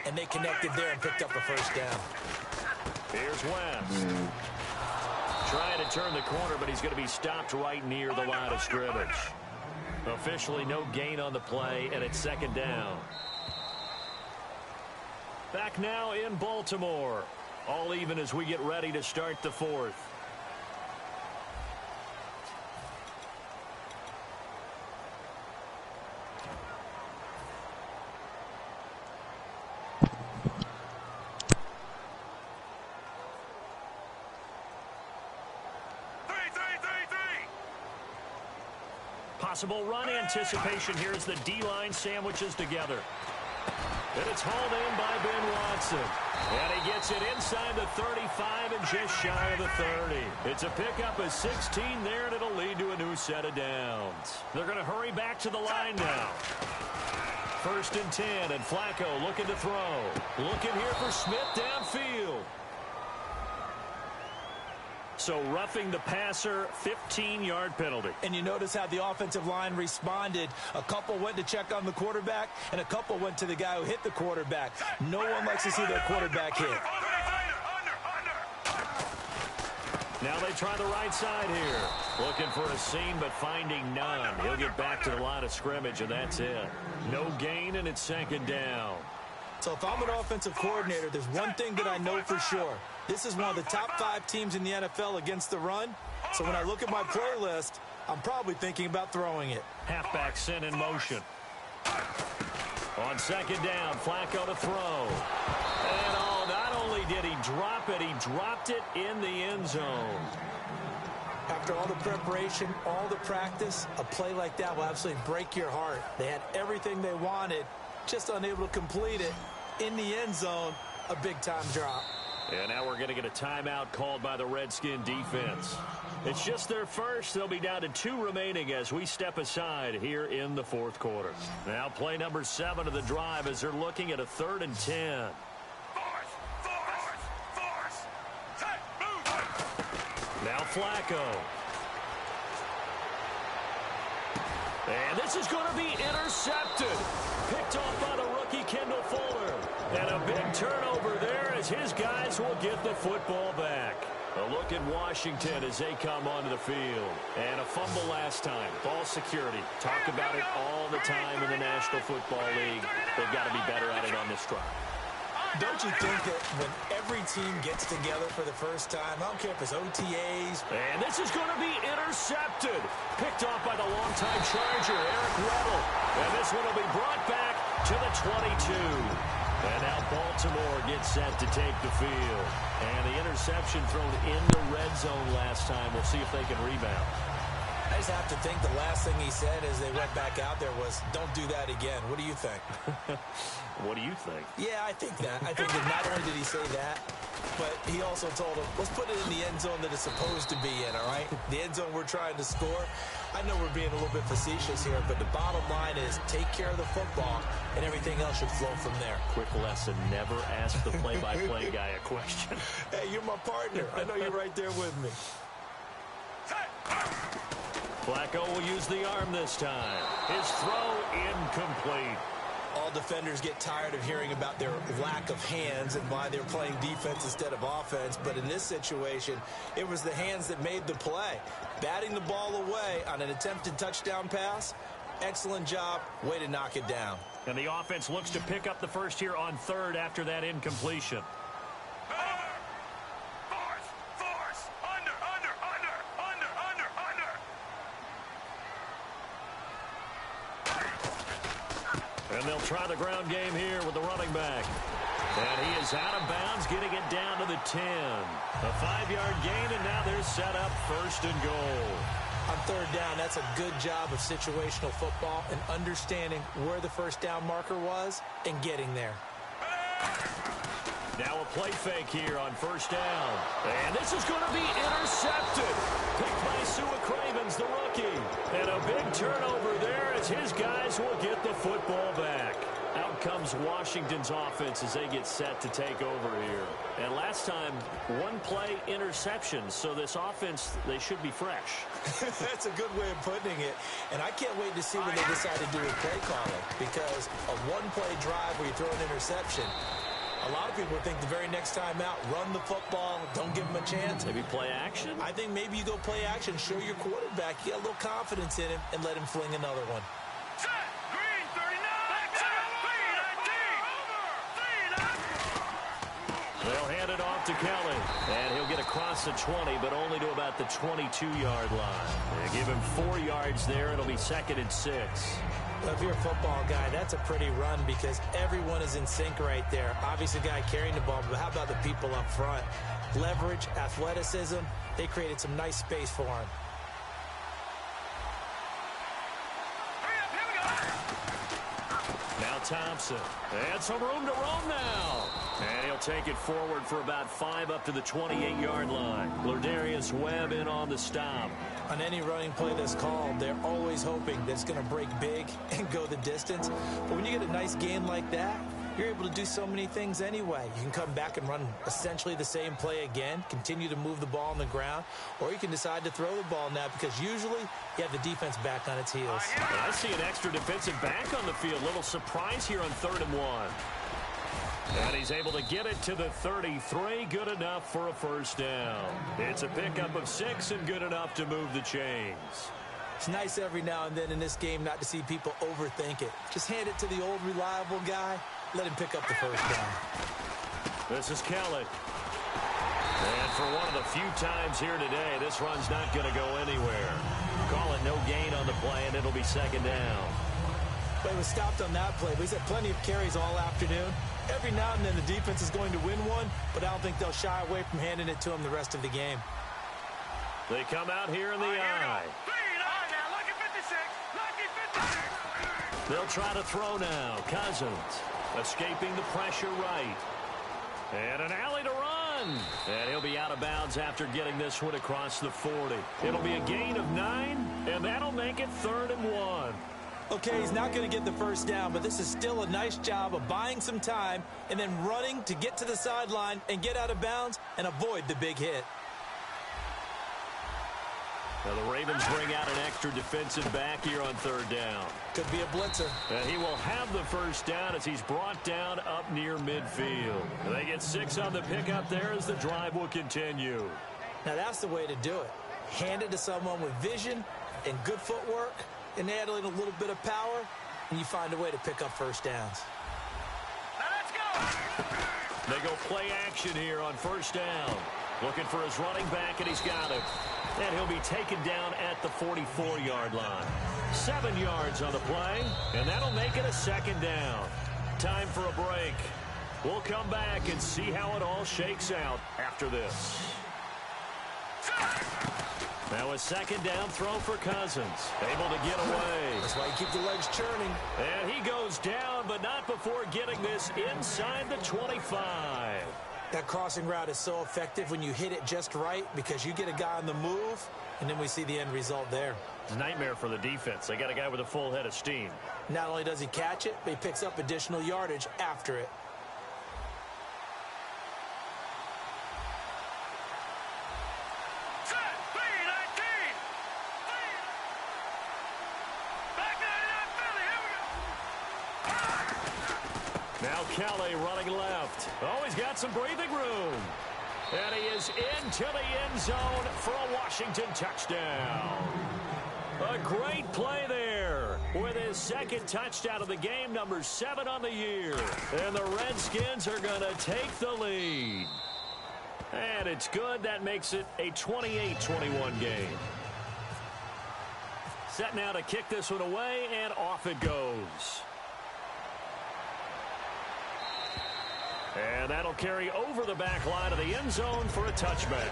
and they connected there and picked up a first down. Here's West. Trying to turn the corner, but he's going to be stopped right near the line of scrimmage. Officially no gain on the play, and it's second down. Back now in Baltimore. All even as we get ready to start the fourth. Possible run anticipation here as the D-line sandwiches together. And it's hauled in by Ben Watson. And he gets it inside the 35 and just shy of the 30. It's a pickup of 16 there, and it'll lead to a new set of downs. They're going to hurry back to the line now. First and 10, and Flacco looking to throw. Looking here for Smith downfield. So roughing the passer, 15-yard penalty. And you notice how the offensive line responded. A couple went to check on the quarterback, and a couple went to the guy who hit the quarterback. No one likes to see their quarterback hit. Now they try the right side here. Looking for a seam, but finding none. He'll get back to the line of scrimmage, and that's it. No gain, and it's second down. So if I'm an offensive coordinator, there's one thing that I know for sure. This is one of the top 5 teams in the NFL against the run. So when I look at my playlist, I'm probably thinking about throwing it. Halfback sent in motion. On second down, Flacco to throw. And not only did he drop it, he dropped it in the end zone. After all the preparation, all the practice, a play like that will absolutely break your heart. They had everything they wanted, just unable to complete it. In the end zone, a big-time drop. And now we're going to get a timeout called by the Redskin defense. It's just their first. They'll be down to 2 remaining as we step aside here in the fourth quarter. Now play number 7 of the drive as they're looking at a 3rd and 10. Now Flacco. And this is going to be intercepted. Picked off by the rookie Kendall Fuller. And a big turnover there as his guys will get the football back. A look at Washington as they come onto the field. And a fumble last time. Ball security. Talk about it all the time in the National Football League. They've got to be better at it on this drive. Don't you think that when every team gets together for the first time, I don't care if it's OTAs. And this is going to be intercepted. Picked off by the longtime Charger, Eric Weddle. And this one will be brought back to the 22. And now Baltimore gets set to take the field. And the interception thrown in the red zone last time. We'll see if they can rebound. I just have to think the last thing he said as they went back out there was, don't do that again. What do you think? What do you think? Yeah, I think that. I think that not only did he say that, but he also told him, let's put it in the end zone that it's supposed to be in, all right? The end zone we're trying to score. I know we're being a little bit facetious here, but the bottom line is take care of the football, and everything else should flow from there. Quick lesson, never ask the play-by-play guy a question. Hey, you're my partner. I know you're right there with me. Flacco will use the arm this time. His throw incomplete. All defenders get tired of hearing about their lack of hands and why they're playing defense instead of offense. But in this situation, it was the hands that made the play. Batting the ball away on an attempted touchdown pass, excellent job. Way to knock it down. And the offense looks to pick up the first here on 3rd after that incompletion. And they'll try the ground game here with the running back. And he is out of bounds, getting it down to the 10. A 5-yard gain, and now they're set up 1st and goal. On 3rd down, that's a good job of situational football and understanding where the first down marker was and getting there. Now a play fake here on 1st down. And this is going to be intercepted. Picked by Sua Cravens, the rookie. And a big turnover there as his guys will get the football back. Out comes Washington's offense as they get set to take over here. And last time, 1 play interception. So this offense, they should be fresh. That's a good way of putting it. And I can't wait to see what they decide to do with play calling. Because a 1-play drive where you throw an interception, a lot of people think the very next time out, run the football, don't give him a chance. Maybe play action? I think maybe you go play action, show your quarterback, you got a little confidence in him, and let him fling another one. They'll hand it off to Kelly, and he'll get across the 20, but only to about the 22-yard line. They give him 4 yards there. It'll be 2nd and 6. Well, if you're a football guy, that's a pretty run because everyone is in sync right there. Obviously, the guy carrying the ball, but how about the people up front? Leverage, athleticism, they created some nice space for him. Now Thompson. And some room to roam now. And he'll take it forward for about 5 up to the 28-yard line. Lardarius Webb in on the stop. On any running play that's called, they're always hoping that it's going to break big and go the distance. But when you get a nice gain like that, you're able to do so many things anyway. You can come back and run essentially the same play again, continue to move the ball on the ground, or you can decide to throw the ball now because usually you have the defense back on its heels. I see an extra defensive back on the field. Little surprise here on 3rd and 1. And he's able to get it to the 33. Good enough for a first down. It's a pickup of 6 and good enough to move the chains. It's nice every now and then in this game not to see people overthink it. Just hand it to the old reliable guy. Let him pick up the first down. This is Kelly. And for one of the few times here today, this run's not going to go anywhere. Call it no gain on the play, and it'll be 2nd down. Well, he was stopped on that play, but he's had plenty of carries all afternoon. Every now and then the defense is going to win one, but I don't think they'll shy away from handing it to him the rest of the game. They come out here in the eye. They'll try to throw now. Cousins escaping the pressure right. And an alley to run. And he'll be out of bounds after getting this one across the 40. It'll be a gain of 9, and that'll make it 3rd and 1. Okay, he's not going to get the first down, but this is still a nice job of buying some time and then running to get to the sideline and get out of bounds and avoid the big hit. Now the Ravens bring out an extra defensive back here on 3rd down. Could be a blitzer. And he will have the first down as he's brought down up near midfield. They get 6 on the pickup there as the drive will continue. Now that's the way to do it. Hand it to someone with vision and good footwork, and add in a little bit of power, and you find a way to pick up first downs. Now let's go! They go play action here on 1st down. Looking for his running back, and he's got him. And he'll be taken down at the 44-yard line. 7 yards on the play, and that'll make it a 2nd down. Time for a break. We'll come back and see how it all shakes out after this. Now a 2nd down throw for Cousins. Able to get away. That's why you keep the legs churning. And he goes down, but not before getting this inside the 25. That crossing route is so effective when you hit it just right because you get a guy on the move, and then we see the end result there. It's a nightmare for the defense. They got a guy with a full head of steam. Not only does he catch it, but he picks up additional yardage after it. Now Kelly running left. Oh, he's got some breathing room. And he is into the end zone for a Washington touchdown. A great play there with his 2nd touchdown of the game, number 7 on the year. And the Redskins are going to take the lead. And it's good. That makes it a 28-21 game. Set now to kick this one away, and off it goes. And that'll carry over the back line of the end zone for a touchback.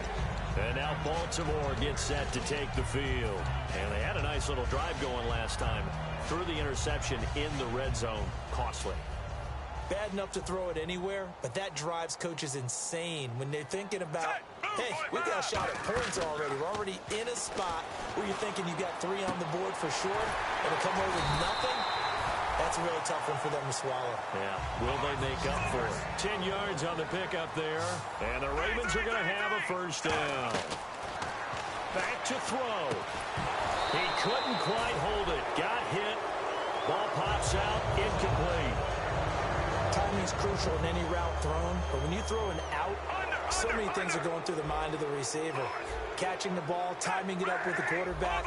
And now Baltimore gets set to take the field. And they had a nice little drive going last time. Threw the interception in the red zone. Costly. Bad enough to throw it anywhere, but that drives coaches insane when they're thinking about, hey, we got a shot at points already. We're already in a spot where you're thinking you got 3 on the board for sure, and to come away with nothing, that's a really tough one for them to swallow. Yeah, will they make up for it? 10 yards on the pickup there, and the Ravens are going to have a first down. Back to throw. He couldn't quite hold it. Got hit. Ball pops out, incomplete. Timing is crucial in any route thrown, but when you throw an out, so many things are going through the mind of the receiver. Catching the ball, timing it up with the quarterback.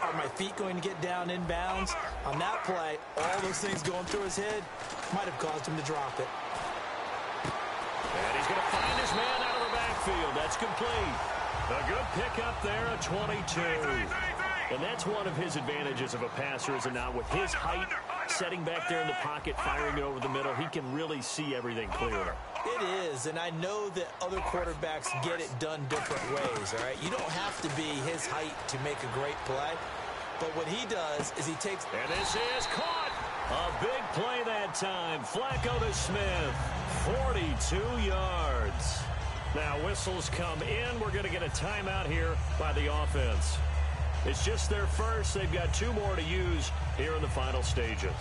Are my feet going to get down in bounds? On that play, all those things going through his head might have caused him to drop it. And he's going to find his man out of the backfield. That's complete. A good pickup there, a 22. And that's one of his advantages of a passer, is it not? With his height, setting back there in the pocket, firing it over the middle, he can really see everything clearly. It is, and I know that other quarterbacks get it done different ways, all right? You don't have to be his height to make a great play, but what he does is he takes... And this is caught! A big play that time. Flacco to Smith, 42 yards. Now whistles come in. We're going to get a timeout here by the offense. It's just their first. They've got 2 more to use here in the final stages.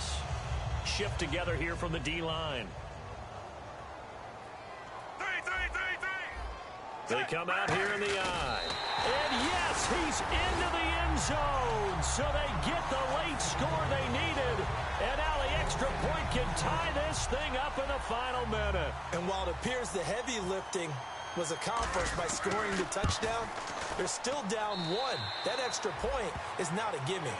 Shift together here from the D-line. They come out here in the eye. And yes, he's into the end zone. So they get the late score they needed. And now the extra point can tie this thing up in the final minute. And while it appears the heavy lifting was accomplished by scoring the touchdown, they're still down 1. That extra point is not a gimme.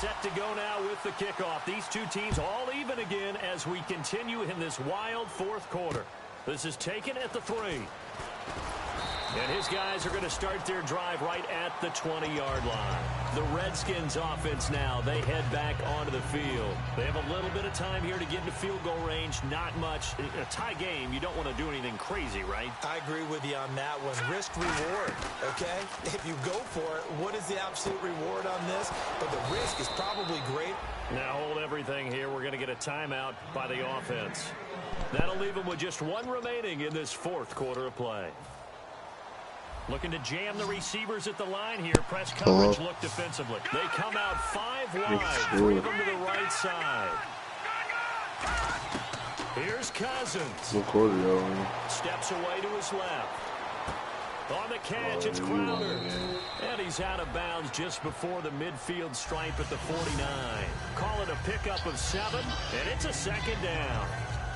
Set to go now with the kickoff. These two teams all even again as we continue in this wild fourth quarter. This is taken at the 3. And his guys are going to start their drive right at the 20-yard line. The Redskins offense now, they head back onto the field. They have a little bit of time here to get into field goal range, not much. In a tie game, you don't want to do anything crazy, right? I agree with you on that one. Risk reward, okay? If you go for it, what is the absolute reward on this? But the risk is probably great. Now hold everything here. We're going to get a timeout by the offense. That'll leave them with just 1 remaining in this fourth quarter of play. Looking to jam the receivers at the line here. Press coverage look defensively. They come out 5 wide. 3 of them to the right side. Here's Cousins. Steps away to his left. On the catch, it's Crowder. And he's out of bounds just before the midfield stripe at the 49. Call it a pickup of 7, and it's a second down.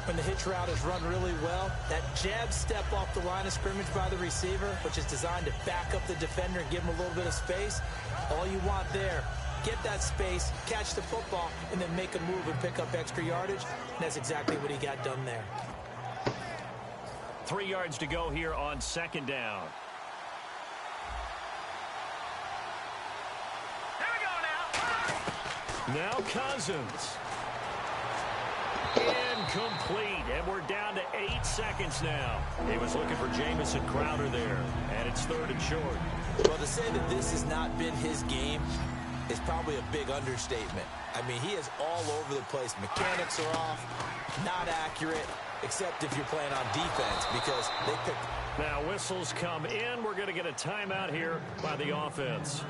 When the hitch route is run really well, that jab step off the line of scrimmage by the receiver, which is designed to back up the defender and give him a little bit of space, all you want there, get that space, catch the football, and then make a move and pick up extra yardage. And that's exactly what he got done there. 3 yards to go here on second down. Here we go now. Now Cousins. Incomplete, and we're down to 8 seconds now. He was looking for Jamison Crowder there, and it's 3rd and short. Well, to say that this has not been his game is probably a big understatement. I mean, he is all over the place. Mechanics are off, not accurate, except if you're playing on defense because they pick. Now whistles come in. We're going to get a timeout here by the offense.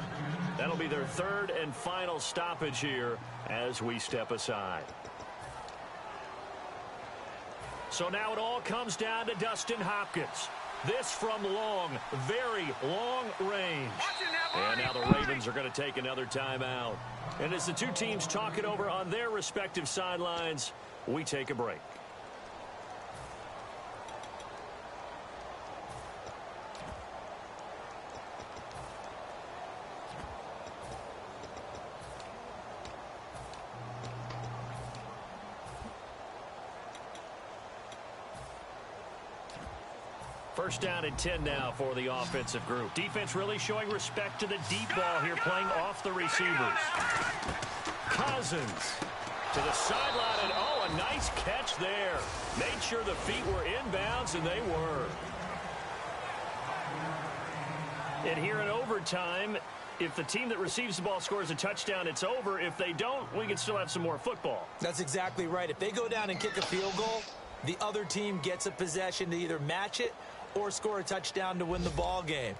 That'll be their 3rd and final stoppage here as we step aside. So now it all comes down to Dustin Hopkins. This from long, very long range. And now the Ravens are going to take another timeout. And as the two teams talk it over on their respective sidelines, we take a break. First down and 10 now for the offensive group. Defense really showing respect to the deep ball here, playing off the receivers. Cousins to the sideline, and oh, a nice catch there. Made sure the feet were inbounds, and they were. And here in overtime, if the team that receives the ball scores a touchdown, it's over. If they don't, we can still have some more football. That's exactly right. If they go down and kick a field goal, the other team gets a possession to either match it or score a touchdown to win the ball game.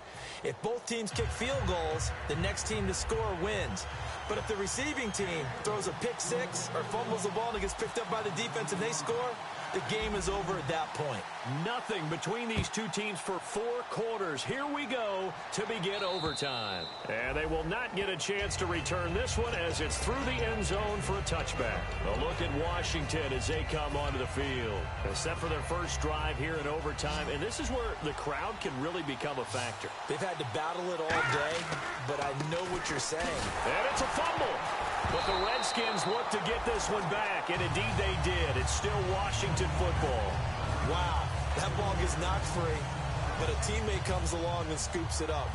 If both teams kick field goals, the next team to score wins. But if the receiving team throws a pick six or fumbles the ball and it gets picked up by the defense and they score, the game is over at that point. Nothing between these two teams for 4 quarters. Here we go to begin overtime. And they will not get a chance to return this one as it's through the end zone for a touchback. A look at Washington as they come onto the field. They're set for their first drive here in overtime, and this is where the crowd can really become a factor. They've had to battle it all day, but I know what you're saying. And it's a fumble. But the Redskins look to get this one back, and indeed they did. It's still Washington football. Wow, that ball gets knocked free, but a teammate comes along and scoops it up.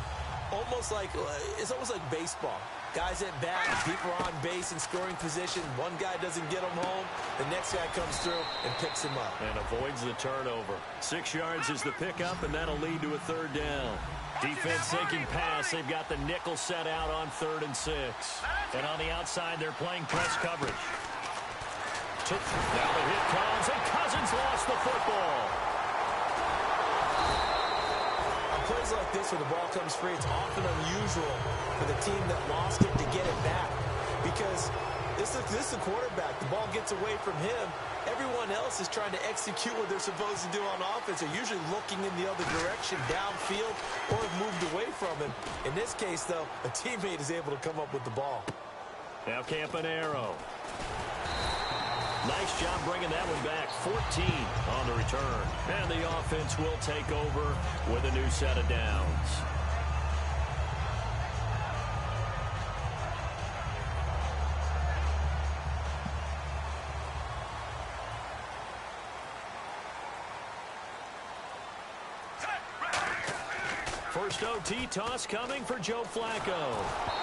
It's almost like baseball. Guys at bat, people are on base in scoring position. One guy doesn't get him home. The next guy comes through and picks him up. And avoids the turnover. 6 yards is the pickup, and that'll lead to a 3rd down. Defense thinking pass. They've got the nickel set out on 3rd and 6. And on the outside, they're playing press coverage. Now the hit comes, and Cousins lost the football. On plays like this where the ball comes free, it's often unusual for the team that lost it to get it back. Because This is the quarterback. The ball gets away from him. Everyone else is trying to execute what they're supposed to do on offense. They're usually looking in the other direction, downfield, or have moved away from him. In this case, though, a teammate is able to come up with the ball. Now Campanaro. Nice job bringing that one back. 14 on the return. And the offense will take over with a new set of downs. First OT toss coming for Joe Flacco.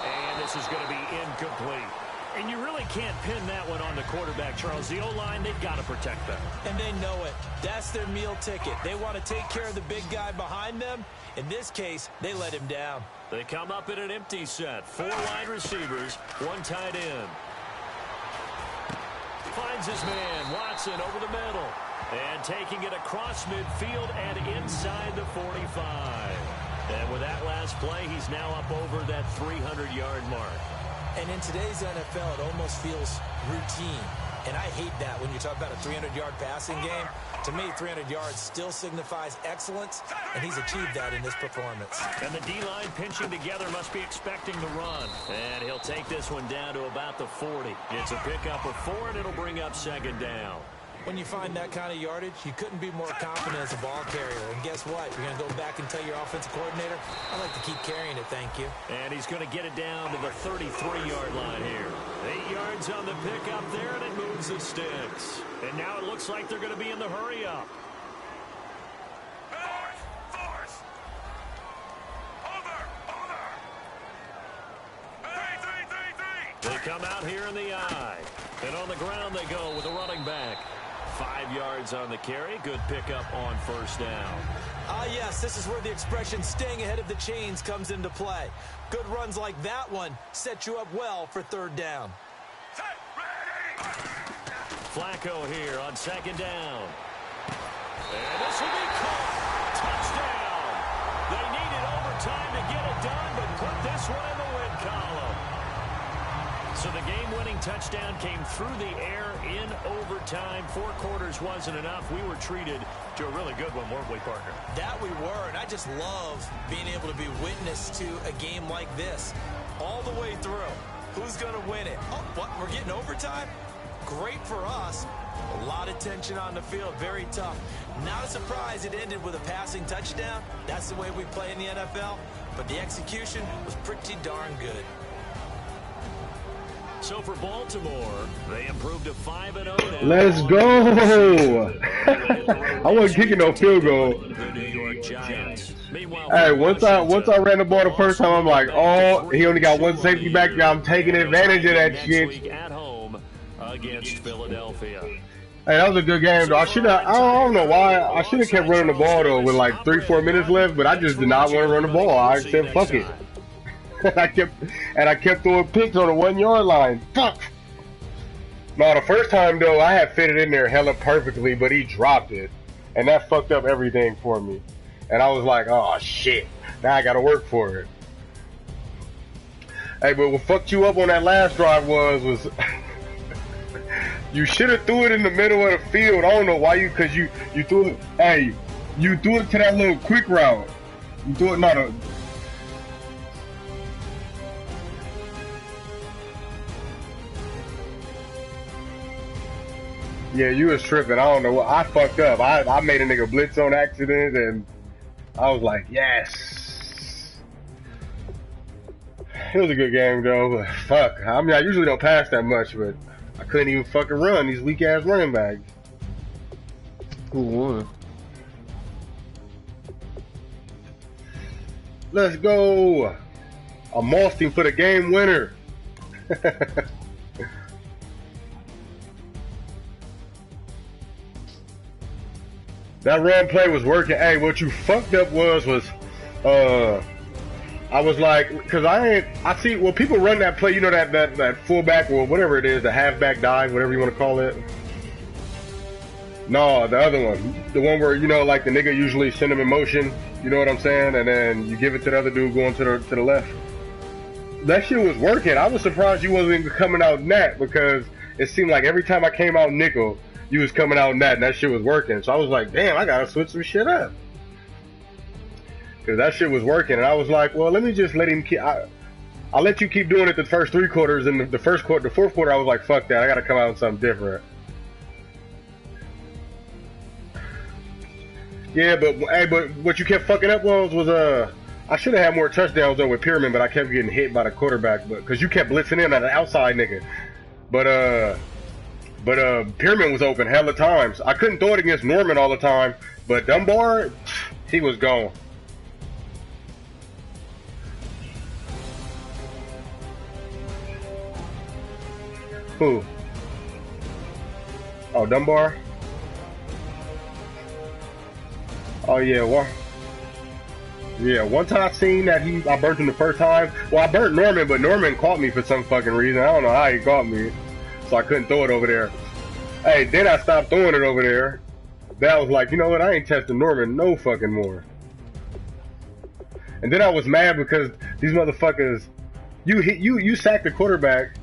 And this is going to be incomplete. And you really can't pin that one on the quarterback, Charles. The O-line, they've got to protect them. And they know it. That's their meal ticket. They want to take care of the big guy behind them. In this case, they let him down. They come up in an empty set. 4 wide receivers, 1 tight end. Finds his man, Watson, over the middle. And taking it across midfield and inside the 45. And with that last play, he's now up over that 300-yard mark. And in today's NFL, it almost feels routine. And I hate that when you talk about a 300-yard passing game. To me, 300 yards still signifies excellence, and he's achieved that in this performance. And the D-line pinching together must be expecting the run. And he'll take this one down to about the 40. It's a pickup of 4, and it'll bring up second down. When you find that kind of yardage, you couldn't be more confident as a ball carrier. And guess what? You're going to go back and tell your offensive coordinator, I like to keep carrying it, thank you. And he's going to get it down to the 33-yard line here. 8 yards on the pickup there, and it moves the sticks. And now it looks like they're going to be in the hurry-up. They come out here in the eye. And on the ground they go with a running back. 5 yards on the carry. Good pickup on first down. Yes, this is where the expression staying ahead of the chains comes into play. Good runs like that one set you up well for third down. Flacco here on second down. And this will be caught. Touchdown. They needed overtime to get it done, but put this one in the win column. So the game-winning touchdown came through the air in overtime. 4 quarters wasn't enough. We were treated to a really good one, weren't we, partner? That we were, and I just love being able to be witness to a game like this all the way through. Who's going to win it? Oh, what? We're getting overtime? Great for us. A lot of tension on the field. Very tough. Not a surprise it ended with a passing touchdown. That's the way we play in the NFL. But the execution was pretty darn good. So for Baltimore, they improved to 5-0 now. Let's go! I wasn't kicking no field goal. The New York Giants. Hey, once I ran the ball the first time, I'm like, oh, he only got 1 safety back there. I'm taking advantage of that shit. At home against Philadelphia. Hey, that was a good game, though. I don't know why. I should have kept running the ball, though, with like 3-4 minutes left, but I just did not want to run the ball. I said, fuck it. I kept throwing picks on the 1-yard line. Fuck. No, the first time though, I had fit it in there hella perfectly, but he dropped it, and that fucked up everything for me. And I was like, oh shit, now I gotta work for it. Hey, but what fucked you up on that last drive was you should have threw it in the middle of the field. I don't know why cause you threw it. Hey, you threw it to that little quick route. You threw it Yeah, you was tripping. I don't know what. I fucked up. I made a nigga blitz on accident, and I was like, yes. It was a good game, though, but fuck. I mean, I usually don't pass that much, but I couldn't even fucking run these weak-ass running backs. Who won? Let's go. I'm Austin for the game winner. That run play was working. Hey, what you fucked up was I was like, because I see, well, people run that play, you know, that fullback or whatever it is, the halfback dive, whatever you want to call it. No, the other one. The one where, you know, like the nigga usually send him in motion, you know what I'm saying? And then you give it to the other dude going to the left. that shit was working. I was surprised you wasn't coming out net because it seemed like every time I came out nickel, you was coming out net and that shit was working. So I was like, damn, I gotta switch some shit up. Cause that shit was working. And I was like, well, let me just let him keep, I'll let you keep doing it the first 3 quarters. And the fourth quarter, I was like, fuck that. I gotta come out with something different. Yeah, but what you kept fucking up was I should have had more touchdowns though with Pyramid, but I kept getting hit by the quarterback, because you kept blitzing in at an outside nigga. But Pyramid was open hella times. I couldn't throw it against Norman all the time, but Dunbar, he was gone. Who? Oh, Dunbar? Oh yeah, one time I seen that I burnt him the first time. Well, I burnt Norman, but Norman caught me for some fucking reason. I don't know how he caught me, so I couldn't throw it over there. Hey, then I stopped throwing it over there. Then I was like, you know what? I ain't testing Norman no fucking more. And then I was mad because these motherfuckers, you sacked the quarterback.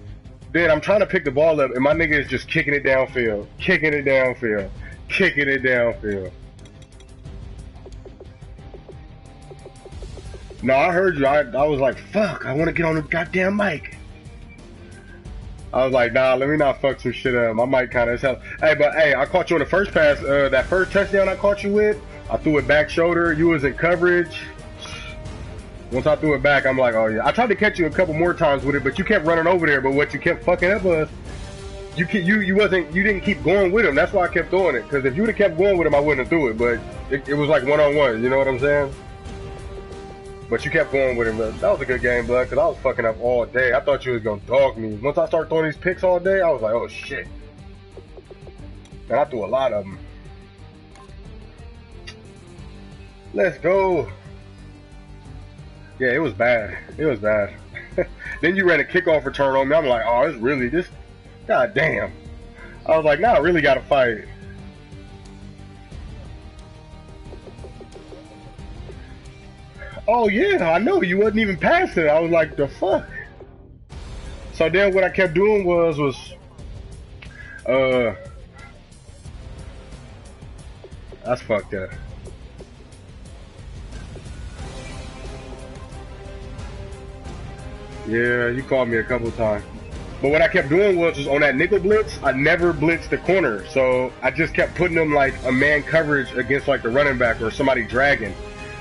Then I'm trying to pick the ball up, and my nigga is just kicking it downfield, kicking it downfield, kicking it downfield. No, I heard you. I was like, fuck, I want to get on the goddamn mic. I was like, nah, let me not fuck some shit up. My mic kind of is hell. Hey, but hey, I caught you on the first pass. That first touchdown I caught you with, I threw it back shoulder. You was in coverage. Once I threw it back, I'm like, oh yeah. I tried to catch you a couple more times with it, but you kept running over there. But what you kept fucking up was, you didn't keep going with him. That's why I kept throwing it. Because if you would have kept going with him, I wouldn't have threw it. But it was like one-on-one. You know what I'm saying? But you kept going with him. That was a good game, bud, because I was fucking up all day. I thought you was going to dog me. Once I started throwing these picks all day, I was like, oh, shit. And I threw a lot of them. Let's go. Yeah, it was bad. It was bad. Then you ran a kickoff return on me. I'm like, oh, it's really this. God damn. I was like, nah, I really got to fight. Oh yeah, I know, you wasn't even passing it. I was like, the fuck? So then what I kept doing was that's fucked up. Yeah, you called me a couple times. But what I kept doing was on that nickel blitz, I never blitzed the corner. So I just kept putting them like a man coverage against like the running back or somebody dragging.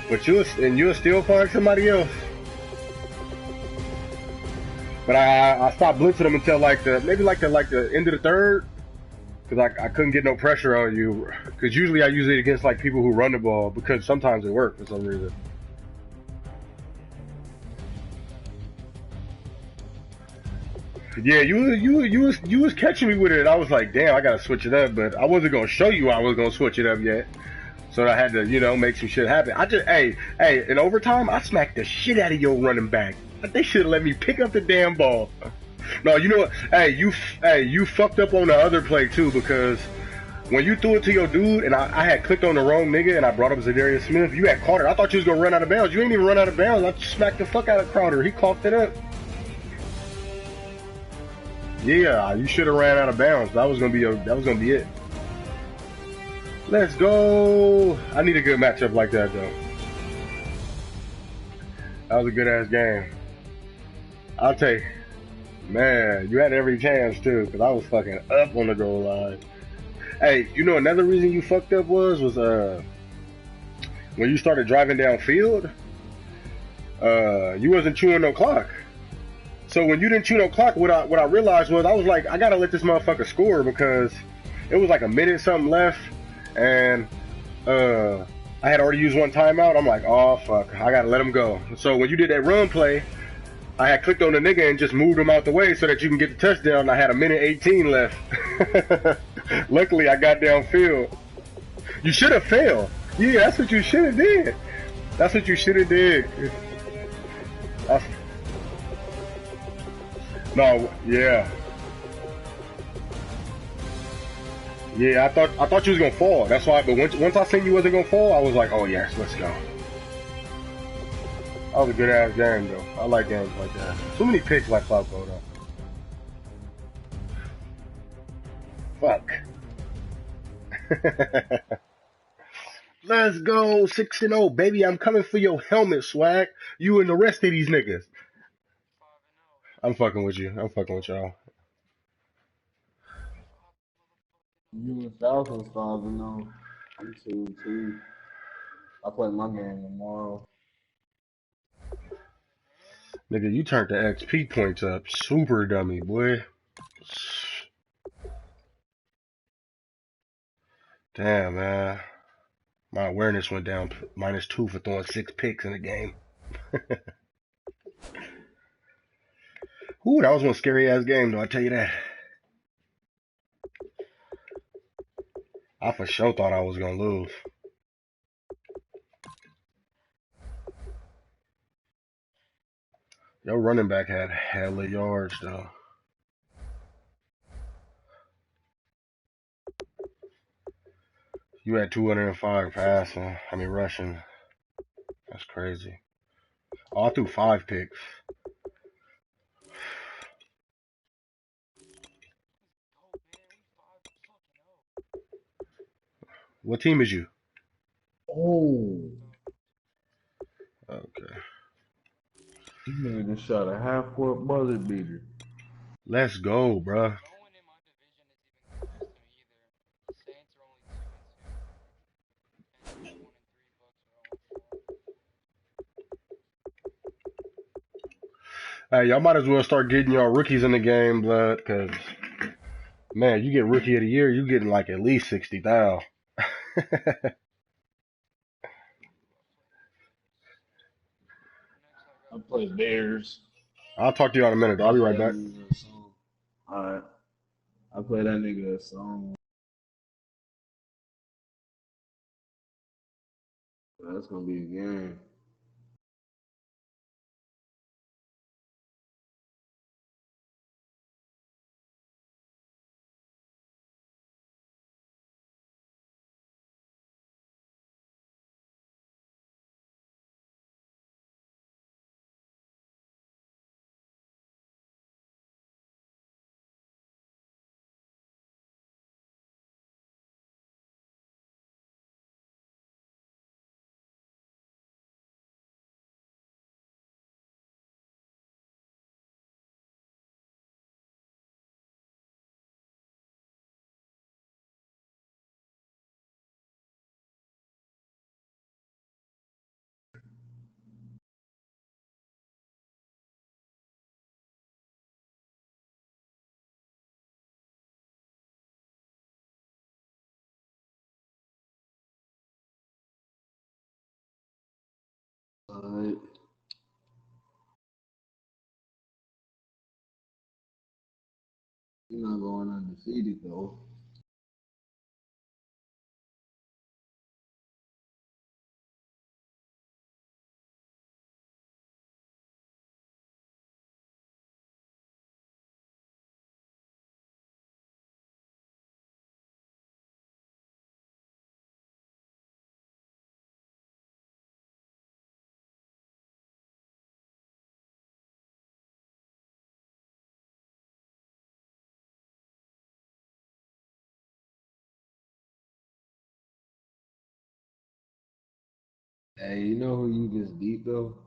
But you'll still find somebody else. But I stopped blitzing them until like the end of the third, because I couldn't get no pressure on you. Because usually I use it against like people who run the ball, because sometimes it works for some reason. Yeah, you was catching me with it. I was like, damn, I gotta switch it up, but I wasn't gonna show you I was gonna switch it up yet. So I had to, make some shit happen. Hey, in overtime, I smacked the shit out of your running back. They should have let me pick up the damn ball. No, you know what? Hey, you fucked up on the other play too, because when you threw it to your dude, and I had clicked on the wrong nigga, and I brought up Zadarius Smith, you had caught it. I thought you was gonna run out of bounds. You ain't even run out of bounds. I smacked the fuck out of Crowder. He coughed it up. Yeah, you should have ran out of bounds. That was gonna be it. Let's go. I need a good matchup like that, though. That was a good-ass game. I'll take... Man, you had every chance, too, because I was fucking up on the goal line. Hey, you know another reason you fucked up was when you started driving downfield, you wasn't chewing no clock. So when you didn't chew no clock, what I realized was I was like, I gotta let this motherfucker score, because it was like a minute something left. And I had already used one timeout. I'm like, oh fuck, I gotta let him go. So when you did that run play, I had clicked on the nigga and just moved him out the way so that you can get the touchdown. I had a minute 18 left. Luckily, I got downfield. You should have failed. Yeah, that's what you should have did. That's what you should have did. No, yeah. Yeah, I thought you was gonna fall. That's why. But once I seen you wasn't gonna fall, I was like, oh yes, let's go. was a good ass game though. I like games like that. Too many picks like Falco though. Fuck. Let's go 6-0, baby. I'm coming for your helmet, swag. You and the rest of these niggas. I'm fucking with you. I'm fucking with y'all. You and Falcons 5-0. I'm 2-2. I play my game tomorrow. Nigga, you turned the XP points up. Super dummy, boy. Damn, man. My awareness went down -2 for throwing 6 picks in the game. Ooh, that was one scary ass game, though. I tell you that. I for sure thought I was gonna lose. Your running back had hella yards, though. You had 205 passing. I mean, rushing. That's crazy. Oh, I threw 5 picks. What team is you? Oh, Okay. you nigga just shot a half-court buzzer beater. Let's go, bruh. Hey, y'all might as well start getting y'all rookies in the game, blood, because, man, you get rookie of the year, you getting like at least 60,000. I play Bears. I'll talk to you in a minute. I'll be right back. Alright. I play that nigga a song. That's gonna be a game. Alright. You're not going undefeated though. Hey, you know who you just beat though?